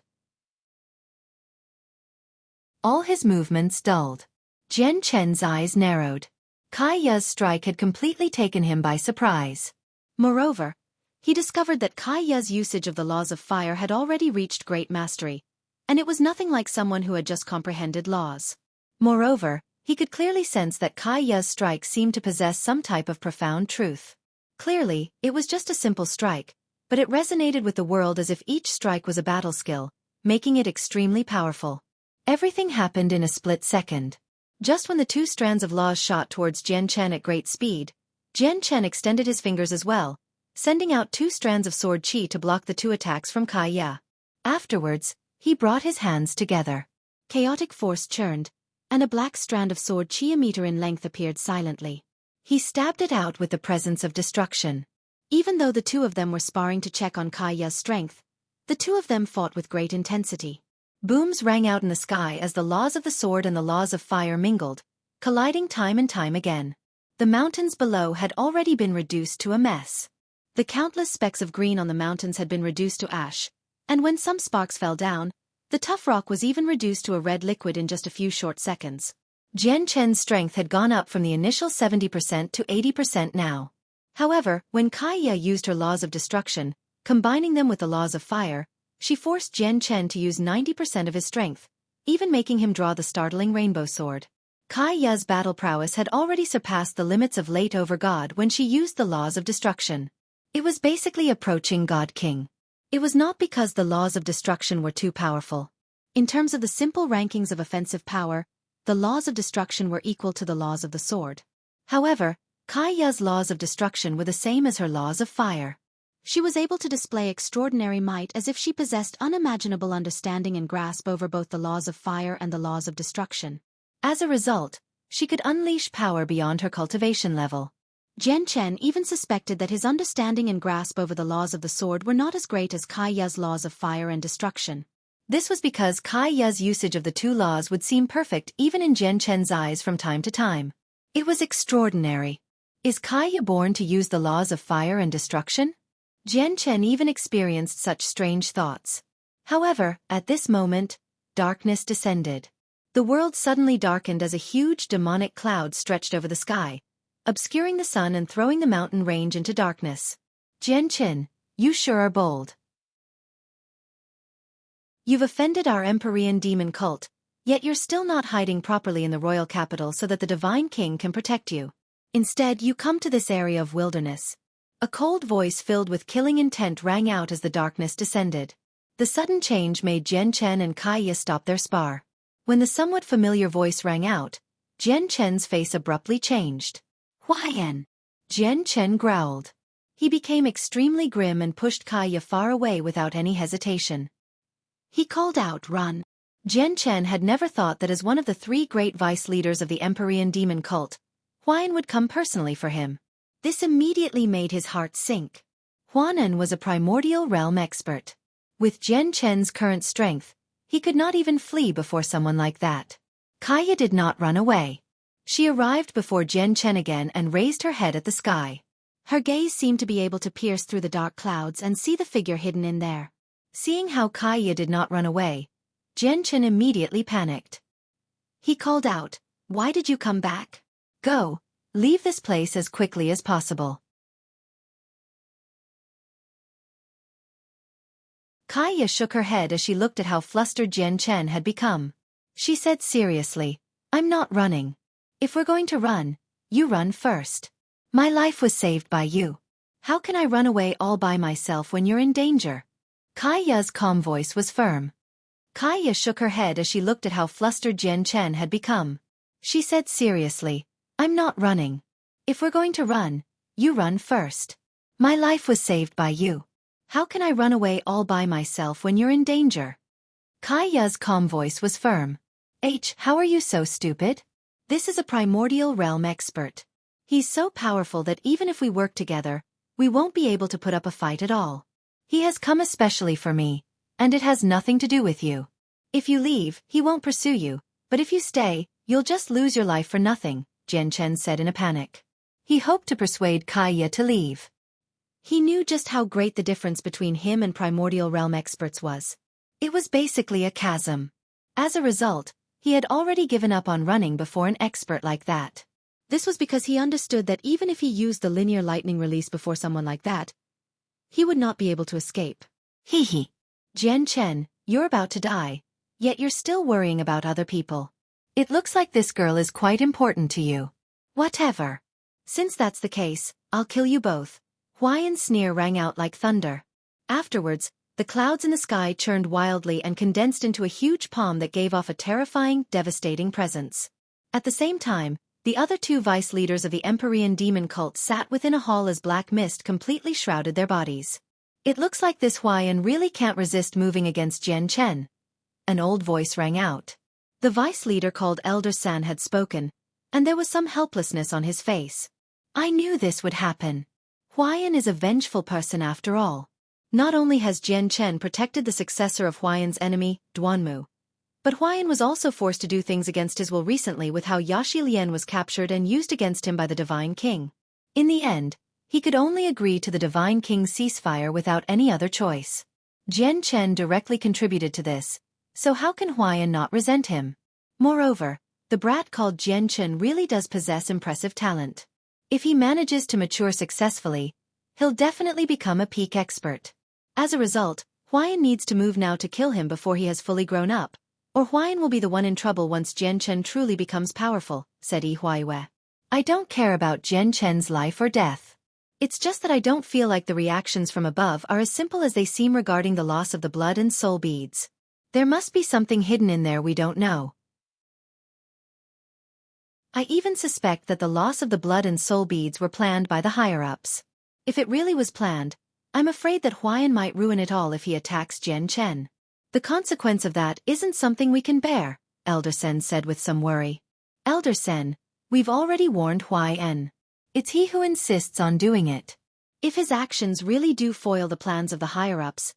All his movements dulled. Jian Chen's eyes narrowed. Kaya's strike had completely taken him by surprise. Moreover, he discovered that Kaya's usage of the laws of fire had already reached great mastery, and it was nothing like someone who had just comprehended laws. Moreover, he could clearly sense that Kaya's strike seemed to possess some type of profound truth. Clearly, it was just a simple strike, but it resonated with the world as if each strike was a battle skill, making it extremely powerful. Everything happened in a split second. Just when the two strands of laws shot towards Jian Chen at great speed, Jian Chen extended his fingers as well, sending out two strands of sword qi to block the two attacks from Kaya. Afterwards, he brought his hands together. Chaotic force churned, and a black strand of sword qi a meter in length appeared silently. He stabbed it out with the presence of destruction. Even though the two of them were sparring to check on Kaya's strength, the two of them fought with great intensity. Booms rang out in the sky as the laws of the sword and the laws of fire mingled, colliding time and time again. The mountains below had already been reduced to a mess. The countless specks of green on the mountains had been reduced to ash, and when some sparks fell down, the tough rock was even reduced to a red liquid in just a few short seconds. Jian Chen's strength had gone up from the initial 70% to 80% now. However, when Kaya used her laws of destruction, combining them with the laws of fire, she forced Jian Chen to use 90% of his strength, even making him draw the startling rainbow sword. Kaya's battle prowess had already surpassed the limits of late over God when she used the laws of destruction. It was basically approaching God King. It was not because the laws of destruction were too powerful. In terms of the simple rankings of offensive power, the laws of destruction were equal to the laws of the sword. However, Kaya's laws of destruction were the same as her laws of fire. She was able to display extraordinary might as if she possessed unimaginable understanding and grasp over both the laws of fire and the laws of destruction. As a result, she could unleash power beyond her cultivation level. Jian Chen even suspected that his understanding and grasp over the laws of the sword were not as great as Kaya's laws of fire and destruction. This was because Kaya's usage of the two laws would seem perfect even in Jian Chen's eyes from time to time. It was extraordinary. Is Kaya born to use the laws of fire and destruction? Jian Chen even experienced such strange thoughts. However, at this moment, darkness descended. The world suddenly darkened as a huge demonic cloud stretched over the sky, obscuring the sun and throwing the mountain range into darkness. Jian Chen, you sure are bold. You've offended our Empyrean demon cult, yet you're still not hiding properly in the royal capital so that the divine king can protect you. Instead, you come to this area of wilderness. A cold voice filled with killing intent rang out as the darkness descended. The sudden change made Jian Chen and Kaya stop their spar. When the somewhat familiar voice rang out, Jian Chen's face abruptly changed. Huayan! Jian Chen growled. He became extremely grim and pushed Kaya far away without any hesitation. He called out, "Run!" Jian Chen had never thought that as one of the three great vice leaders of the Empyrean demon cult, Huayan would come personally for him. This immediately made his heart sink. Huanan was a primordial realm expert. With Jian Chen's current strength, he could not even flee before someone like that. Kaya did not run away. She arrived before Jian Chen again and raised her head at the sky. Her gaze seemed to be able to pierce through the dark clouds and see the figure hidden in there. Seeing how Kaya did not run away, Jian Chen immediately panicked. He called out, "Why did you come back? Go! Leave this place as quickly as possible." Kaya shook her head as she looked at how flustered Jian Chen had become. She said seriously, "I'm not running. If we're going to run, you run first. My life was saved by you. How can I run away all by myself when you're in danger?" Kaya's calm voice was firm. Kaya shook her head as she looked at how flustered Jian Chen had become. She said seriously, "I'm not running. If we're going to run, you run first. My life was saved by you. How can I run away all by myself when you're in danger?" Kaya's calm voice was firm. How are you so stupid? This is a primordial realm expert. He's so powerful that even if we work together, we won't be able to put up a fight at all. He has come especially for me, and it has nothing to do with you. If you leave, he won't pursue you, But if you stay, you'll just lose your life for nothing, Jian Chen said in a panic. He hoped to persuade Kaiya to leave. He knew just how great the difference between him and primordial realm experts was. It was basically a chasm. As a result, he had already given up on running before an expert like that. This was because he understood that even if he used the linear lightning release before someone like that, he would not be able to escape. Hee hee. Jian Chen, you're about to die, yet you're still worrying about other people. It looks like this girl is quite important to you. Whatever. Since that's the case, I'll kill you both. Huaiyan's sneer rang out like thunder. Afterwards, the clouds in the sky churned wildly and condensed into a huge palm that gave off a terrifying, devastating presence. At the same time, the other two vice leaders of the Empyrean demon cult sat within a hall as black mist completely shrouded their bodies. It looks like this Huaiyan really can't resist moving against Jian Chen. An old voice rang out. The vice leader called Elder San had spoken, and there was some helplessness on his face. I knew this would happen. Huaiyan is a vengeful person after all. Not only has Jian Chen protected the successor of Huaiyan's enemy, Duanmu, but Huaiyan was also forced to do things against his will recently with how Yaxi Lian was captured and used against him by the Divine King. In the end, he could only agree to the Divine King's ceasefire without any other choice. Jian Chen directly contributed to this, so how can Huaiyan not resent him? Moreover, the brat called Jian Chen really does possess impressive talent. If he manages to mature successfully, he'll definitely become a peak expert. As a result, Huaiyan needs to move now to kill him before he has fully grown up, or Huaiyan will be the one in trouble once Jian Chen truly becomes powerful, said Yi Huaiwei. I don't care about Jian Chen's life or death. It's just that I don't feel like the reactions from above are as simple as they seem regarding the loss of the blood and soul beads. There must be something hidden in there we don't know. I even suspect that the loss of the blood and soul beads were planned by the higher-ups. If it really was planned, I'm afraid that Huaiyan might ruin it all if he attacks Jian Chen. The consequence of that isn't something we can bear, Elder Sen said with some worry. Elder Sen, we've already warned Huaiyan. It's he who insists on doing it. If his actions really do foil the plans of the higher-ups,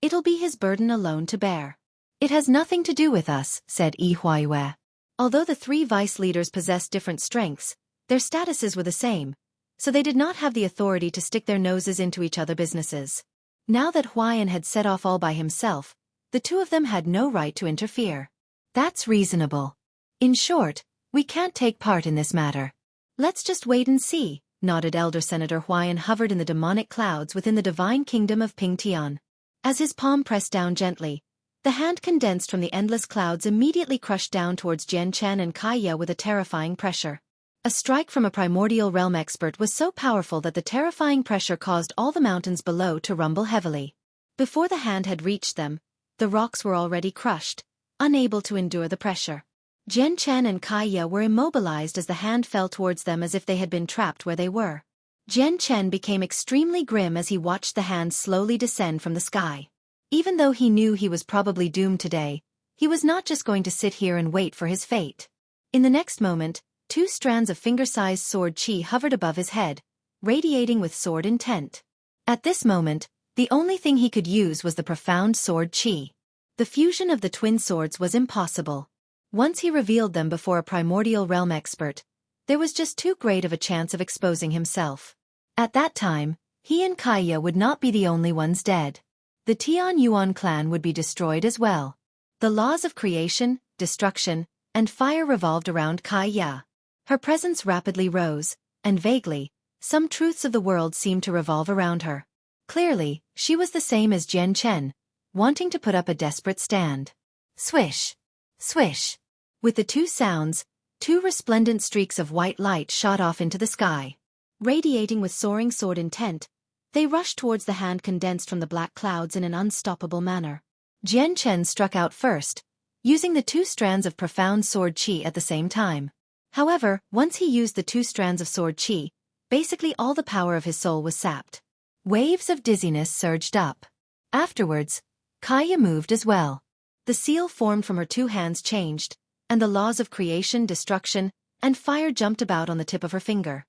it'll be his burden alone to bear. It has nothing to do with us, said Yi Huaiwei. Although the three vice leaders possessed different strengths, their statuses were the same, so they did not have the authority to stick their noses into each other's businesses. Now that Huaiyan had set off all by himself, the two of them had no right to interfere. That's reasonable. In short, we can't take part in this matter. Let's just wait and see, nodded Elder Senator Huaiyan hovered in the demonic clouds within the divine kingdom of Pingtian. As his palm pressed down gently, the hand condensed from the endless clouds immediately crushed down towards Jian Chen and Kaiya with a terrifying pressure. A strike from a primordial realm expert was so powerful that the terrifying pressure caused all the mountains below to rumble heavily. Before the hand had reached them, the rocks were already crushed, unable to endure the pressure. Jian Chen and Kaiya were immobilized as the hand fell towards them as if they had been trapped where they were. Jian Chen became extremely grim as he watched the hand slowly descend from the sky. Even though he knew he was probably doomed today, he was not just going to sit here and wait for his fate. In the next moment, two strands of finger-sized sword chi hovered above his head, radiating with sword intent. At this moment, the only thing he could use was the profound sword chi. The fusion of the twin swords was impossible. Once he revealed them before a primordial realm expert, there was just too great of a chance of exposing himself. At that time, he and Kaiya would not be the only ones dead. The Tian Yuan clan would be destroyed as well. The laws of creation, destruction, and fire revolved around Kaiya. Her presence rapidly rose, and vaguely, some truths of the world seemed to revolve around her. Clearly, she was the same as Jian Chen, wanting to put up a desperate stand. Swish! Swish! With the two sounds, two resplendent streaks of white light shot off into the sky. Radiating with soaring sword intent, they rushed towards the hand condensed from the black clouds in an unstoppable manner. Jian Chen struck out first, using the two strands of profound sword chi at the same time. However, once he used the two strands of sword chi, basically all the power of his soul was sapped. Waves of dizziness surged up. Afterwards, Kaiya moved as well. The seal formed from her two hands changed, and the laws of creation, destruction, and fire jumped about on the tip of her finger.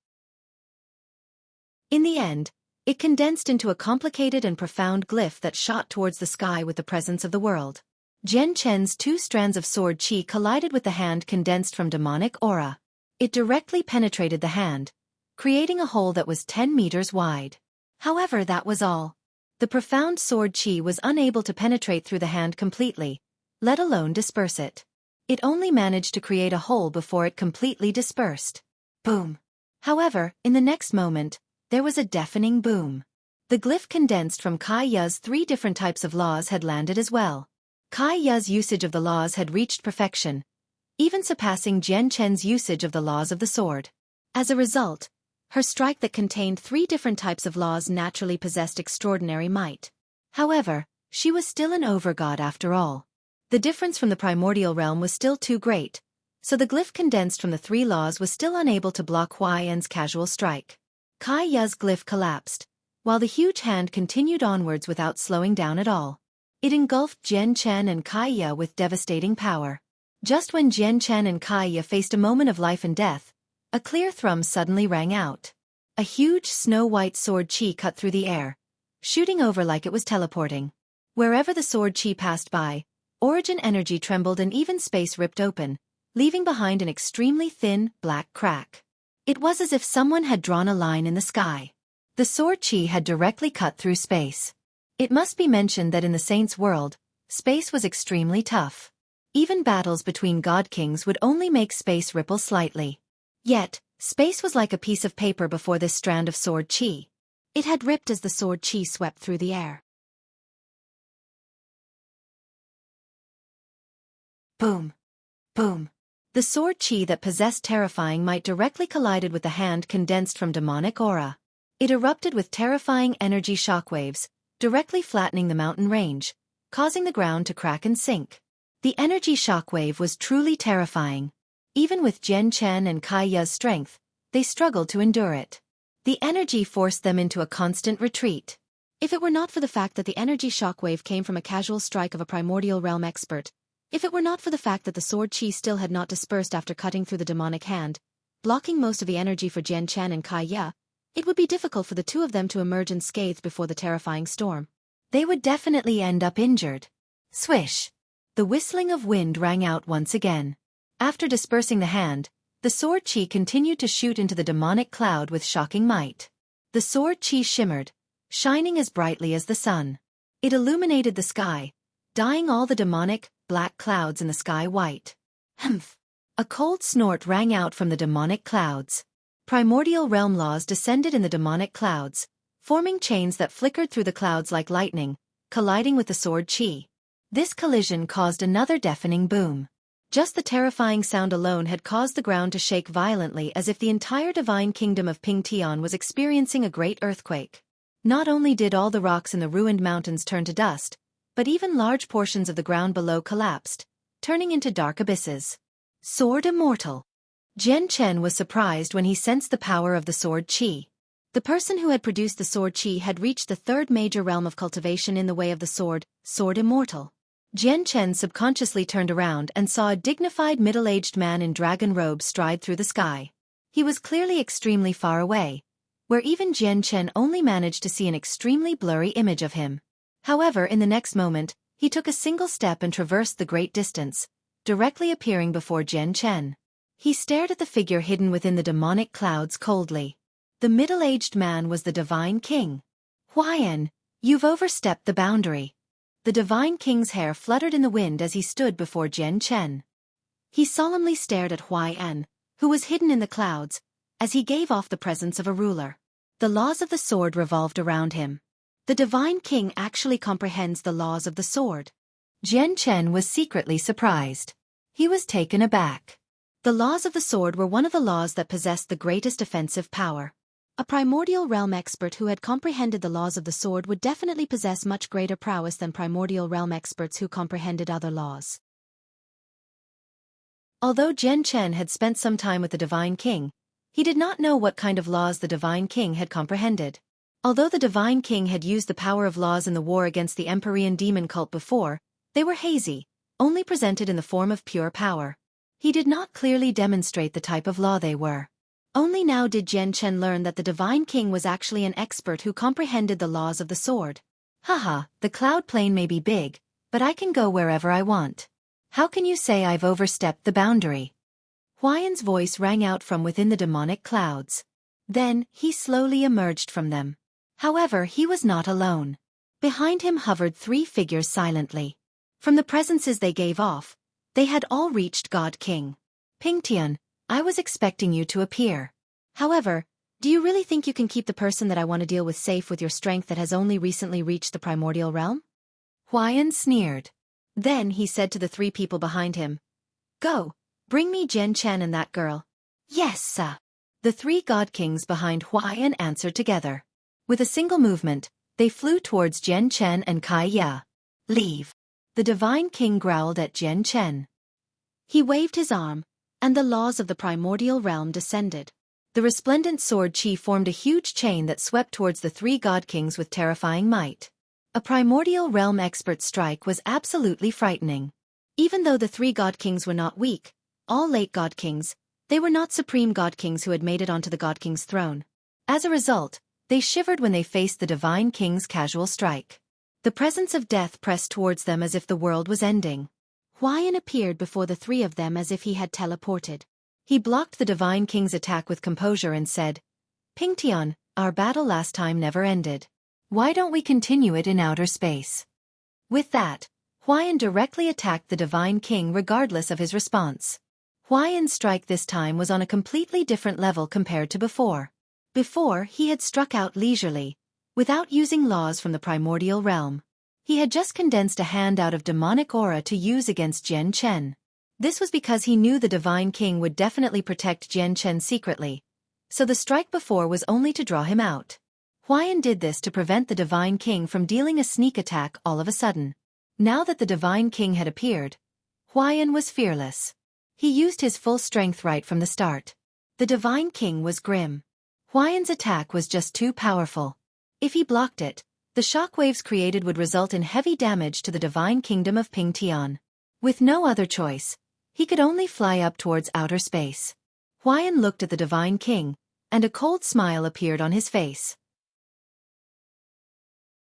In the end, it condensed into a complicated and profound glyph that shot towards the sky with the presence of the world. Jian Chen's two strands of sword qi collided with the hand condensed from demonic aura. It directly penetrated the hand, creating a hole that was 10 meters wide. However, that was all. The profound sword qi was unable to penetrate through the hand completely, let alone disperse it. It only managed to create a hole before it completely dispersed. Boom. However, in the next moment, there was a deafening boom. The glyph condensed from Kai Ya's 3 different types of laws had landed as well. Kai Ya's usage of the laws had reached perfection, even surpassing Jian Chen's usage of the laws of the sword. As a result, her strike that contained 3 different types of laws naturally possessed extraordinary might. However, she was still an overgod after all. The difference from the primordial realm was still too great, so the glyph condensed from the 3 laws was still unable to block Huaiyan's casual strike. Kai Ya's glyph collapsed, while the huge hand continued onwards without slowing down at all. It engulfed Jian Chen and Kai Ya with devastating power. Just when Jian Chen and Kai Ya faced a moment of life and death, a clear thrum suddenly rang out. A huge snow-white sword qi cut through the air, shooting over like it was teleporting. Wherever the sword qi passed by, origin energy trembled and even space ripped open, leaving behind an extremely thin, black crack. It was as if someone had drawn a line in the sky. The sword qi had directly cut through space. It must be mentioned that in the Saints' world, space was extremely tough. Even battles between god kings would only make space ripple slightly. Yet, space was like a piece of paper before this strand of sword qi. It had ripped as the sword qi swept through the air. Boom. Boom. The sword qi that possessed terrifying might directly collided with the hand condensed from demonic aura. It erupted with terrifying energy shockwaves, directly flattening the mountain range, causing the ground to crack and sink. The energy shockwave was truly terrifying. Even with Jian Chen and Kai Ya's strength, they struggled to endure it. The energy forced them into a constant retreat. If it were not for the fact that the energy shockwave came from a casual strike of a primordial realm expert, if it were not for the fact that the sword qi still had not dispersed after cutting through the demonic hand, blocking most of the energy for Jian Chen and Kai Ya, it would be difficult for the 2 of them to emerge unscathed before the terrifying storm. They would definitely end up injured. Swish! The whistling of wind rang out once again. After dispersing the hand, the sword qi continued to shoot into the demonic cloud with shocking might. The sword qi shimmered, shining as brightly as the sun. It illuminated the sky, dyeing all the demonic, black clouds in the sky white. Humph! A cold snort rang out from the demonic clouds. Primordial realm laws descended in the demonic clouds, forming chains that flickered through the clouds like lightning, colliding with the sword qi. This collision caused another deafening boom. Just the terrifying sound alone had caused the ground to shake violently as if the entire divine kingdom of Pingtian was experiencing a great earthquake. Not only did all the rocks in the ruined mountains turn to dust, but even large portions of the ground below collapsed, turning into dark abysses. Sword immortal. Jian Chen was surprised when he sensed the power of the sword qi. The person who had produced the sword qi had reached the 3rd major realm of cultivation in the way of the sword immortal. Jian Chen subconsciously turned around and saw a dignified middle-aged man in dragon robes stride through the sky. He was clearly extremely far away, where even Jian Chen only managed to see an extremely blurry image of him. However, in the next moment, he took a single step and traversed the great distance, directly appearing before Jian Chen. He stared at the figure hidden within the demonic clouds coldly. The middle-aged man was the Divine King. Huaiyan, you've overstepped the boundary. The Divine King's hair fluttered in the wind as he stood before Jian Chen. He solemnly stared at Huaiyan, who was hidden in the clouds, as he gave off the presence of a ruler. The laws of the sword revolved around him. The Divine King actually comprehends the laws of the sword. Jian Chen was secretly surprised. He was taken aback. The laws of the sword were one of the laws that possessed the greatest offensive power. A primordial realm expert who had comprehended the laws of the sword would definitely possess much greater prowess than primordial realm experts who comprehended other laws. Although Jian Chen had spent some time with the Divine King, he did not know what kind of laws the Divine King had comprehended. Although the Divine King had used the power of laws in the war against the Empyrean demon cult before, they were hazy, only presented in the form of pure power. He did not clearly demonstrate the type of law they were. Only now did Jian Chen learn that the Divine King was actually an expert who comprehended the laws of the sword. Haha, the cloud plane may be big, but I can go wherever I want. How can you say I've overstepped the boundary? Huayan's voice rang out from within the demonic clouds. Then, he slowly emerged from them. However, he was not alone. Behind him hovered 3 figures silently. From the presences they gave off, they had all reached God King. Pingtian, I was expecting you to appear. However, do you really think you can keep the person that I want to deal with safe with your strength that has only recently reached the primordial realm? Huayan sneered. Then he said to the 3 people behind him, Go, bring me Jian Chen and that girl. Yes, sir. The 3 god kings behind Huayan answered together. With a single movement, they flew towards Jian Chen and Kai Ya. Leave. The divine king growled at Jian Chen. He waved his arm, and the laws of the primordial realm descended. The resplendent sword qi formed a huge chain that swept towards the 3 god kings with terrifying might. A primordial realm expert's strike was absolutely frightening. Even though the 3 god kings were not weak, all late god kings, they were not supreme god kings who had made it onto the god king's throne. As a result, they shivered when they faced the divine king's casual strike. The presence of death pressed towards them as if the world was ending. Huayan appeared before the 3 of them as if he had teleported. He blocked the divine king's attack with composure and said, Pingtian, our battle last time never ended. Why don't we continue it in outer space? With that, Huayan directly attacked the divine king regardless of his response. Huayan's strike this time was on a completely different level compared to before. Before, he had struck out leisurely, without using laws from the primordial realm. He had just condensed a hand out of demonic aura to use against Jian Chen. This was because he knew the divine king would definitely protect Jian Chen secretly, so the strike before was only to draw him out. Huayan did this to prevent the divine king from dealing a sneak attack all of a sudden. Now that the divine king had appeared, Huayan was fearless. He used his full strength right from the start. The divine king was grim. Huayan's attack was just too powerful. If he blocked it, the shockwaves created would result in heavy damage to the divine kingdom of Pingtian. With no other choice, he could only fly up towards outer space. Huayan looked at the divine king, and a cold smile appeared on his face.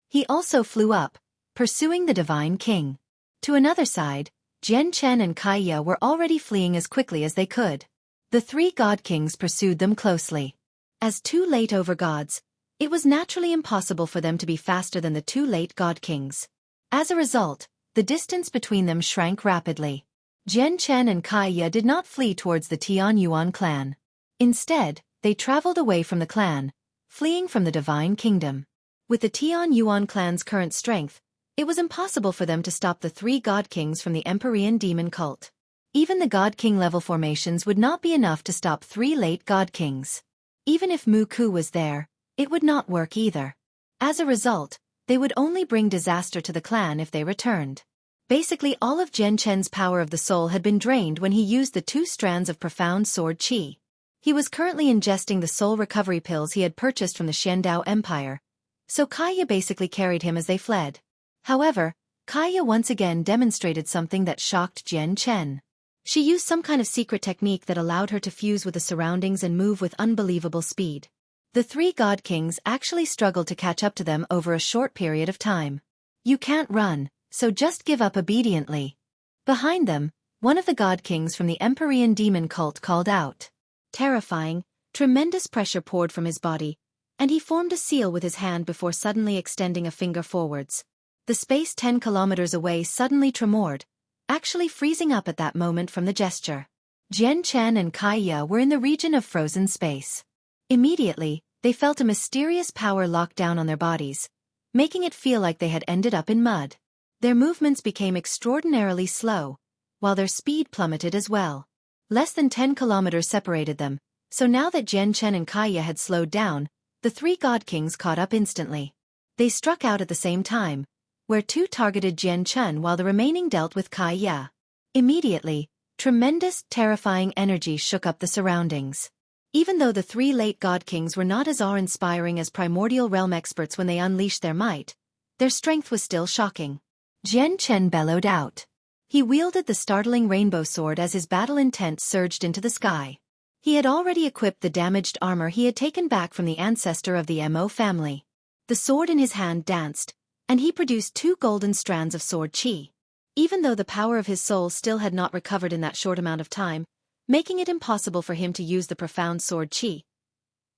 He also flew up, pursuing the divine king. To another side, Jian Chen and Kai Ya were already fleeing as quickly as they could. The 3 god kings pursued them closely. As 2 late over gods, it was naturally impossible for them to be faster than the 2 late god kings. As a result, the distance between them shrank rapidly. Jian Chen and Kai Ya did not flee towards the Tian Yuan clan. Instead, they traveled away from the clan, fleeing from the divine kingdom. With the Tian Yuan clan's current strength, it was impossible for them to stop the 3 god kings from the Empyrean demon cult. Even the god king level formations would not be enough to stop 3 late god kings. Even if Mu Ku was there, it would not work either. As a result, they would only bring disaster to the clan if they returned. Basically all of Jian Chen's power of the soul had been drained when he used the 2 strands of profound sword qi. He was currently ingesting the soul recovery pills he had purchased from the Xiandao Empire, so Kaya basically carried him as they fled. However, Kaya once again demonstrated something that shocked Jian Chen. She used some kind of secret technique that allowed her to fuse with the surroundings and move with unbelievable speed. The 3 god kings actually struggled to catch up to them over a short period of time. You can't run, so just give up obediently. Behind them, one of the god kings from the Empyrean demon cult called out. Terrifying, tremendous pressure poured from his body, and he formed a seal with his hand before suddenly extending a finger forwards. The space 10 kilometers away suddenly tremored, actually freezing up at that moment from the gesture. Jian Chen and Kai Ya were in the region of frozen space. Immediately, they felt a mysterious power lock down on their bodies, making it feel like they had ended up in mud. Their movements became extraordinarily slow, while their speed plummeted as well. Less than 10 kilometers separated them, so now that Jian Chen and Kai Ya had slowed down, the 3 god kings caught up instantly. They struck out at the same time, where 2 targeted Jian Chen while the remaining dealt with Kai Ya. Immediately, tremendous, terrifying energy shook up the surroundings. Even though the 3 late god kings were not as awe-inspiring as primordial realm experts when they unleashed their might, their strength was still shocking. Jian Chen bellowed out. He wielded the startling rainbow sword as his battle intent surged into the sky. He had already equipped the damaged armor he had taken back from the ancestor of the Mo family. The sword in his hand danced, and he produced 2 golden strands of sword qi. Even though the power of his soul still had not recovered in that short amount of time, making it impossible for him to use the profound sword qi,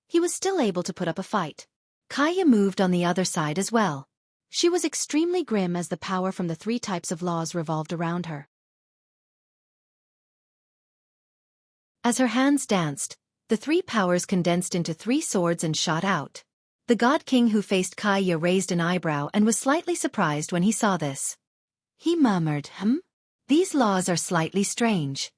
he was still able to put up a fight. Kaya moved on the other side as well. She was extremely grim as the power from the 3 types of laws revolved around her. As her hands danced, the 3 powers condensed into 3 swords and shot out. The God King who faced Kaya raised an eyebrow and was slightly surprised when he saw this. He murmured, These laws are slightly strange.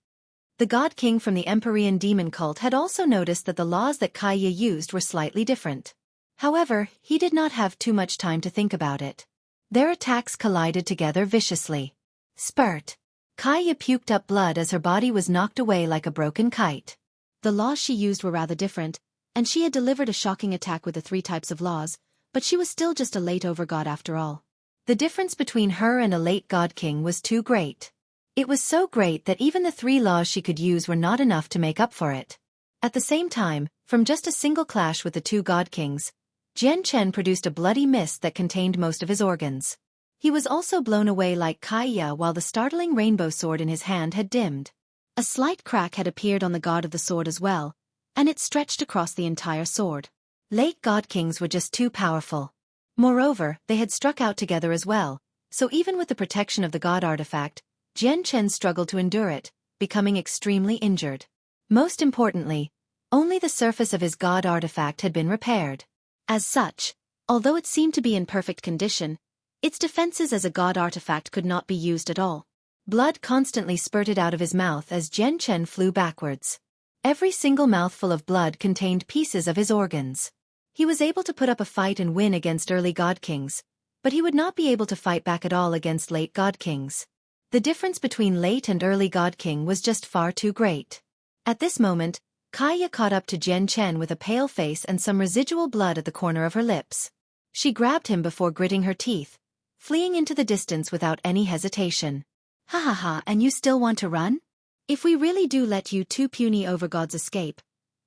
The God King from the Empyrean demon cult had also noticed that the laws that Kaya used were slightly different. However, he did not have too much time to think about it. Their attacks collided together viciously. Spurt. Kaya puked up blood as her body was knocked away like a broken kite. The laws she used were rather different, and she had delivered a shocking attack with the 3 types of laws, but she was still just a late overgod after all. The difference between her and a late God King was too great. It was so great that even the 3 laws she could use were not enough to make up for it. At the same time, from just a single clash with the 2 God Kings, Jian Chen produced a bloody mist that contained most of his organs. He was also blown away like Kaya while the startling rainbow sword in his hand had dimmed. A slight crack had appeared on the god of the sword as well, and it stretched across the entire sword. Late God Kings were just too powerful. Moreover, they had struck out together as well, so even with the protection of the god artifact, Jian Chen struggled to endure it, becoming extremely injured. Most importantly, only the surface of his god artifact had been repaired. As such, although it seemed to be in perfect condition, its defenses as a god artifact could not be used at all. Blood constantly spurted out of his mouth as Jian Chen flew backwards. Every single mouthful of blood contained pieces of his organs. He was able to put up a fight and win against early God Kings, but he would not be able to fight back at all against late God Kings. The difference between late and early God King was just far too great. At this moment, Kaya caught up to Jian Chen with a pale face and some residual blood at the corner of her lips. She grabbed him before gritting her teeth, fleeing into the distance without any hesitation. Ha ha ha, and you still want to run? If we really do let you 2 puny overgods escape,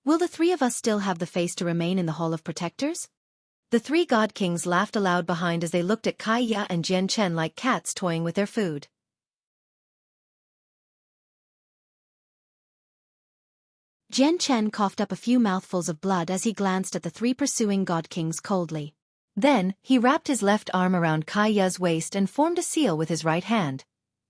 will the 3 of us still have the face to remain in the Hall of Protectors? The 3 God Kings laughed aloud behind as they looked at Kaya and Jian Chen like cats toying with their food. Jian Chen coughed up a few mouthfuls of blood as he glanced at the 3 pursuing God Kings coldly. Then, he wrapped his left arm around Kaya's waist and formed a seal with his right hand,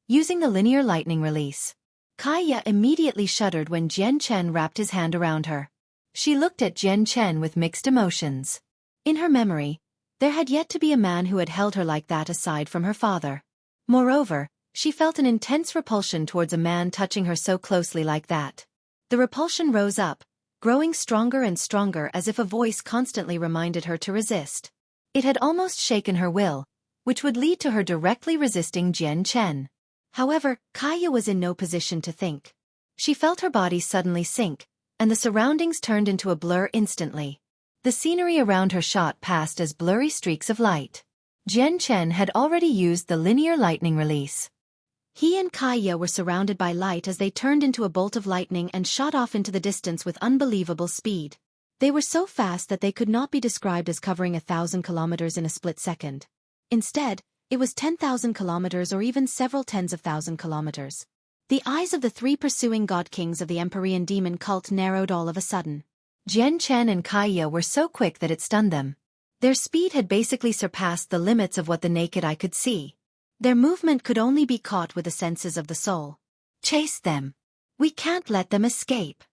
using the linear lightning release. Kaya immediately shuddered when Jian Chen wrapped his hand around her. She looked at Jian Chen with mixed emotions. In her memory, there had yet to be a man who had held her like that aside from her father. Moreover, she felt an intense repulsion towards a man touching her so closely like that. The repulsion rose up, growing stronger and stronger as if a voice constantly reminded her to resist. It had almost shaken her will, which would lead to her directly resisting Jian Chen. However, Kaya was in no position to think. She felt her body suddenly sink, and the surroundings turned into a blur instantly. The scenery around her shot past as blurry streaks of light. Jian Chen had already used the linear lightning release. He and Kaya were surrounded by light as they turned into a bolt of lightning and shot off into the distance with unbelievable speed. They were so fast that they could not be described as covering 1,000 kilometers in a split second. Instead, it was 10,000 kilometers or even several tens of thousand kilometers. The eyes of the 3 pursuing God Kings of the Empyrean demon cult narrowed all of a sudden. Jian Chen and Kaya were so quick that it stunned them. Their speed had basically surpassed the limits of what the naked eye could see. Their movement could only be caught with the senses of the soul. Chase them. We can't let them escape.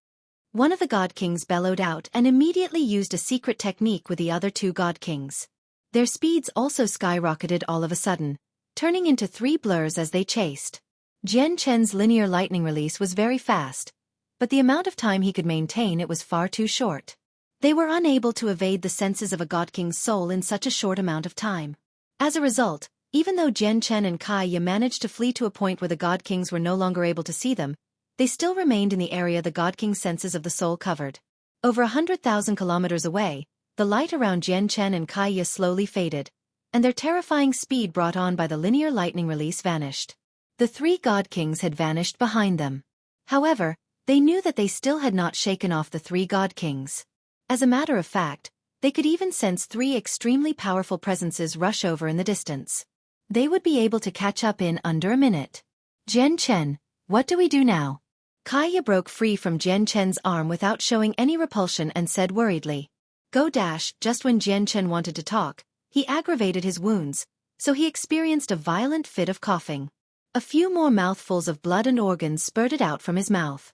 One of the God Kings bellowed out and immediately used a secret technique with the other 2 God Kings. Their speeds also skyrocketed all of a sudden, turning into 3 blurs as they chased. Jian Chen's linear lightning release was very fast, but the amount of time he could maintain it was far too short. They were unable to evade the senses of a God King's soul in such a short amount of time. As a result, even though Jian Chen and Kaya managed to flee to a point where the God Kings were no longer able to see them, they still remained in the area the God King's senses of the soul covered. Over 100,000 kilometers away, the light around Jian Chen and Kaya slowly faded, and their terrifying speed brought on by the linear lightning release vanished. The 3 God Kings had vanished behind them. However, they knew that they still had not shaken off the 3 God Kings. As a matter of fact, They could even sense 3 extremely powerful presences rush over in the distance. They would be able to catch up in under a minute. Jian Chen, what do we do now? Kaya broke free from Jian Chen's arm without showing any repulsion and said worriedly. Go dash. Just when Jian Chen wanted to talk, he aggravated his wounds, so he experienced a violent fit of coughing. A few more mouthfuls of blood and organs spurted out from his mouth.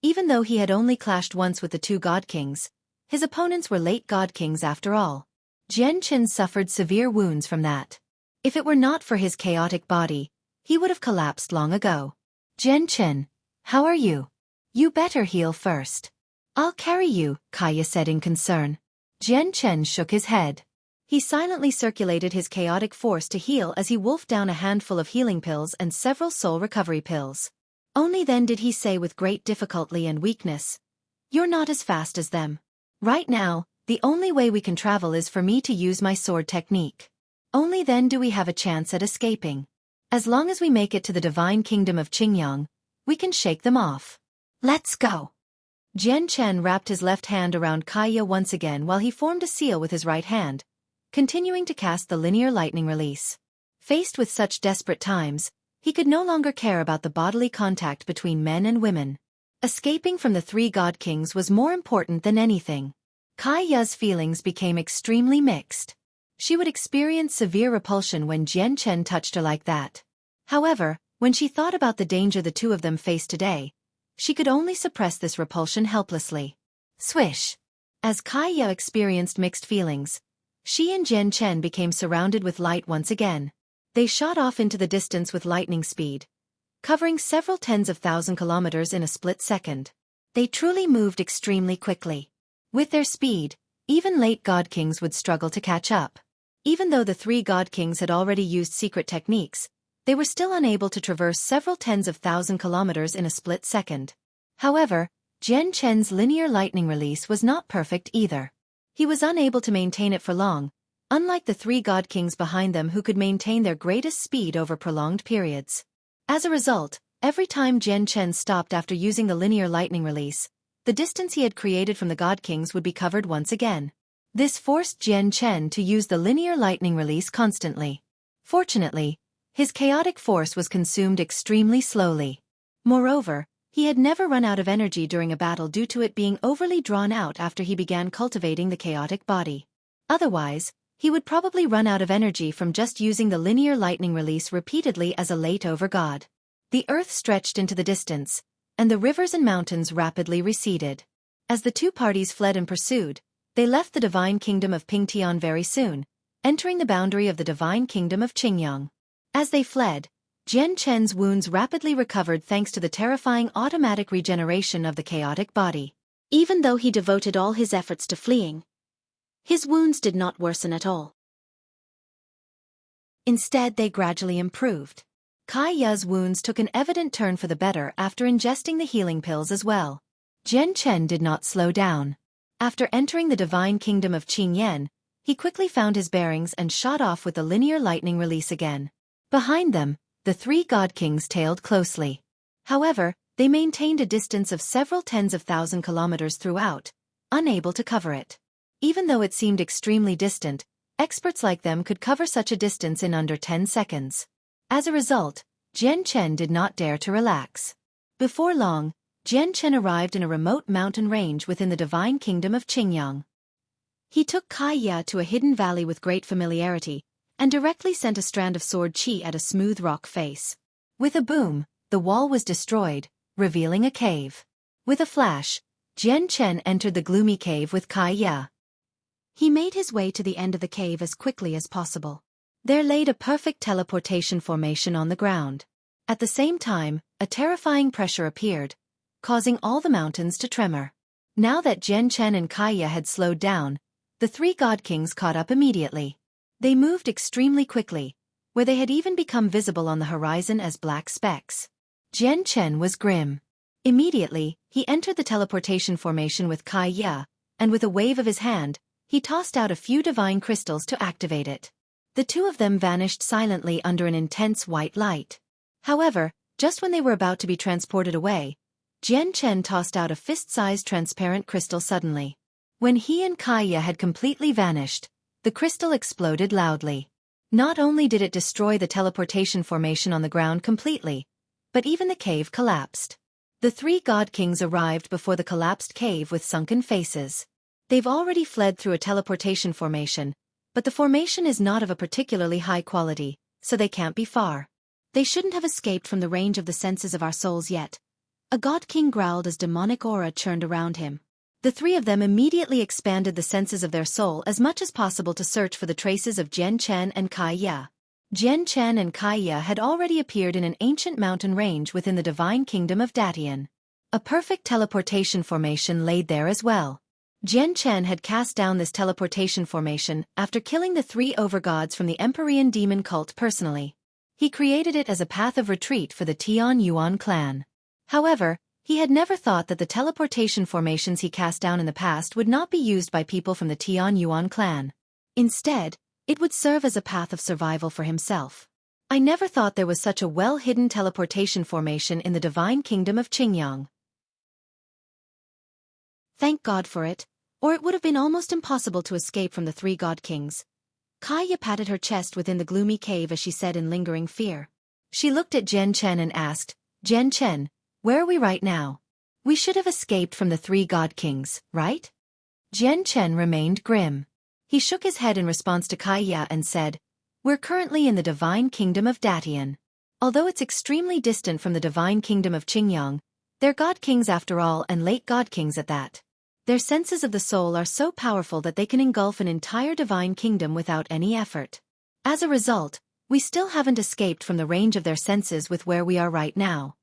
Even though he had only clashed once with the 2 God Kings, his opponents were late God Kings after all. Jian Chen suffered severe wounds from that. If it were not for his chaotic body, he would have collapsed long ago. Jian Chen, how are you? You better heal first. I'll carry you, Kaya said in concern. Jian Chen shook his head. He silently circulated his chaotic force to heal as he wolfed down a handful of healing pills and several soul recovery pills. Only then did he say with great difficulty and weakness, You're not as fast as them. Right now, the only way we can travel is for me to use my sword technique. Only then do we have a chance at escaping. As long as we make it to the divine kingdom of Qingyang, we can shake them off. Let's go. Jian Chen wrapped his left hand around Kaya once again while he formed a seal with his right hand, continuing to cast the linear lightning release. Faced with such desperate times, he could no longer care about the bodily contact between men and women. Escaping from the 3 God Kings was more important than anything. Kaya's feelings became extremely mixed. She would experience severe repulsion when Jian Chen touched her like that. However, when she thought about the danger the 2 of them faced today, she could only suppress this repulsion helplessly. Swish! As Kaya experienced mixed feelings, she and Jian Chen became surrounded with light once again. They shot off into the distance with lightning speed, covering several tens of thousand kilometers in a split second. They truly moved extremely quickly. With their speed, even late God Kings would struggle to catch up. Even though the 3 God Kings had already used secret techniques, they were still unable to traverse several tens of thousand kilometers in a split second. However, Jian Chen's linear lightning release was not perfect either. He was unable to maintain it for long, unlike the 3 God Kings behind them who could maintain their greatest speed over prolonged periods. As a result, every time Jian Chen stopped after using the linear lightning release, the distance he had created from the God Kings would be covered once again. This forced Jian Chen to use the linear lightning release constantly. Fortunately, his chaotic force was consumed extremely slowly. Moreover, he had never run out of energy during a battle due to it being overly drawn out after he began cultivating the chaotic body. Otherwise, he would probably run out of energy from just using the linear lightning release repeatedly as a late-over god. The earth stretched into the distance, and the rivers and mountains rapidly receded. As the 2 parties fled and pursued, they left the divine kingdom of Pingtian very soon, entering the boundary of the divine kingdom of Qingyang. As they fled, Jian Chen's wounds rapidly recovered thanks to the terrifying automatic regeneration of the chaotic body. Even though he devoted all his efforts to fleeing, his wounds did not worsen at all. Instead, they gradually improved. Kaya's wounds took an evident turn for the better after ingesting the healing pills as well. Jian Chen did not slow down. After entering the divine kingdom of Qingyang, he quickly found his bearings and shot off with the linear lightning release again. Behind them, the 3 God Kings tailed closely. However, they maintained a distance of several tens of thousand kilometers throughout, unable to cover it. Even though it seemed extremely distant, experts like them could cover such a distance in under 10 seconds. As a result, Jian Chen did not dare to relax. Before long, Jian Chen arrived in a remote mountain range within the divine kingdom of Qingyang. He took Kaya to a hidden valley with great familiarity, and directly sent a strand of sword qi at a smooth rock face. With a boom, the wall was destroyed, revealing a cave. With a flash, Jian Chen entered the gloomy cave with Kaya. He made his way to the end of the cave as quickly as possible. There laid a perfect teleportation formation on the ground. At the same time, a terrifying pressure appeared, causing all the mountains to tremor. Now that Jian Chen and Kaya had slowed down, the 3 God Kings caught up immediately. They moved extremely quickly, where they had even become visible on the horizon as black specks. Jian Chen was grim. Immediately, he entered the teleportation formation with Kaya, and with a wave of his hand, he tossed out a few divine crystals to activate it. The 2 of them vanished silently under an intense white light. However, just when they were about to be transported away, Jian Chen tossed out a fist-sized transparent crystal suddenly. When he and Kaya had completely vanished, the crystal exploded loudly. Not only did it destroy the teleportation formation on the ground completely, but even the cave collapsed. The three god kings arrived before the collapsed cave with sunken faces. They've already fled through a teleportation formation, but the formation is not of a particularly high quality, so they can't be far. They shouldn't have escaped from the range of the senses of our souls yet. A god king growled as demonic aura churned around him. The three of them immediately expanded the senses of their soul as much as possible to search for the traces of Jian Chen and Kai Ya. Jian Chen and Kai Ya had already appeared in an ancient mountain range within the divine kingdom of Datian. A perfect teleportation formation laid there as well. Jian Chen had cast down this teleportation formation after killing the three overgods from the Empyrean demon cult personally. He created it as a path of retreat for the Tian Yuan clan. However, he had never thought that the teleportation formations he cast down in the past would not be used by people from the Tian Yuan clan. Instead, it would serve as a path of survival for himself. I never thought there was such a well-hidden teleportation formation in the divine kingdom of Qingyang. Thank God for it, or it would have been almost impossible to escape from the three god kings. Kaya patted her chest within the gloomy cave as she said in lingering fear. She looked at Jian Chen and asked, Jian Chen, where are we right now? We should have escaped from the three god kings, right? Jian Chen remained grim. He shook his head in response to Kaya and said, we're currently in the divine kingdom of Datian. Although it's extremely distant from the divine kingdom of Qingyang, they're god kings after all and late god kings at that. Their senses of the soul are so powerful that they can engulf an entire divine kingdom without any effort. As a result, we still haven't escaped from the range of their senses with where we are right now.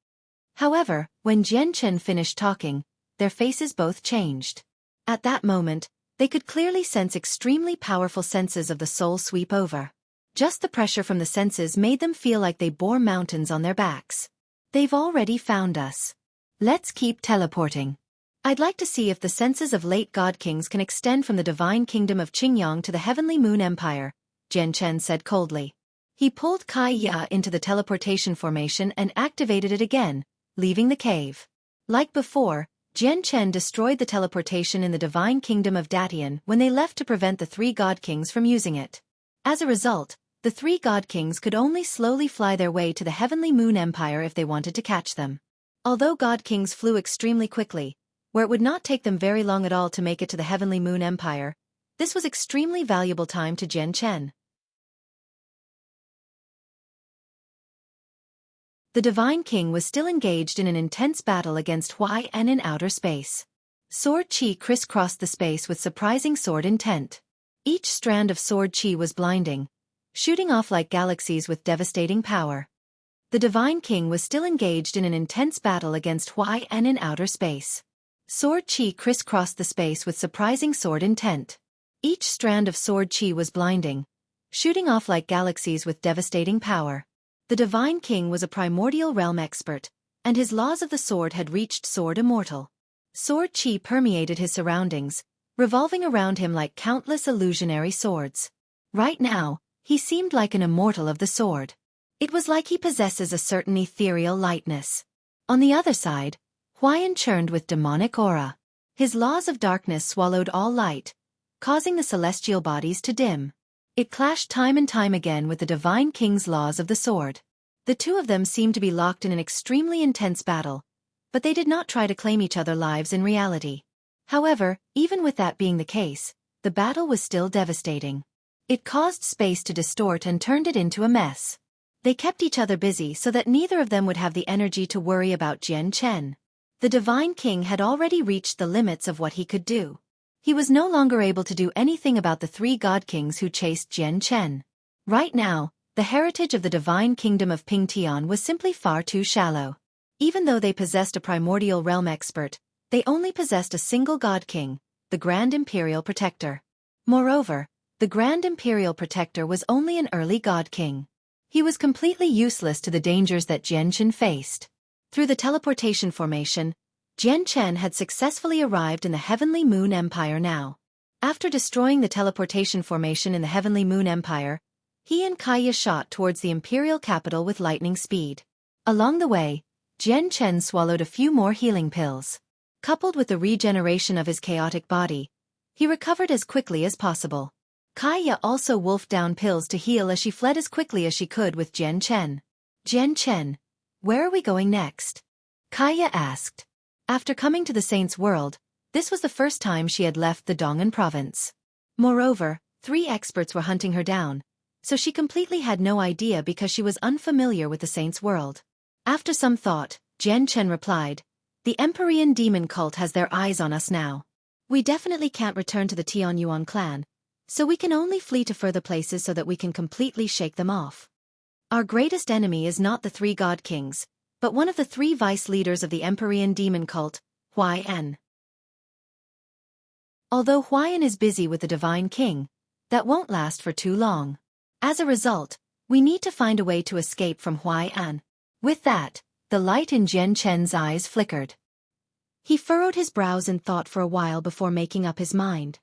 However, when Jian Chen finished talking, their faces both changed. At that moment, they could clearly sense extremely powerful senses of the soul sweep over. Just the pressure from the senses made them feel like they bore mountains on their backs. They've already found us. Let's keep teleporting. I'd like to see if the senses of late god kings can extend from the divine kingdom of Qingyang to the heavenly moon empire, Jian Chen said coldly. He pulled Kai Ya into the teleportation formation and activated it again, leaving the cave. Like before, Jian Chen destroyed the teleportation in the divine kingdom of Datian when they left to prevent the three god kings from using it. As a result, the three god kings could only slowly fly their way to the heavenly moon empire if they wanted to catch them. Although god kings flew extremely quickly, where it would not take them very long at all to make it to the heavenly moon empire, this was extremely valuable time to Jian Chen. The Divine King was still engaged in an intense battle against Huai En in outer space. Sword Qi crisscrossed the space with surprising sword intent. Each strand of sword Qi was blinding, shooting off like galaxies with devastating power. The Divine King was still engaged in an intense battle against Huai En in outer space. Sword Qi crisscrossed the space with surprising sword intent. Each strand of sword Qi was blinding, shooting off like galaxies with devastating power. The Divine King was a primordial realm expert, and his laws of the sword had reached sword immortal. Sword Qi permeated his surroundings, revolving around him like countless illusionary swords. Right now, he seemed like an immortal of the sword. It was like he possesses a certain ethereal lightness. On the other side, Huayan churned with demonic aura. His laws of darkness swallowed all light, causing the celestial bodies to dim. It clashed time and time again with the Divine King's laws of the sword. The two of them seemed to be locked in an extremely intense battle, but they did not try to claim each other's lives in reality. However, even with that being the case, the battle was still devastating. It caused space to distort and turned it into a mess. They kept each other busy so that neither of them would have the energy to worry about Jian Chen. The Divine King had already reached the limits of what he could do. He was no longer able to do anything about the three god kings who chased Jian Chen. Right now, the heritage of the divine kingdom of Pingtian was simply far too shallow. Even though they possessed a primordial realm expert, they only possessed a single god king, the Grand Imperial Protector. Moreover, the Grand Imperial Protector was only an early god king. He was completely useless to the dangers that Jian Chen faced. Through the teleportation formation, Jian Chen had successfully arrived in the Heavenly Moon Empire now. After destroying the teleportation formation in the Heavenly Moon Empire, he and Kaya shot towards the imperial capital with lightning speed. Along the way, Jian Chen swallowed a few more healing pills. Coupled with the regeneration of his chaotic body, He recovered as quickly as possible. Kaya also wolfed down pills to heal as she fled as quickly as she could with Jian Chen. Jian Chen, where are we going next? Kaya asked. After coming to the Saint's world, this was the first time she had left the Dong'an province. Moreover, 3 experts were hunting her down, so she completely had no idea because she was unfamiliar with the Saint's world. After some thought, Jian Chen replied, "The Empyrean demon cult has their eyes on us now. We definitely can't return to the Tianyuan clan, so we can only flee to further places so that we can completely shake them off. Our greatest enemy is not the 3 god kings, but one of the 3 vice leaders of the Empyrean demon cult, Huai'an. Although Huai'an is busy with the divine king, that won't last for too long. As a result, we need to find a way to escape from Huai'an." With that, the light in Jian Chen's eyes flickered. He furrowed his brows in thought for a while before making up his mind.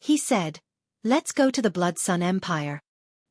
He said, "Let's go to the Blood Sun Empire."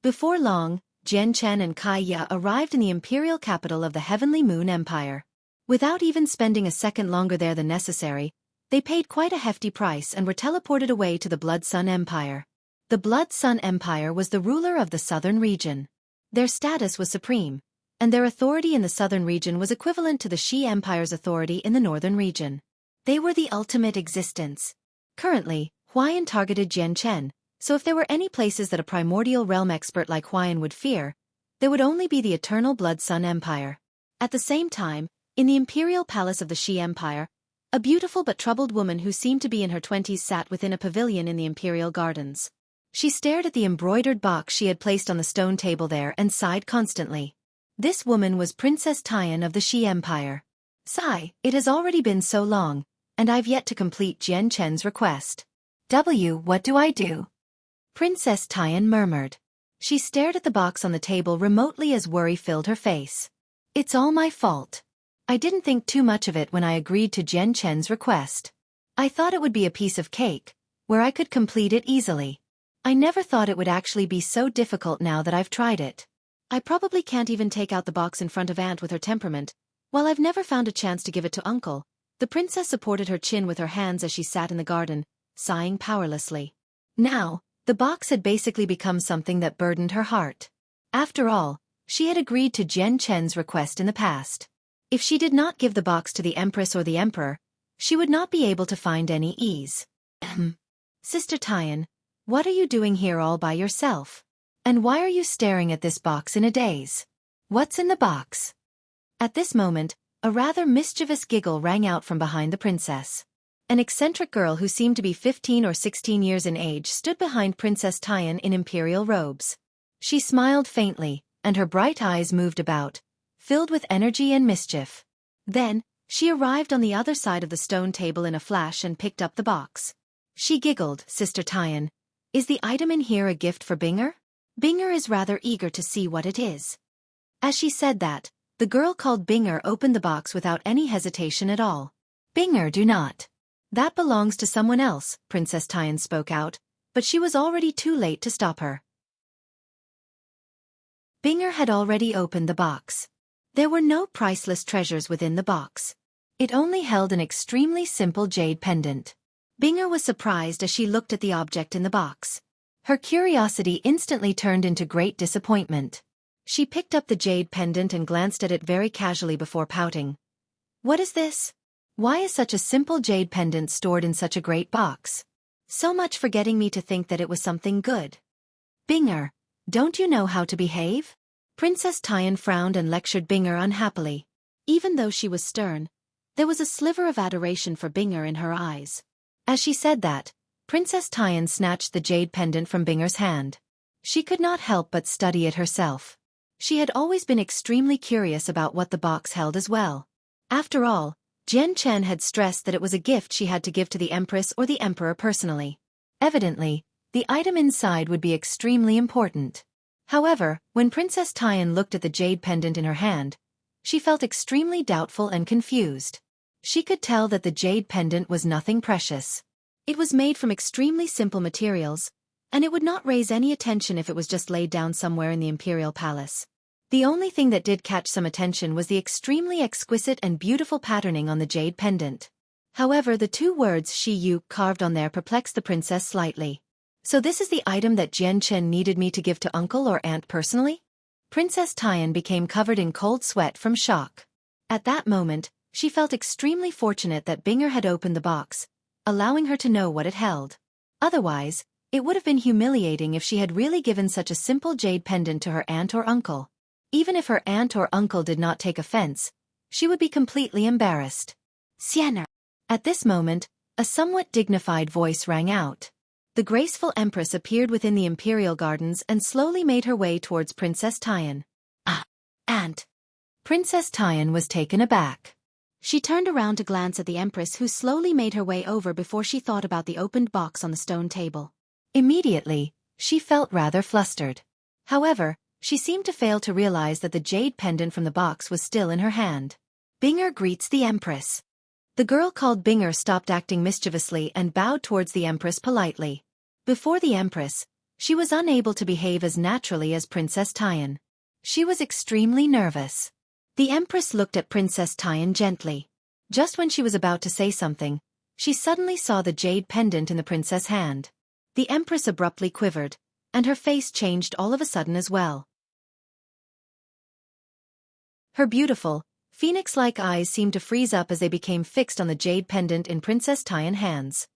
Before long, Jian Chen and Kaya arrived in the imperial capital of the Heavenly Moon Empire. Without even spending a second longer there than necessary, they paid quite a hefty price and were teleported away to the Blood Sun Empire. The Blood Sun Empire was the ruler of the southern region. Their status was supreme, and their authority in the southern region was equivalent to the Xi Empire's authority in the northern region. They were the ultimate existence. Currently, Huai'an targeted Jian Chen, so if there were any places that a primordial realm expert like Huai'an would fear, there would only be the eternal Blood Sun Empire. At the same time, in the imperial palace of the Xi Empire, a beautiful but troubled woman who seemed to be in her 20s sat within a pavilion in the imperial gardens. She stared at the embroidered box she had placed on the stone table there and sighed constantly. This woman was Princess Tian of the Xi Empire. "Sigh, it has already been so long, and I've yet to complete Jian Chen's request. What do I do?" Princess Tian murmured. She stared at the box on the table remotely as worry filled her face. "It's all my fault. I didn't think too much of it when I agreed to Jian Chen's request. I thought it would be a piece of cake, where I could complete it easily. I never thought it would actually be so difficult now that I've tried it. I probably can't even take out the box in front of Aunt with her temperament, while I've never found a chance to give it to Uncle." The princess supported her chin with her hands as she sat in the garden, sighing powerlessly. Now, the box had basically become something that burdened her heart. After all, she had agreed to Jian Chen's request in the past. If she did not give the box to the Empress or the Emperor, she would not be able to find any ease. "Sister Tian, what are you doing here all by yourself? And why are you staring at this box in a daze? What's in the box?" At this moment, a rather mischievous giggle rang out from behind the princess. An eccentric girl who seemed to be 15 or 16 years in age stood behind Princess Tian in imperial robes. She smiled faintly, and her bright eyes moved about, filled with energy and mischief. Then, she arrived on the other side of the stone table in a flash and picked up the box. She giggled, "Sister Tian, is the item in here a gift for Binger?" Binger is rather eager to see what it is. As she said that, the girl called Binger opened the box without any hesitation at all. "Binger, do not. That belongs to someone else," Princess Tian spoke out, but she was already too late to stop her. Binger had already opened the box. There were no priceless treasures within the box. It only held an extremely simple jade pendant. Binger was surprised as she looked at the object in the box. Her curiosity instantly turned into great disappointment. She picked up the jade pendant and glanced at it very casually before pouting. "What is this? Why is such a simple jade pendant stored in such a great box? So much for getting me to think that it was something good. Binger, don't you know how to behave?" Princess Tian frowned and lectured Binger unhappily. Even though she was stern, there was a sliver of adoration for Binger in her eyes. As she said that, Princess Tian snatched the jade pendant from Binger's hand. She could not help but study it herself. She had always been extremely curious about what the box held as well. After all, Jian Chen had stressed that it was a gift she had to give to the Empress or the Emperor personally. Evidently, the item inside would be extremely important. However, when Princess Tian looked at the jade pendant in her hand, she felt extremely doubtful and confused. She could tell that the jade pendant was nothing precious. It was made from extremely simple materials, and it would not raise any attention if it was just laid down somewhere in the imperial palace. The only thing that did catch some attention was the extremely exquisite and beautiful patterning on the jade pendant. However, the two words Shi Yu carved on there perplexed the princess slightly. So this is the item that Jian Chen needed me to give to uncle or aunt personally? Princess Tian became covered in cold sweat from shock. At that moment, she felt extremely fortunate that Binger had opened the box, allowing her to know what it held. Otherwise, it would have been humiliating if she had really given such a simple jade pendant to her aunt or uncle. Even if her aunt or uncle did not take offense, she would be completely embarrassed. Sienna. At this moment, a somewhat dignified voice rang out. The graceful empress appeared within the imperial gardens and slowly made her way towards Princess Tian. Ah, aunt. Princess Tian was taken aback. She turned around to glance at the empress, who slowly made her way over before she thought about the opened box on the stone table. Immediately, she felt rather flustered. However, she seemed to fail to realize that the jade pendant from the box was still in her hand. Binger greets the empress. The girl called Binger stopped acting mischievously and bowed towards the empress politely. Before the empress, she was unable to behave as naturally as Princess Tian. She was extremely nervous. The empress looked at Princess Tian gently. Just when she was about to say something, she suddenly saw the jade pendant in the princess' hand. The empress abruptly quivered, and her face changed all of a sudden as well. Her beautiful, phoenix-like eyes seemed to freeze up as they became fixed on the jade pendant in Princess Tian's hands.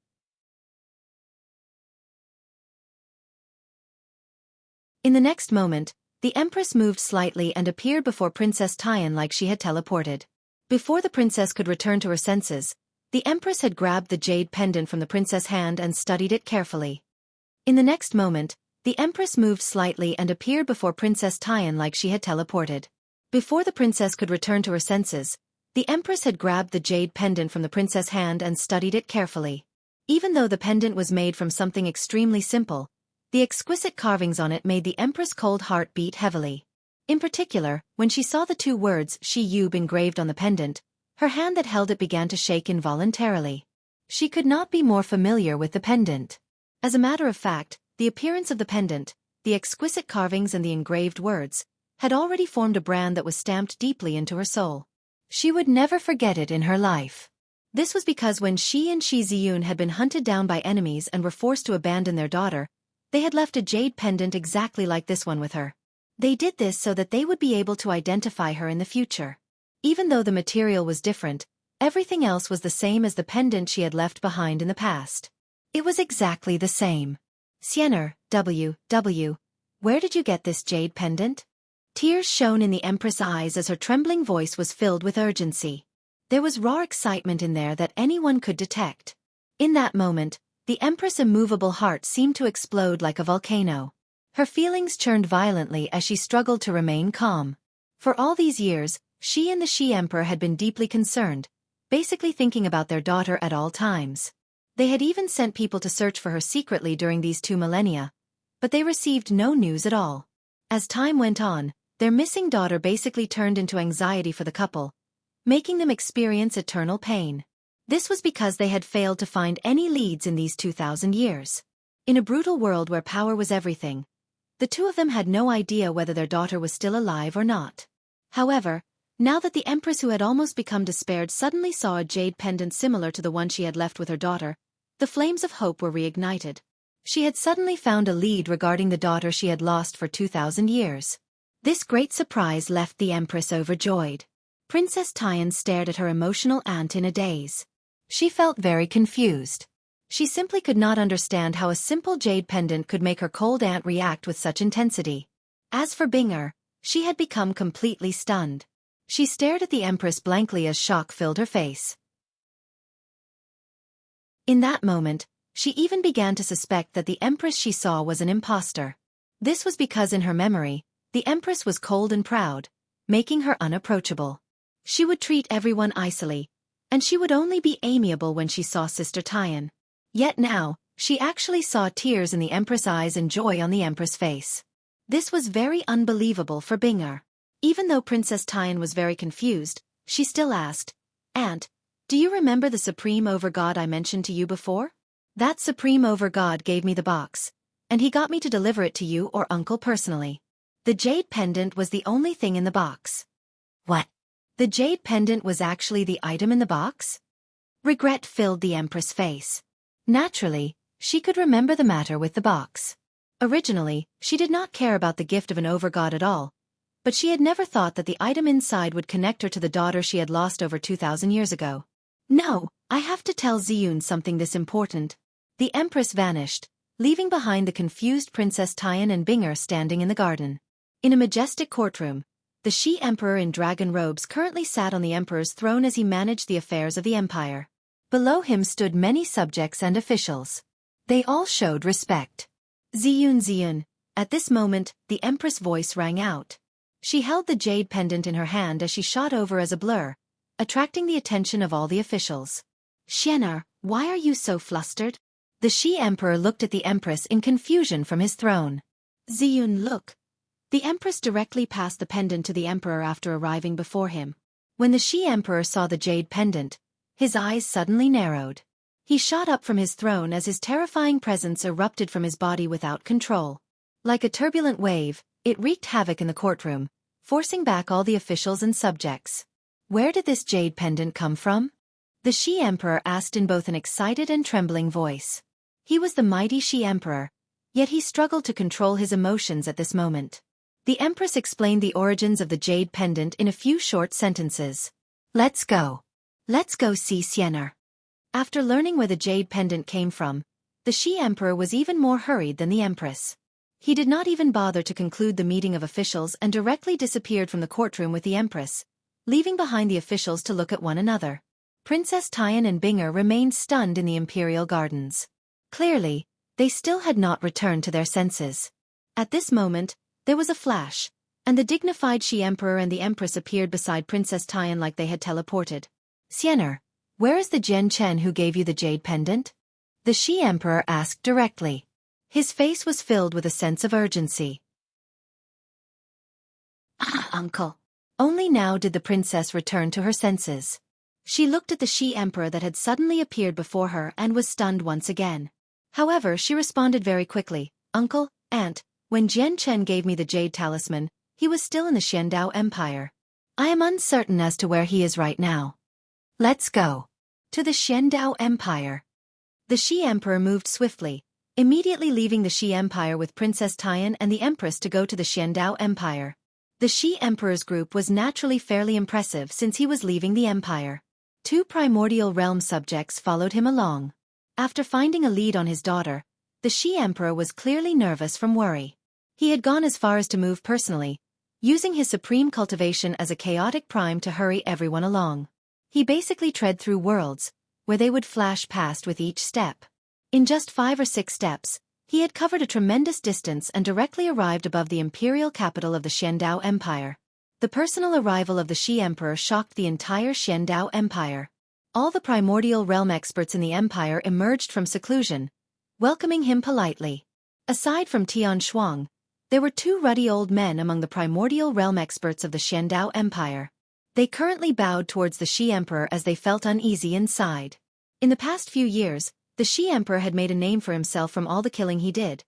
In the next moment, the empress moved slightly and appeared before Princess Tian like she had teleported. Before the princess could return to her senses, the empress had grabbed the jade pendant from the princess' hand and studied it carefully. In the next moment, the empress moved slightly and appeared before Princess Tian like she had teleported. Before the princess could return to her senses, the empress had grabbed the jade pendant from the princess' hand and studied it carefully. Even though the pendant was made from something extremely simple, the exquisite carvings on it made the empress' cold heart beat heavily. In particular, when she saw the two words Shi Yu engraved on the pendant, her hand that held it began to shake involuntarily. She could not be more familiar with the pendant. As a matter of fact, the appearance of the pendant, the exquisite carvings and the engraved words, had already formed a brand that was stamped deeply into her soul. She would never forget it in her life. This was because when she and Shi Ziyun had been hunted down by enemies and were forced to abandon their daughter, they had left a jade pendant exactly like this one with her. They did this so that they would be able to identify her in the future. Even though the material was different, everything else was the same as the pendant she had left behind in the past. It was exactly the same. Sienna, where did you get this jade pendant? Tears shone in the empress' eyes as her trembling voice was filled with urgency. There was raw excitement in there that anyone could detect. In that moment, the empress' immovable heart seemed to explode like a volcano. Her feelings churned violently as she struggled to remain calm. For all these years, she and the Shi Emperor had been deeply concerned, basically thinking about their daughter at all times. They had even sent people to search for her secretly during these 2 millennia, but they received no news at all. As time went on, their missing daughter basically turned into anxiety for the couple, making them experience eternal pain. This was because they had failed to find any leads in these 2,000 years. In a brutal world where power was everything, the two of them had no idea whether their daughter was still alive or not. However, now that the empress who had almost become despaired suddenly saw a jade pendant similar to the one she had left with her daughter, the flames of hope were reignited. She had suddenly found a lead regarding the daughter she had lost for 2,000 years. This great surprise left the empress overjoyed. Princess Tian stared at her emotional aunt in a daze. She felt very confused. She simply could not understand how a simple jade pendant could make her cold aunt react with such intensity. As for Binger, she had become completely stunned. She stared at the empress blankly as shock filled her face. In that moment, she even began to suspect that the empress she saw was an imposter. This was because in her memory, the empress was cold and proud, making her unapproachable. She would treat everyone icily, and she would only be amiable when she saw Sister Tian. Yet now, she actually saw tears in the empress' eyes and joy on the empress' face. This was very unbelievable for Binger. Even though Princess Tian was very confused, she still asked, "Aunt, do you remember the Supreme Overgod I mentioned to you before? That Supreme Overgod gave me the box, and he got me to deliver it to you or uncle personally. The jade pendant was the only thing in the box." What? The jade pendant was actually the item in the box? Regret filled the Empress' face. Naturally, she could remember the matter with the box. Originally, she did not care about the gift of an overgod at all, but she had never thought that the item inside would connect her to the daughter she had lost over 2,000 years ago. No, I have to tell Ziyun something this important. The Empress vanished, leaving behind the confused Princess Tian and Binger standing in the garden. In a majestic courtroom, the Shi Emperor in dragon robes currently sat on the Emperor's throne as he managed the affairs of the empire. Below him stood many subjects and officials. They all showed respect. Ziyun. At this moment, the Empress' voice rang out. She held the jade pendant in her hand as she shot over as a blur, attracting the attention of all the officials. Xianer, why are you so flustered? The Shi Emperor looked at the Empress in confusion from his throne. Ziyun, look. The Empress directly passed the pendant to the Emperor after arriving before him. When the Shi Emperor saw the jade pendant, his eyes suddenly narrowed. He shot up from his throne as his terrifying presence erupted from his body without control. Like a turbulent wave, it wreaked havoc in the courtroom, forcing back all the officials and subjects. Where did this jade pendant come from? The Shi Emperor asked in both an excited and trembling voice. He was the mighty Shi Emperor, yet he struggled to control his emotions at this moment. The Empress explained the origins of the jade pendant in a few short sentences. Let's go. Let's go see Xianer. After learning where the jade pendant came from, the Shi Emperor was even more hurried than the Empress. He did not even bother to conclude the meeting of officials and directly disappeared from the courtroom with the Empress, leaving behind the officials to look at one another. Princess Tian and Binger remained stunned in the imperial gardens. Clearly, they still had not returned to their senses. At this moment, there was a flash, and the dignified Shi Emperor and the Empress appeared beside Princess Tian like they had teleported. Xianer, where is the Jian Chen who gave you the jade pendant? The Shi Emperor asked directly. His face was filled with a sense of urgency. Uncle. Only now did the princess return to her senses. She looked at the Shi Emperor that had suddenly appeared before her and was stunned once again. However, she responded very quickly. Uncle, Aunt, when Jian Chen gave me the jade talisman, he was still in the Xiandao Empire. I am uncertain as to where he is right now. Let's go. To the Xiandao Empire. The Shi Emperor moved swiftly, immediately leaving the Shi Empire with Princess Tian and the Empress to go to the Xiandao Empire. The Shi Emperor's group was naturally fairly impressive since he was leaving the empire. 2 primordial realm subjects followed him along. After finding a lead on his daughter, the Shi Emperor was clearly nervous from worry. He had gone as far as to move personally, using his supreme cultivation as a chaotic prime to hurry everyone along. He basically tread through worlds, where they would flash past with each step. In just 5 or 6 steps, he had covered a tremendous distance and directly arrived above the imperial capital of the Xiandao Empire. The personal arrival of the Shi Emperor shocked the entire Xiandao Empire. All the primordial realm experts in the empire emerged from seclusion, welcoming him politely. Aside from Tian Shuang, there were 2 ruddy old men among the primordial realm experts of the Xiandao Empire. They currently bowed towards the Shi Emperor as they felt uneasy inside. In the past few years, the Shi Emperor had made a name for himself from all the killing he did,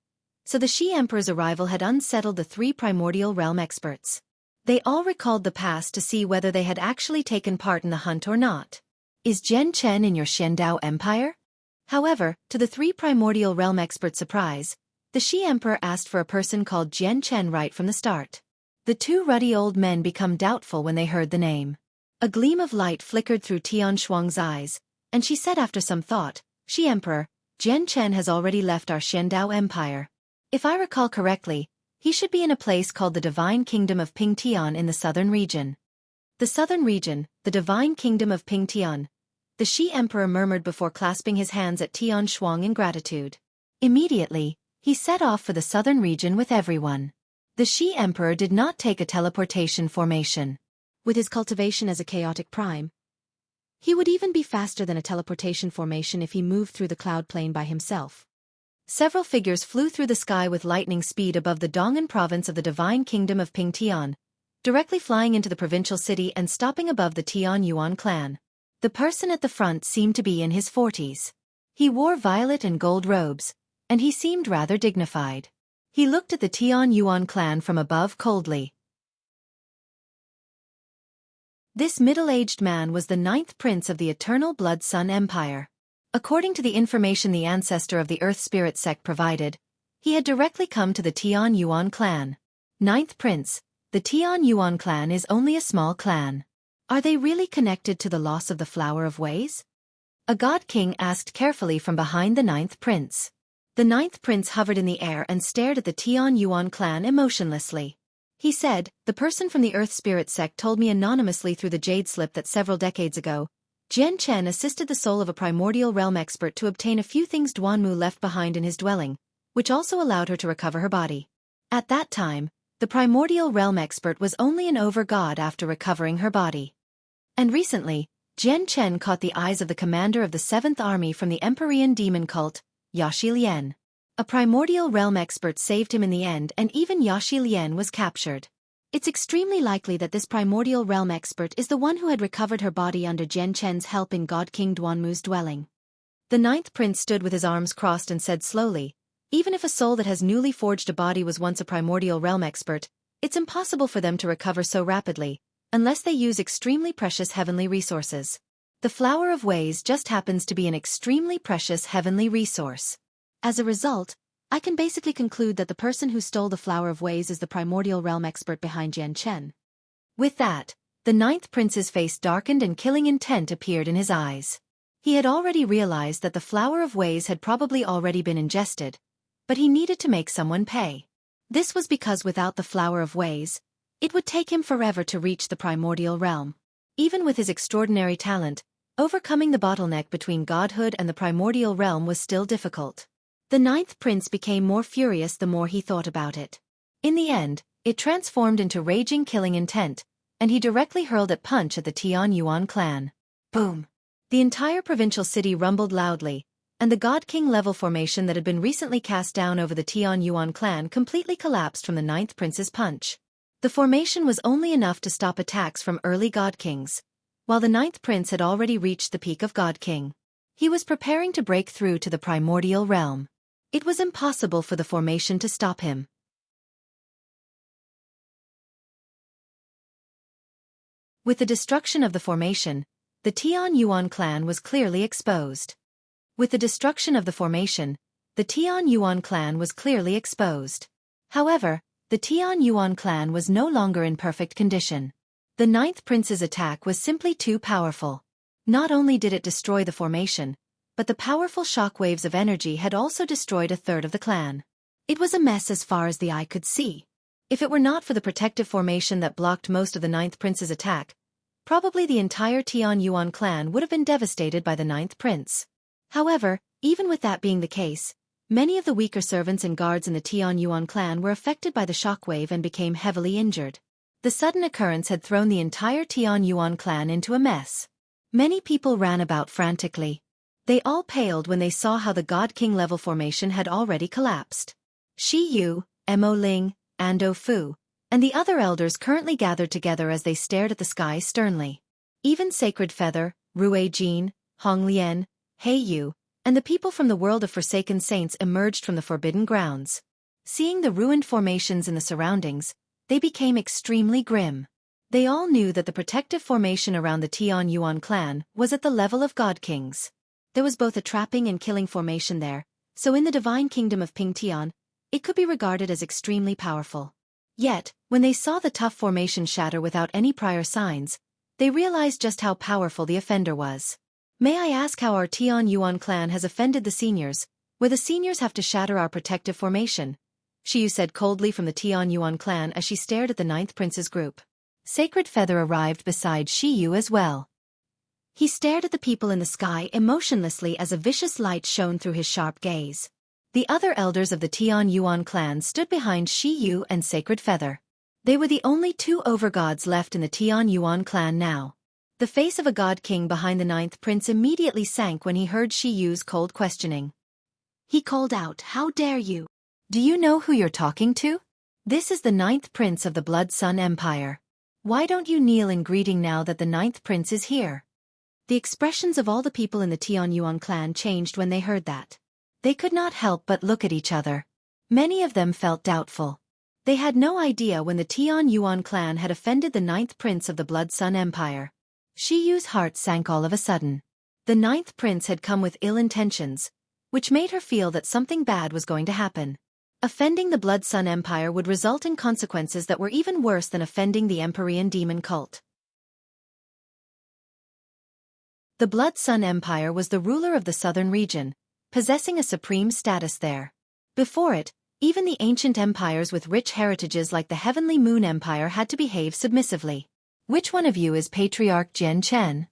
so the Shi Emperor's arrival had unsettled the 3 primordial realm experts. They all recalled the past to see whether they had actually taken part in the hunt or not. Is Jian Chen in your Xiandao Empire? However, to the 3 primordial realm experts' surprise, the Shi Emperor asked for a person called Jian Chen right from the start. The 2 ruddy old men became doubtful when they heard the name. A gleam of light flickered through Tian Shuang's eyes, and she said after some thought, Shi Emperor, Jian Chen has already left our Xiandao Empire. If I recall correctly, he should be in a place called the Divine Kingdom of Pingtian in the southern region. The southern region, the Divine Kingdom of Pingtian, the Shi Emperor murmured before clasping his hands at Tian Shuang in gratitude. Immediately, he set off for the southern region with everyone. The Shi Emperor did not take a teleportation formation. With his cultivation as a chaotic prime, he would even be faster than a teleportation formation if he moved through the cloud plane by himself. Several figures flew through the sky with lightning speed above the Dong'an province of the Divine Kingdom of Pingtian, directly flying into the provincial city and stopping above the Tian Yuan clan. The person at the front seemed to be in his 40s. He wore violet and gold robes, and he seemed rather dignified. He looked at the Tian Yuan clan from above coldly. This middle-aged man was the 9th prince of the Eternal Blood Sun Empire. According to the information the ancestor of the Earth Spirit sect provided, he had directly come to the Tian Yuan clan. 9th prince, the Tian Yuan clan is only a small clan. Are they really connected to the loss of the Flower of Ways? A god king asked carefully from behind the 9th prince. The 9th prince hovered in the air and stared at the Tian Yuan clan emotionlessly. He said, "The person from the Earth Spirit sect told me anonymously through the jade slip that several decades ago, Jian Chen assisted the soul of a primordial realm expert to obtain a few things Duanmu left behind in his dwelling, which also allowed her to recover her body. At that time, the primordial realm expert was only an over-god after recovering her body. And recently, Jian Chen caught the eyes of the commander of the 7th Army from the Empyrean demon cult, Yaxi Lian. A primordial realm expert saved him in the end, and even Yaxi Lian was captured. It's extremely likely that this primordial realm expert is the one who had recovered her body under Jian Chen's help in God King Duanmu's dwelling." The 9th prince stood with his arms crossed and said slowly, "Even if a soul that has newly forged a body was once a primordial realm expert, it's impossible for them to recover so rapidly, unless they use extremely precious heavenly resources. The Flower of Ways just happens to be an extremely precious heavenly resource. As a result, I can basically conclude that the person who stole the Flower of Ways is the primordial realm expert behind Jian Chen." With that, the 9th prince's face darkened and killing intent appeared in his eyes. He had already realized that the Flower of Ways had probably already been ingested, but he needed to make someone pay. This was because without the Flower of Ways, it would take him forever to reach the primordial realm. Even with his extraordinary talent, overcoming the bottleneck between godhood and the primordial realm was still difficult. The 9th prince became more furious the more he thought about it. In the end, it transformed into raging killing intent, and he directly hurled a punch at the Tian Yuan clan. Boom! The entire provincial city rumbled loudly, and the God King level formation that had been recently cast down over the Tian Yuan clan completely collapsed from the 9th prince's punch. The formation was only enough to stop attacks from early God Kings, while the 9th prince had already reached the peak of God King. He was preparing to break through to the primordial realm. It was impossible for the formation to stop him. With the destruction of the formation, the Tian Yuan clan was clearly exposed. With the destruction of the formation, the Tian Yuan clan was clearly exposed. However, the Tian Yuan clan was no longer in perfect condition. The 9th prince's attack was simply too powerful. Not only did it destroy the formation, but the powerful shockwaves of energy had also destroyed a third of the clan. It was a mess as far as the eye could see. If it were not for the protective formation that blocked most of the 9th prince's attack, probably the entire Tian Yuan clan would have been devastated by the 9th prince. However, even with that being the case, many of the weaker servants and guards in the Tian Yuan clan were affected by the shockwave and became heavily injured. The sudden occurrence had thrown the entire Tian Yuan clan into a mess. Many people ran about frantically. They all paled when they saw how the God King level formation had already collapsed. Shi Yu, Mo Ling, Ando Fu, and the other elders currently gathered together as they stared at the sky sternly. Even Sacred Feather, Rue Jin, Hong Lian, Hei Yu, and the people from the world of Forsaken Saints emerged from the Forbidden Grounds. Seeing the ruined formations in the surroundings, they became extremely grim. They all knew that the protective formation around the Tian Yuan clan was at the level of God Kings. There was both a trapping and killing formation there, so in the divine kingdom of Ping Tian, it could be regarded as extremely powerful. Yet, when they saw the tough formation shatter without any prior signs, they realized just how powerful the offender was. "May I ask how our Tian Yuan clan has offended the seniors, where the seniors have to shatter our protective formation?" Shi Yu said coldly from the Tian Yuan clan as she stared at the 9th prince's group. Sacred Feather arrived beside Shi Yu as well. He stared at the people in the sky emotionlessly as a vicious light shone through his sharp gaze. The other elders of the Tian Yuan clan stood behind Shi Yu and Sacred Feather. They were the only two overgods left in the Tian Yuan clan now. The face of a god king behind the 9th prince immediately sank when he heard Shi Yu's cold questioning. He called out, "How dare you? Do you know who you're talking to? This is the 9th prince of the Blood Sun Empire. Why don't you kneel in greeting now that the 9th prince is here?" The expressions of all the people in the Tian Yuan clan changed when they heard that. They could not help but look at each other. Many of them felt doubtful. They had no idea when the Tian Yuan clan had offended the 9th prince of the Blood Sun Empire. Xiyu's heart sank all of a sudden. The 9th prince had come with ill intentions, which made her feel that something bad was going to happen. Offending the Blood Sun Empire would result in consequences that were even worse than offending the Empyrean demon cult. The Blood Sun Empire was the ruler of the southern region, possessing a supreme status there. Before it, even the ancient empires with rich heritages like the Heavenly Moon Empire had to behave submissively. Which one of you is Patriarch Jian Chen?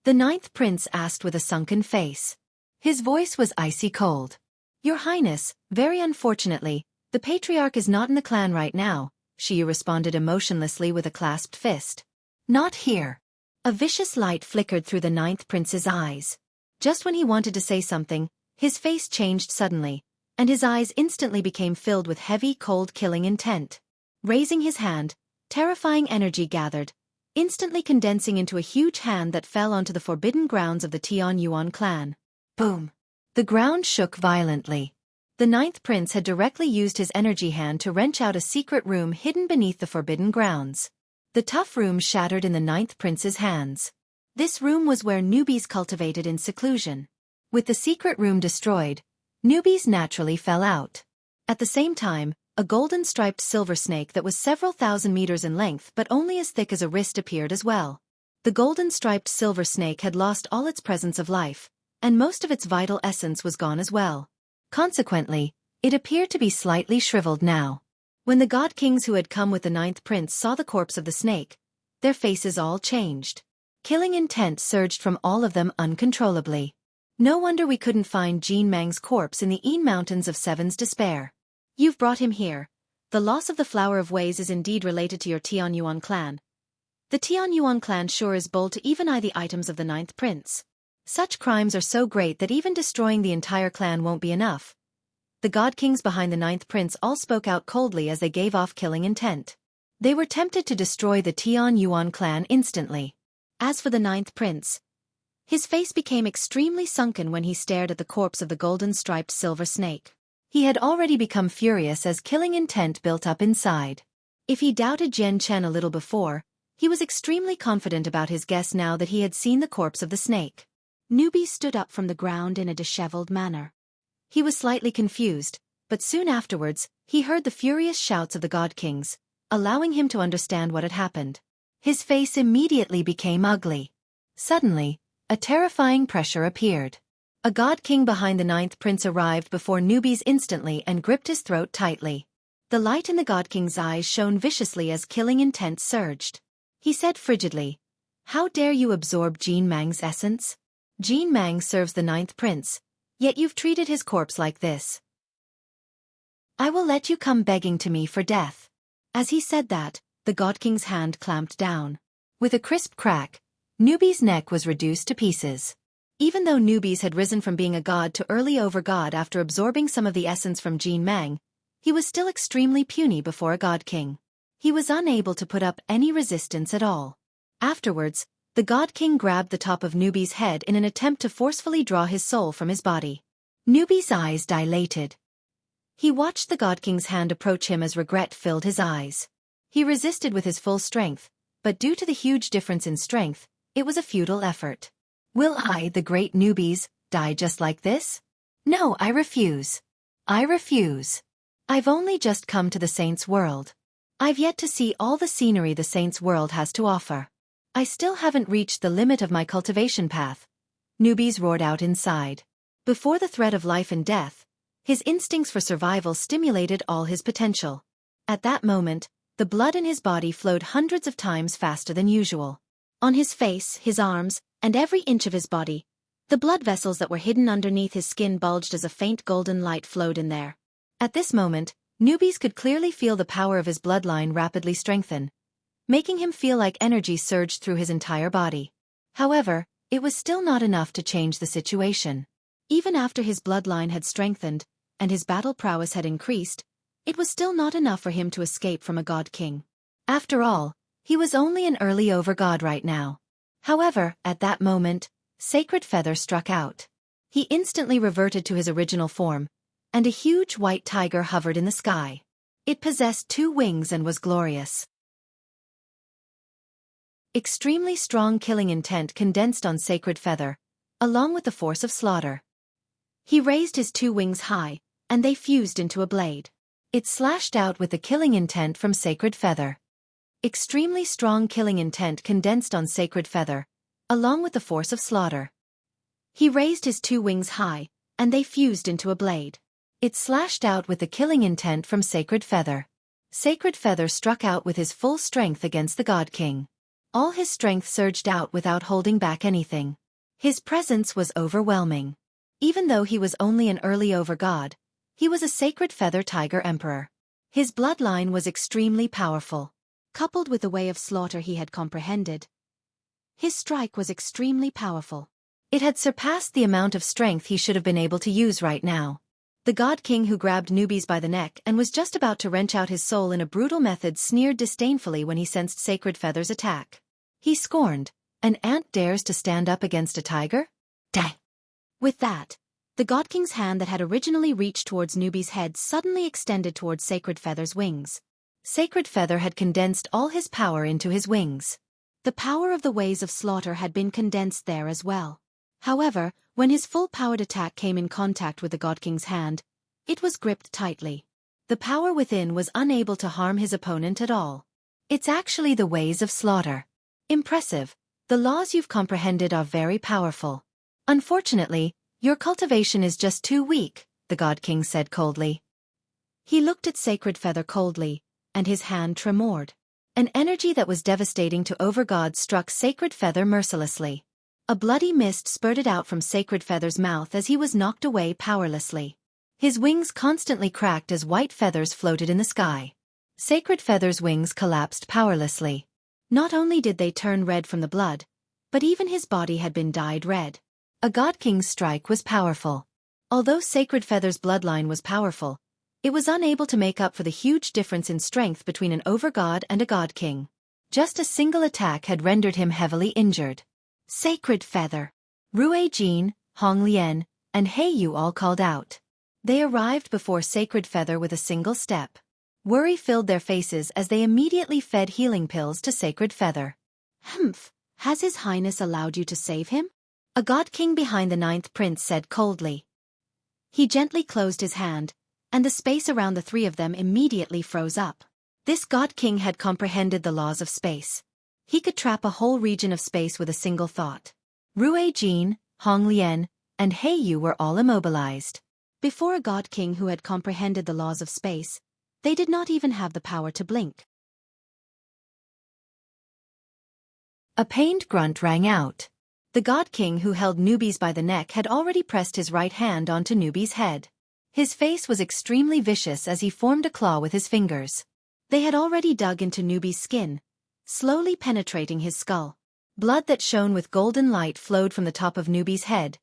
The 9th prince asked with a sunken face. His voice was icy cold. Your Highness, very unfortunately, the Patriarch is not in the clan right now, Xiyu responded emotionlessly with a clasped fist. Not here. A vicious light flickered through the 9th prince's eyes. Just when he wanted to say something, his face changed suddenly, and his eyes instantly became filled with heavy, cold killing intent. Raising his hand, terrifying energy gathered, instantly condensing into a huge hand that fell onto the forbidden grounds of the Tian Yuan clan. Boom! The ground shook violently. The 9th prince had directly used his energy hand to wrench out a secret room hidden beneath the forbidden grounds. The tough room shattered in the 9th prince's hands. This room was where newbies cultivated in seclusion. With the secret room destroyed, newbies naturally fell out. At the same time, a golden-striped silver snake that was several thousand meters in length but only as thick as a wrist appeared as well. The golden-striped silver snake had lost all its presence of life, and most of its vital essence was gone as well. Consequently, it appeared to be slightly shriveled now. When the god kings who had come with the 9th prince saw the corpse of the snake, their faces all changed. Killing intent surged from all of them uncontrollably. No wonder we couldn't find Jean Mang's corpse in the Yin Mountains of Seven's Despair. You've brought him here. The loss of the Flower of Ways is indeed related to your Tian Yuan clan. The Tian Yuan clan sure is bold to even eye the items of the 9th prince. Such crimes are so great that even destroying the entire clan won't be enough. The god kings behind the 9th prince all spoke out coldly as they gave off killing intent. They were tempted to destroy the Tian Yuan clan instantly. As for the 9th prince, his face became extremely sunken when he stared at the corpse of the golden-striped silver snake. He had already become furious as killing intent built up inside. If he doubted Jian Chen a little before, he was extremely confident about his guess now that he had seen the corpse of the snake. Newbie stood up from the ground in a disheveled manner. He was slightly confused, but soon afterwards, he heard the furious shouts of the god kings, allowing him to understand what had happened. His face immediately became ugly. Suddenly, a terrifying pressure appeared. A god king behind the 9th prince arrived before newbies instantly and gripped his throat tightly. The light in the god king's eyes shone viciously as killing intent surged. He said frigidly, "How dare you absorb Jean Mang's essence? Jean Mang serves the 9th prince, yet you've treated his corpse like this. I will let you come begging to me for death." As he said that, the god king's hand clamped down. With a crisp crack, Newbie's neck was reduced to pieces. Even though Newbies had risen from being a god to early over-god after absorbing some of the essence from Jean Mang, he was still extremely puny before a god king. He was unable to put up any resistance at all. Afterwards, the god king grabbed the top of Newbie's head in an attempt to forcefully draw his soul from his body. Newbie's eyes dilated. He watched the god king's hand approach him as regret filled his eyes. He resisted with his full strength, but due to the huge difference in strength, it was a futile effort. Will I, the great Newbies, die just like this? No, I refuse. I refuse. I've only just come to the Saints' world. I've yet to see all the scenery the Saints' world has to offer. I still haven't reached the limit of my cultivation path. Newbies roared out inside. Before the threat of life and death, his instincts for survival stimulated all his potential. At that moment, the blood in his body flowed hundreds of times faster than usual. On his face, his arms, and every inch of his body, the blood vessels that were hidden underneath his skin bulged as a faint golden light flowed in there. At this moment, Newbies could clearly feel the power of his bloodline rapidly strengthen, making him feel like energy surged through his entire body. However, it was still not enough to change the situation. Even after his bloodline had strengthened, and his battle prowess had increased, it was still not enough for him to escape from a god king. After all, he was only an early over-god right now. However, at that moment, Sacred Feather struck out. He instantly reverted to his original form, and a huge white tiger hovered in the sky. It possessed 2 wings and was glorious. Extremely strong killing intent condensed on sacred feather, along with the force of slaughter. He raised his 2 wings high, and they fused into a blade. It slashed out with the killing intent from sacred feather. Extremely strong killing intent condensed on sacred feather, along with the force of slaughter. He raised his 2 wings high, and they fused into a blade. It slashed out with the killing intent from sacred feather. Sacred feather struck out with his full strength against the God King. All his strength surged out without holding back anything. His presence was overwhelming. Even though he was only an early over-god, he was a sacred feather tiger emperor. His bloodline was extremely powerful. Coupled with the way of slaughter he had comprehended, his strike was extremely powerful. It had surpassed the amount of strength he should have been able to use right now. The God King who grabbed newbies by the neck and was just about to wrench out his soul in a brutal method sneered disdainfully when he sensed Sacred Feather's attack. He scorned, "An ant dares to stand up against a tiger? Dang!" With that, the God King's hand that had originally reached towards newbie's head suddenly extended towards Sacred Feather's wings. Sacred Feather had condensed all his power into his wings. The power of the ways of slaughter had been condensed there as well. However, when his full-powered attack came in contact with the God King's hand, it was gripped tightly. The power within was unable to harm his opponent at all. It's actually the ways of slaughter. Impressive. The laws you've comprehended are very powerful. Unfortunately, your cultivation is just too weak, the God King said coldly. He looked at Sacred Feather coldly, and his hand tremored. An energy that was devastating to overgods struck Sacred Feather mercilessly. A bloody mist spurted out from Sacred Feather's mouth as he was knocked away powerlessly. His wings constantly cracked as white feathers floated in the sky. Sacred Feather's wings collapsed powerlessly. Not only did they turn red from the blood, but even his body had been dyed red. A God King's strike was powerful. Although Sacred Feather's bloodline was powerful, it was unable to make up for the huge difference in strength between an overgod and a God King. Just a single attack had rendered him heavily injured. Sacred Feather. Rue Jin, Hong Lian, and He Yu all called out. They arrived before Sacred Feather with a single step. Worry filled their faces as they immediately fed healing pills to Sacred Feather. "Humph, has His Highness allowed you to save him?" A God King behind the 9th prince said coldly. He gently closed his hand, and the space around the 3 of them immediately froze up. This God King had comprehended the laws of space. He could trap a whole region of space with a single thought. Rue Jin, Hong Lian, and He Yu were all immobilized. Before a God King who had comprehended the laws of space, they did not even have the power to blink. A pained grunt rang out. The God King who held newbies by the neck had already pressed his right hand onto newbie's head. His face was extremely vicious as he formed a claw with his fingers. They had already dug into newbie's skin, slowly penetrating his skull. Blood that shone with golden light flowed from the top of newbie's head,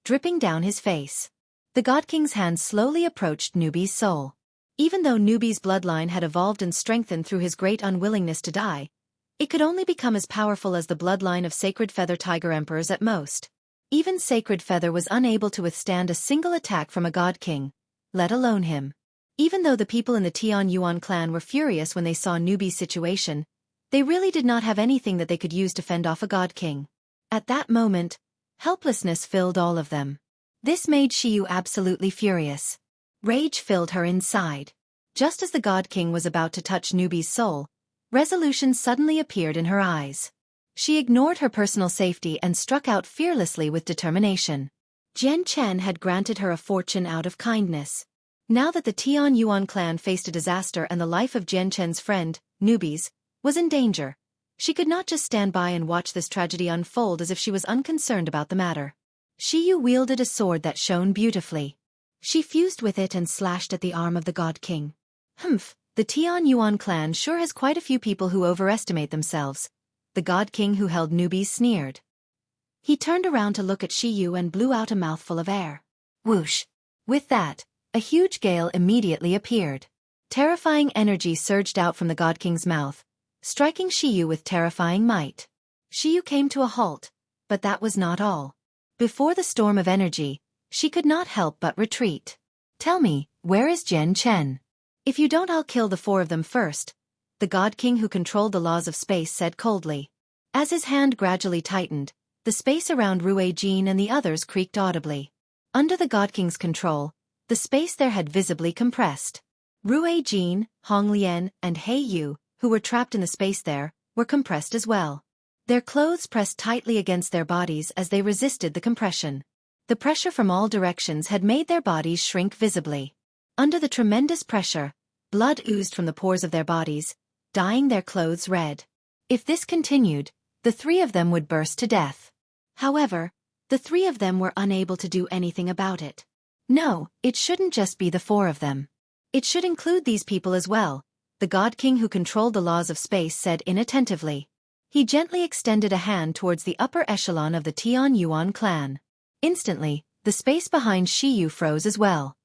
dripping down his face. The God King's hand slowly approached newbie's soul. Even though newbie's bloodline had evolved and strengthened through his great unwillingness to die, it could only become as powerful as the bloodline of Sacred Feather Tiger Emperors at most. Even Sacred Feather was unable to withstand a single attack from a God King, let alone him. Even though the people in the Tian Yuan clan were furious when they saw newbie's situation, they really did not have anything that they could use to fend off a God King. At that moment, helplessness filled all of them. This made Xiyu absolutely furious. Rage filled her inside. Just as the God King was about to touch newbie's soul, resolution suddenly appeared in her eyes. She ignored her personal safety and struck out fearlessly with determination. Jian Chen had granted her a fortune out of kindness. Now that the Tian Yuan clan faced a disaster and the life of Jian Chen's friend, newbies, was in danger, she could not just stand by and watch this tragedy unfold as if she was unconcerned about the matter. Xiyu wielded a sword that shone beautifully. She fused with it and slashed at the arm of the God King. "Humph, the Tian Yuan clan sure has quite a few people who overestimate themselves," the God King who held newbies sneered. He turned around to look at Xiyu and blew out a mouthful of air. Whoosh! With that, a huge gale immediately appeared. Terrifying energy surged out from the God King's mouth, striking Xiyu with terrifying might. Xiyu came to a halt, but that was not all. Before the storm of energy, she could not help but retreat. "Tell me, where is Jian Chen?" If you don't, I'll kill the 4 of them first, the God King who controlled the laws of space said coldly. As his hand gradually tightened, the space around Xueqi and the others creaked audibly. Under the God King's control, the space there had visibly compressed. Xueqi, Honglian, and He Yu, who were trapped in the space there, were compressed as well. Their clothes pressed tightly against their bodies as they resisted the compression. The pressure from all directions had made their bodies shrink visibly. Under the tremendous pressure, blood oozed from the pores of their bodies, dyeing their clothes red. If this continued, the 3 of them would burst to death. However, the 3 of them were unable to do anything about it. No, it shouldn't just be the 4 of them. It should include these people as well, the God King who controlled the laws of space said inattentively. He gently extended a hand towards the upper echelon of the Tian Yuan clan. Instantly, the space behind Xiyu froze as well.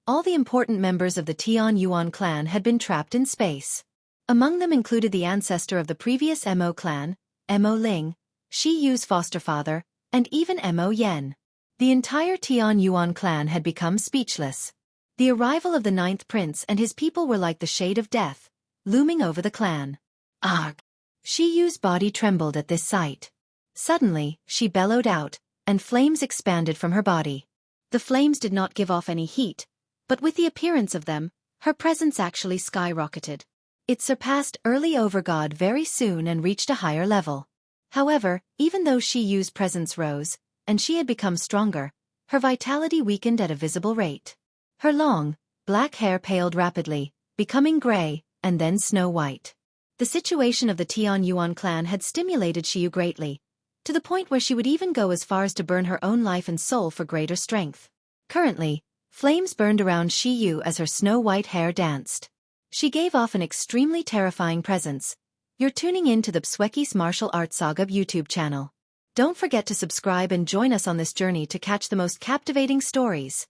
All the important members of the Tian Yuan clan had been trapped in space. Among them included the ancestor of the previous Mo clan, Mo Ling, Xiyu's foster father, and even Mo Yen. The entire Tian Yuan clan had become speechless. The arrival of the 9th prince and his people were like the shade of death, looming over the clan. Arg! Xiyu's body trembled at this sight. Suddenly, she bellowed out, and flames expanded from her body. The flames did not give off any heat, but with the appearance of them, her presence actually skyrocketed. It surpassed early Overgod very soon and reached a higher level. However, even though Xiyu's presence rose, and she had become stronger, her vitality weakened at a visible rate. Her long, black hair paled rapidly, becoming gray, and then snow-white. The situation of the Tian Yuan clan had stimulated Xiyu greatly, to the point where she would even go as far as to burn her own life and soul for greater strength. Currently, flames burned around Xiyu as her snow-white hair danced. She gave off an extremely terrifying presence. You're tuning in to the Xueqi's Martial Arts Saga YouTube channel. Don't forget to subscribe and join us on this journey to catch the most captivating stories.